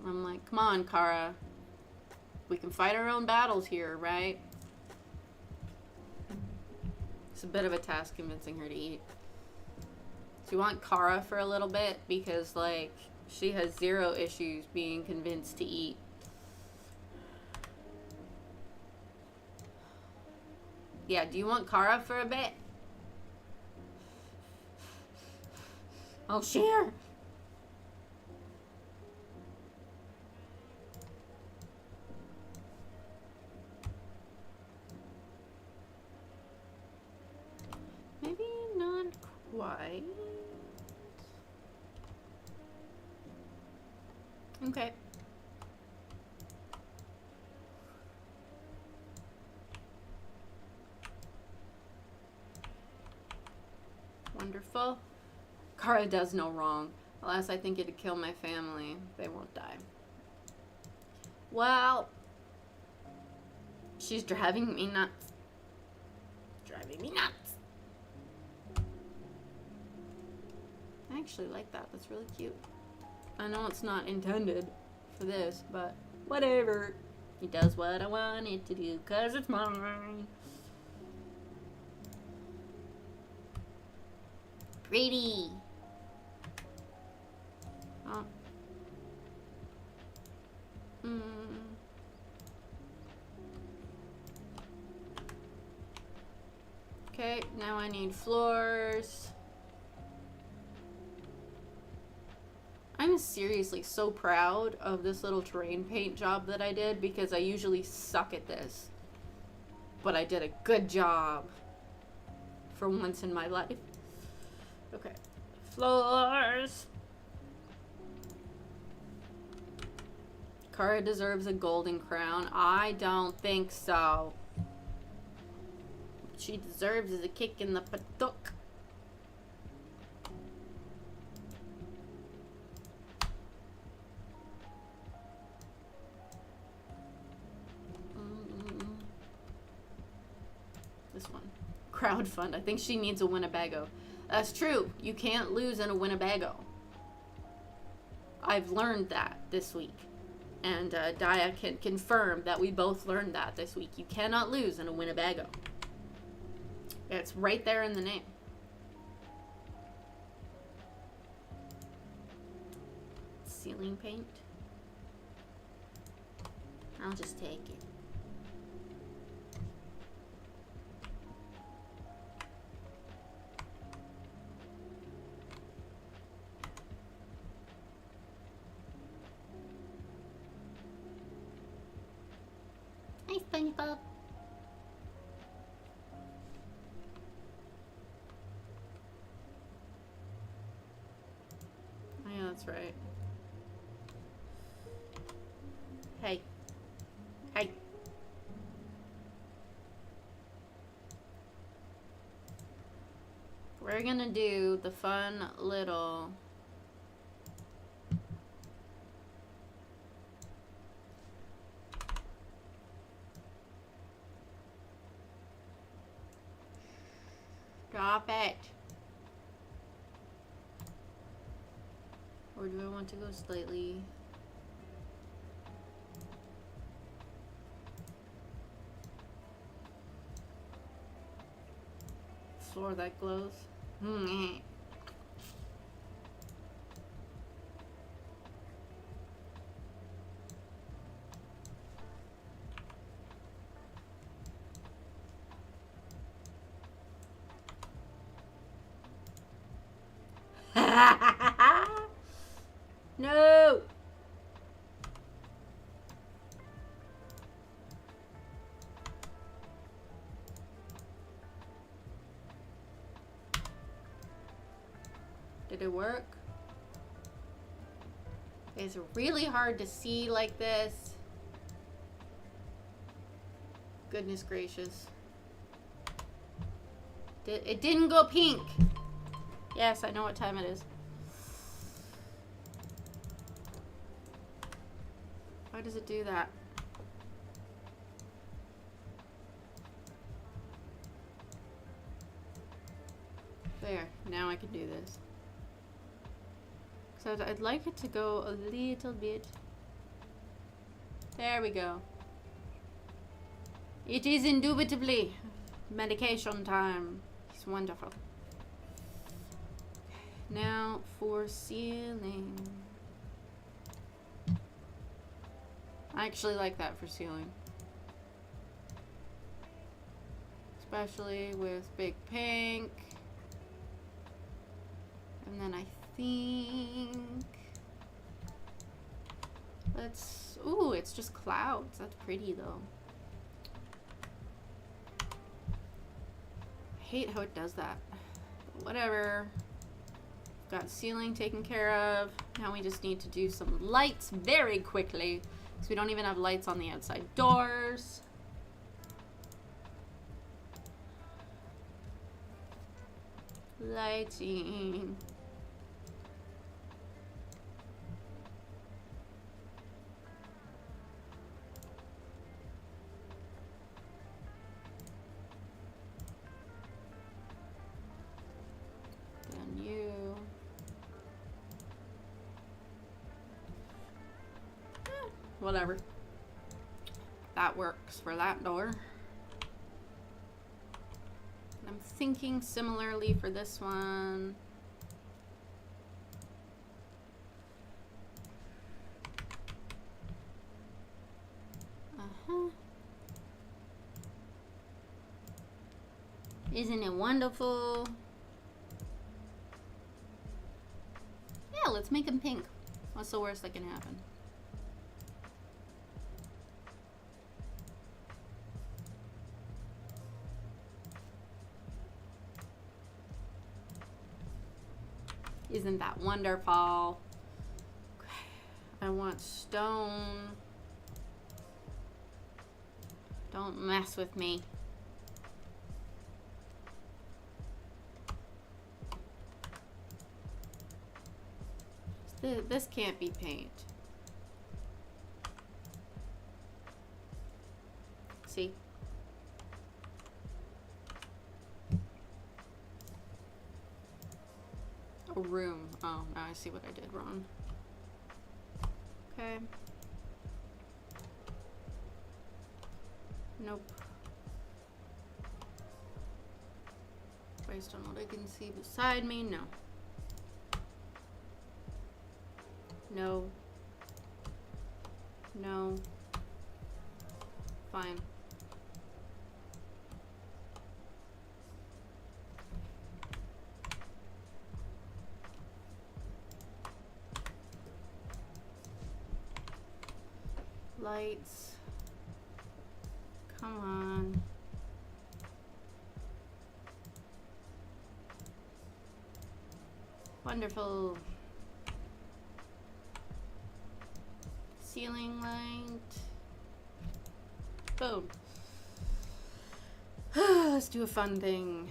I'm like, come on, Kara. We can fight our own battles here, right? It's a bit of a task convincing her to eat. Do you want Kara for a little bit? Because, like, she has zero issues being convinced to eat. Yeah, do you want Kara for a bit? I'll share. Maybe not quite. Okay. Wonderful. Kara does no wrong. Alas, I think it'd kill my family. They won't die. Well, she's driving me nuts. Driving me nuts. I actually like that. That's really cute. I know it's not intended for this, but whatever. It does what I want it to do, 'cause it's mine. Pretty. Oh. Okay, now I need floors. I'm seriously so proud of this little terrain paint job that I did because I usually suck at this. But I did a good job for once in my life. Okay. Floors. Kara deserves a golden crown. I don't think so. What she deserves is a kick in the patuk. This one. Crowdfund. I think she needs a Winnebago. That's true. You can't lose in a Winnebago. I've learned that this week. And Daya can confirm that we both learned that this week. You cannot lose in a Winnebago. It's right there in the name. ceiling paint. I'll just take it. Hi, SpongeBob. Oh, yeah, that's right. Hey. Hey. We're gonna do the fun little stop it. Or do I want to go slightly? Floor that glows. No. Did it work? It's really hard to see like this. Goodness gracious. It didn't go pink. Yes, I know what time it is. Why does it do that? There, now I can do this. So I'd like it to go a little bit. There we go. It is indubitably medication time. It's wonderful. Now for ceiling. I actually like that for ceiling. Especially with big pink. And then I think let's, ooh, it's just clouds. That's pretty though. I hate how it does that. But whatever. Got ceiling taken care of. Now we just need to do some lights very quickly because we don't even have lights on the outside doors. Lighting. Then you. Whatever. That works for that door. I'm thinking similarly for this one. Isn't it wonderful? Yeah, let's make him pink. What's the worst that can happen? Isn't that wonderful? I want stone. Don't mess with me. This can't be paint. See? A room. Oh, now I see what I did wrong. Okay. Nope. Based on what I can see beside me, no. No. No. Fine. Lights. Come on. Wonderful. Ceiling light. Boom. Let's do a fun thing.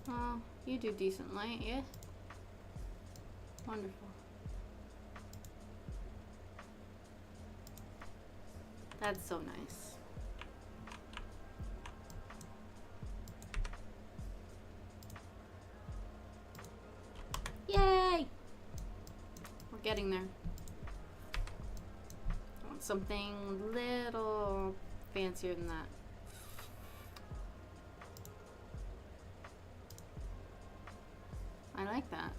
Oh, you do decent light, yeah? Wonderful. That's so nice. Yay! We're getting there. I want something a little fancier than that. I like that.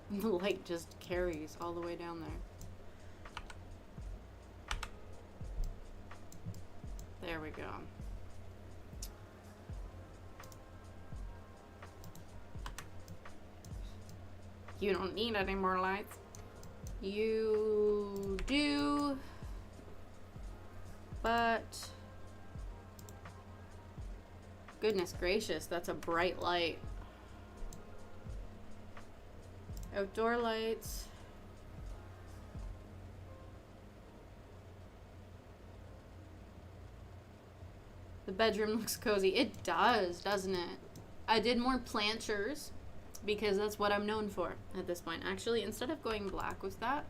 The light just carries all the way down there. There we go. You don't need any more lights. You do. But goodness gracious, that's a bright light. Outdoor lights. The bedroom looks cozy. It does, doesn't it? I did more planters because that's what I'm known for at this point. Actually, instead of going black with that,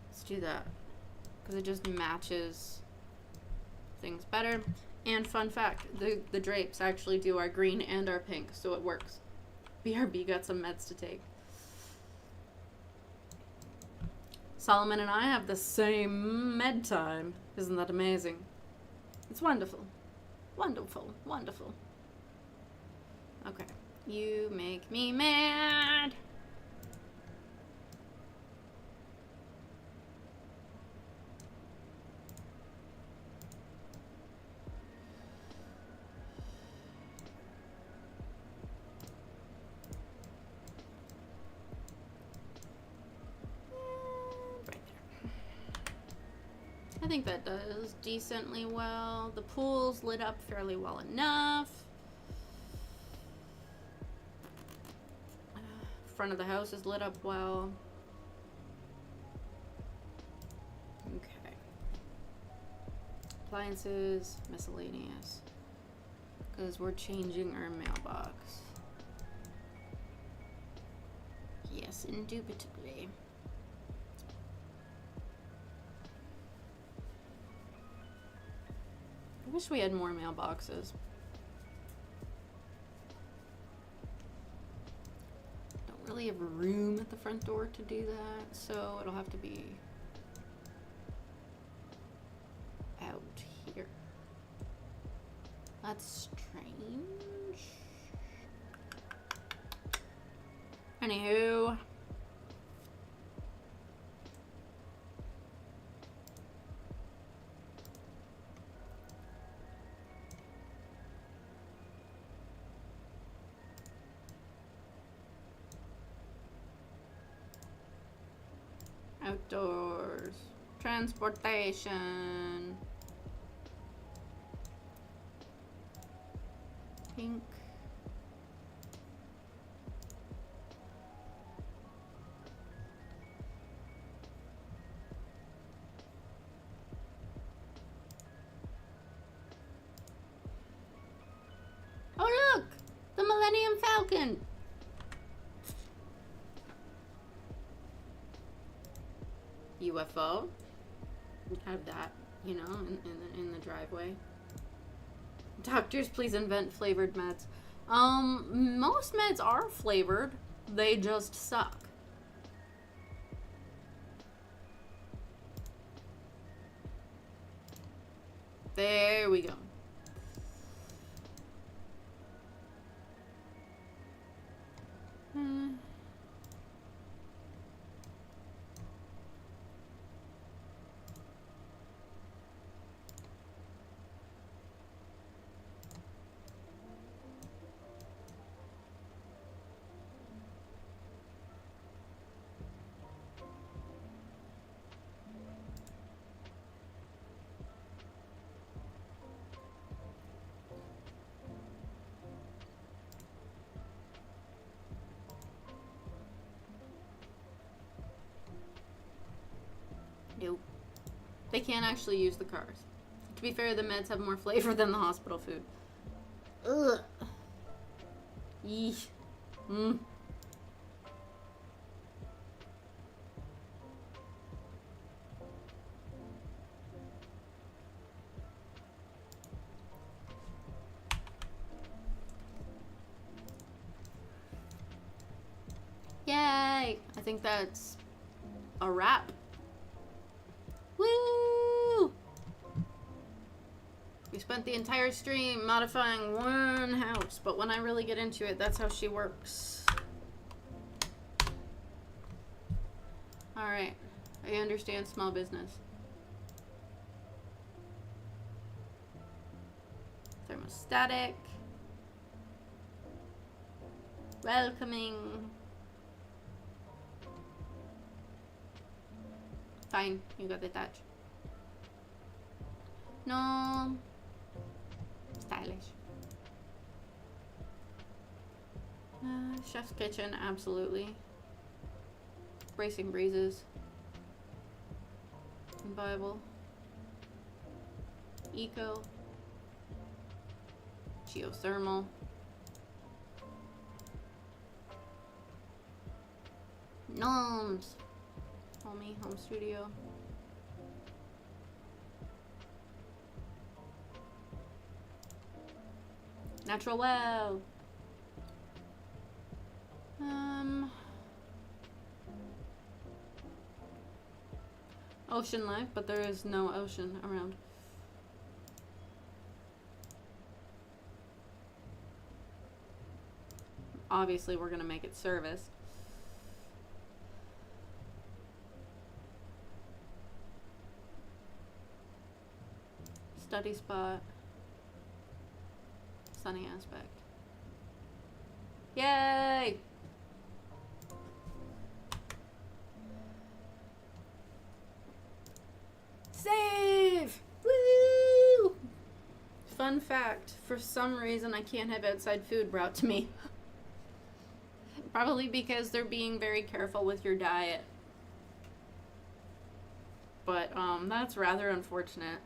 let's do that because it just matches things better. And fun fact, the drapes actually do our green and our pink, so it works. BRB got some meds to take. Solomon and I have the same med time. Isn't that amazing? It's wonderful. Wonderful. Wonderful. Okay. You make me mad. I think that does decently well. The pool's lit up fairly well enough. Front of the house is lit up well. Okay. Appliances, miscellaneous. Because we're changing our mailbox. Yes, indubitably. I wish we had more mailboxes. Don't really have room at the front door to do that, so it'll have to be out here. That's strange. Anywho. Outdoors. Transportation. Pink. Oh look! The Millennium Falcon! UFO. Have that, you know, in the driveway. Doctors, please invent flavored meds. Most meds are flavored. They just suck. There we go. Nope. They can't actually use the cars. To be fair, the meds have more flavor than the hospital food. Ugh. Yeesh. Mm. Yay! I think that's a wrap. Woo! We spent the entire stream modifying one house, but when I really get into it, that's how she works. Alright. I understand small business. Thermostatic. Welcoming. Fine, you got the touch. No. Stylish. Chef's kitchen, absolutely. Bracing breezes. Bible. Eco. Geothermal. Gnomes. Homie, home studio. Natural well. Ocean life, but there is no ocean around. Obviously, we're gonna make it service. Study spot. Sunny aspect. Yay! Save! Woo! Fun fact, for some reason I can't have outside food brought to me. Probably because they're being very careful with your diet. But, that's rather unfortunate.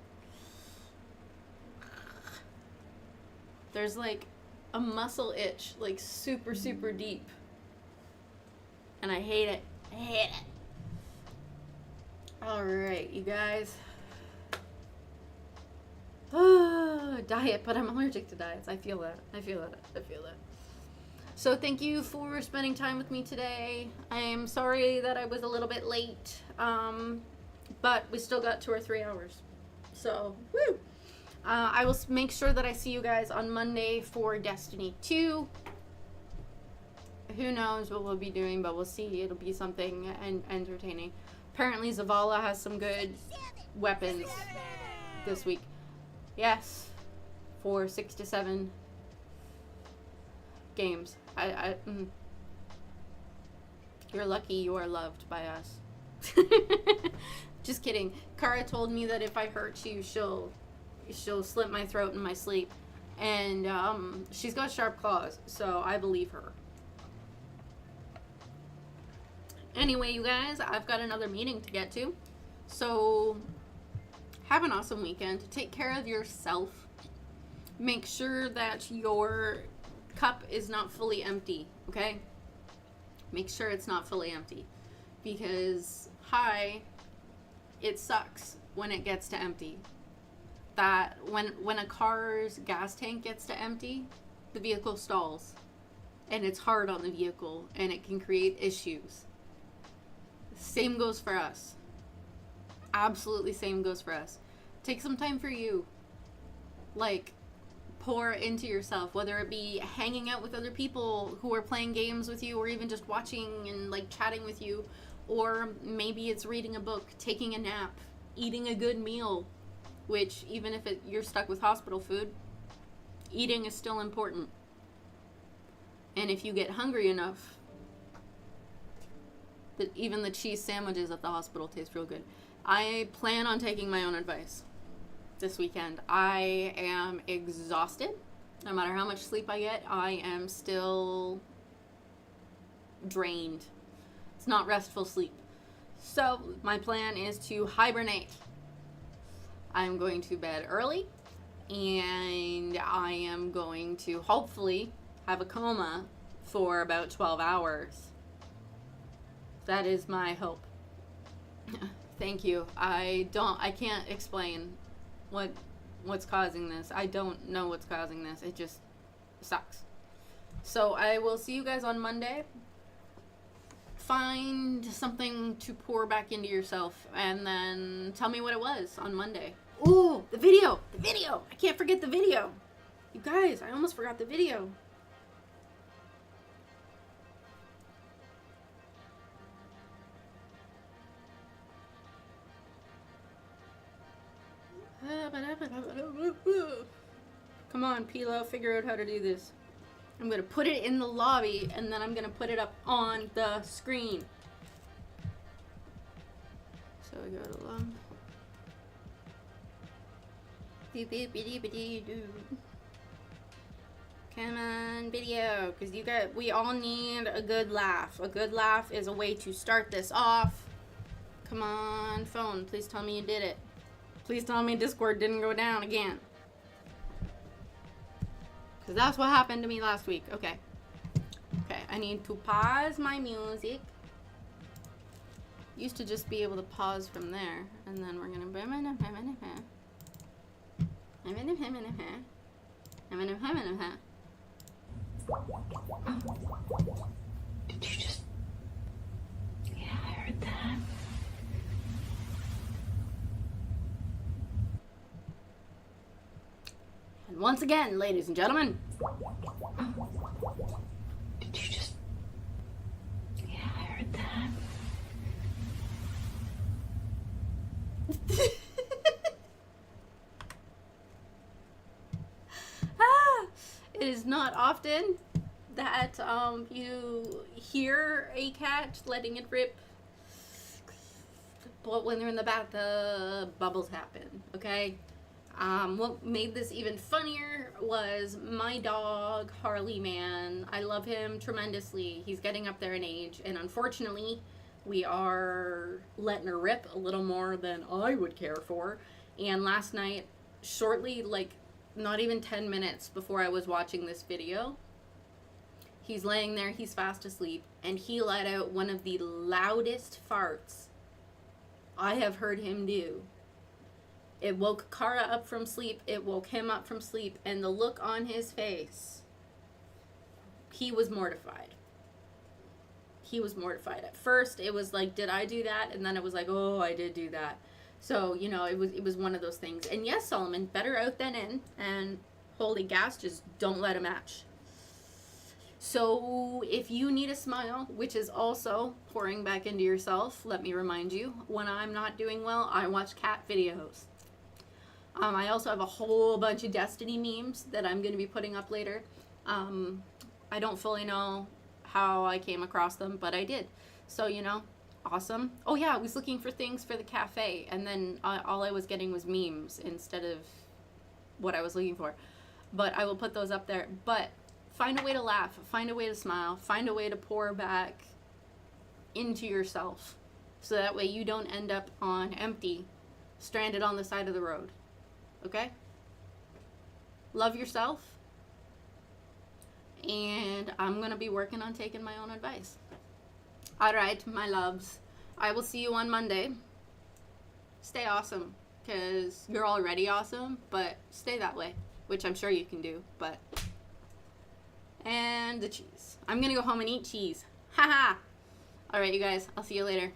There's like a muscle itch, like super, super deep. And I hate it. I hate it. Alright, you guys. Diet, but I'm allergic to diets. I feel that. I feel that. I feel that. So thank you for spending time with me today. I'm sorry that I was a little bit late. But we still got 2 or 3 hours. So, woo! I will make sure that I see you guys on Monday for Destiny 2. Who knows what we'll be doing, but we'll see. It'll be something entertaining. Apparently Zavala has some good weapons this week. Yes. For 6 to 7 games. You're lucky you are loved by us. Just kidding. Kara told me that if I hurt you, she'll slit my throat in my sleep. And she's got sharp claws, so I believe her. Anyway, you guys, I've got another meeting to get to. So have an awesome weekend. Take care of yourself. Make sure that your cup is not fully empty, okay? Make sure it's not fully empty. Because, it sucks when it gets to empty. That when a car's gas tank gets to empty, the vehicle stalls. And it's hard on the vehicle, and it can create issues. Same goes for us. Absolutely same goes for us. Take some time for you. like, pour into yourself, whether it be hanging out with other people who are playing games with you, or even just watching and like chatting with you, or maybe it's reading a book, taking a nap, eating a good meal, which even if you're stuck with hospital food, eating is still important. And if you get hungry enough, that even the cheese sandwiches at the hospital taste real good. I plan on taking my own advice this weekend. I am exhausted. No matter how much sleep I get, I am still drained. It's not restful sleep. So my plan is to hibernate. I'm going to bed early, and I am going to hopefully have a coma for about 12 hours. That is my hope. Thank you. I can't explain what's causing this. I don't know what's causing this. It just sucks. So I will see you guys on Monday. Find something to pour back into yourself, and then tell me what it was on Monday. Ooh, the video. I can't forget the video. You guys, I almost forgot the video. Come on, Pilo, figure out how to do this. I'm going to put it in the lobby, and then I'm going to put it up on the screen. So we go to come on, video, because we all need a good laugh. A good laugh is a way to start this off. Come on, phone, please tell me you did it. Please tell me Discord didn't go down again. Because that's what happened to me last week. Okay. Okay, I need to pause my music. Used to just be able to pause from there. And then we're going to... Did you just... Yeah, I heard that. And once again, ladies and gentlemen... Did you just... Yeah, I heard that. It is not often that you hear a cat letting it rip, but when they're in the bathtub, bubbles happen, okay? What made this even funnier was my dog, Harley Man. I love him tremendously. He's getting up there in age, and unfortunately, we are letting her rip a little more than I would care for. And last night, shortly, like, not even 10 minutes before I was watching this video, he's laying there, he's fast asleep, and he let out one of the loudest farts I have heard him do. It woke Kara up from sleep, it woke him up from sleep, and the look on his face, he was mortified. He was mortified. At first, it was like, did I do that? And then it was like, oh, I did do that. So, you know, it was one of those things. And yes, Solomon, better out than in. And holy gas, just don't let it match. So if you need a smile, which is also pouring back into yourself, let me remind you, when I'm not doing well, I watch cat videos. I also have a whole bunch of Destiny memes that I'm going to be putting up later. I don't fully know how I came across them, but I did. So, you know, awesome. Oh yeah, I was looking for things for the cafe, and then all I was getting was memes instead of what I was looking for. But I will put those up there. But find a way to laugh, find a way to smile, find a way to pour back into yourself, so that way you don't end up on empty, stranded on the side of the road. Okay? Love yourself. And I'm going to be working on taking my own advice. Alright, my loves. I will see you on Monday. Stay awesome, because you're already awesome, but stay that way, which I'm sure you can do, but... And the cheese. I'm going to go home and eat cheese. Haha! Alright, you guys. I'll see you later.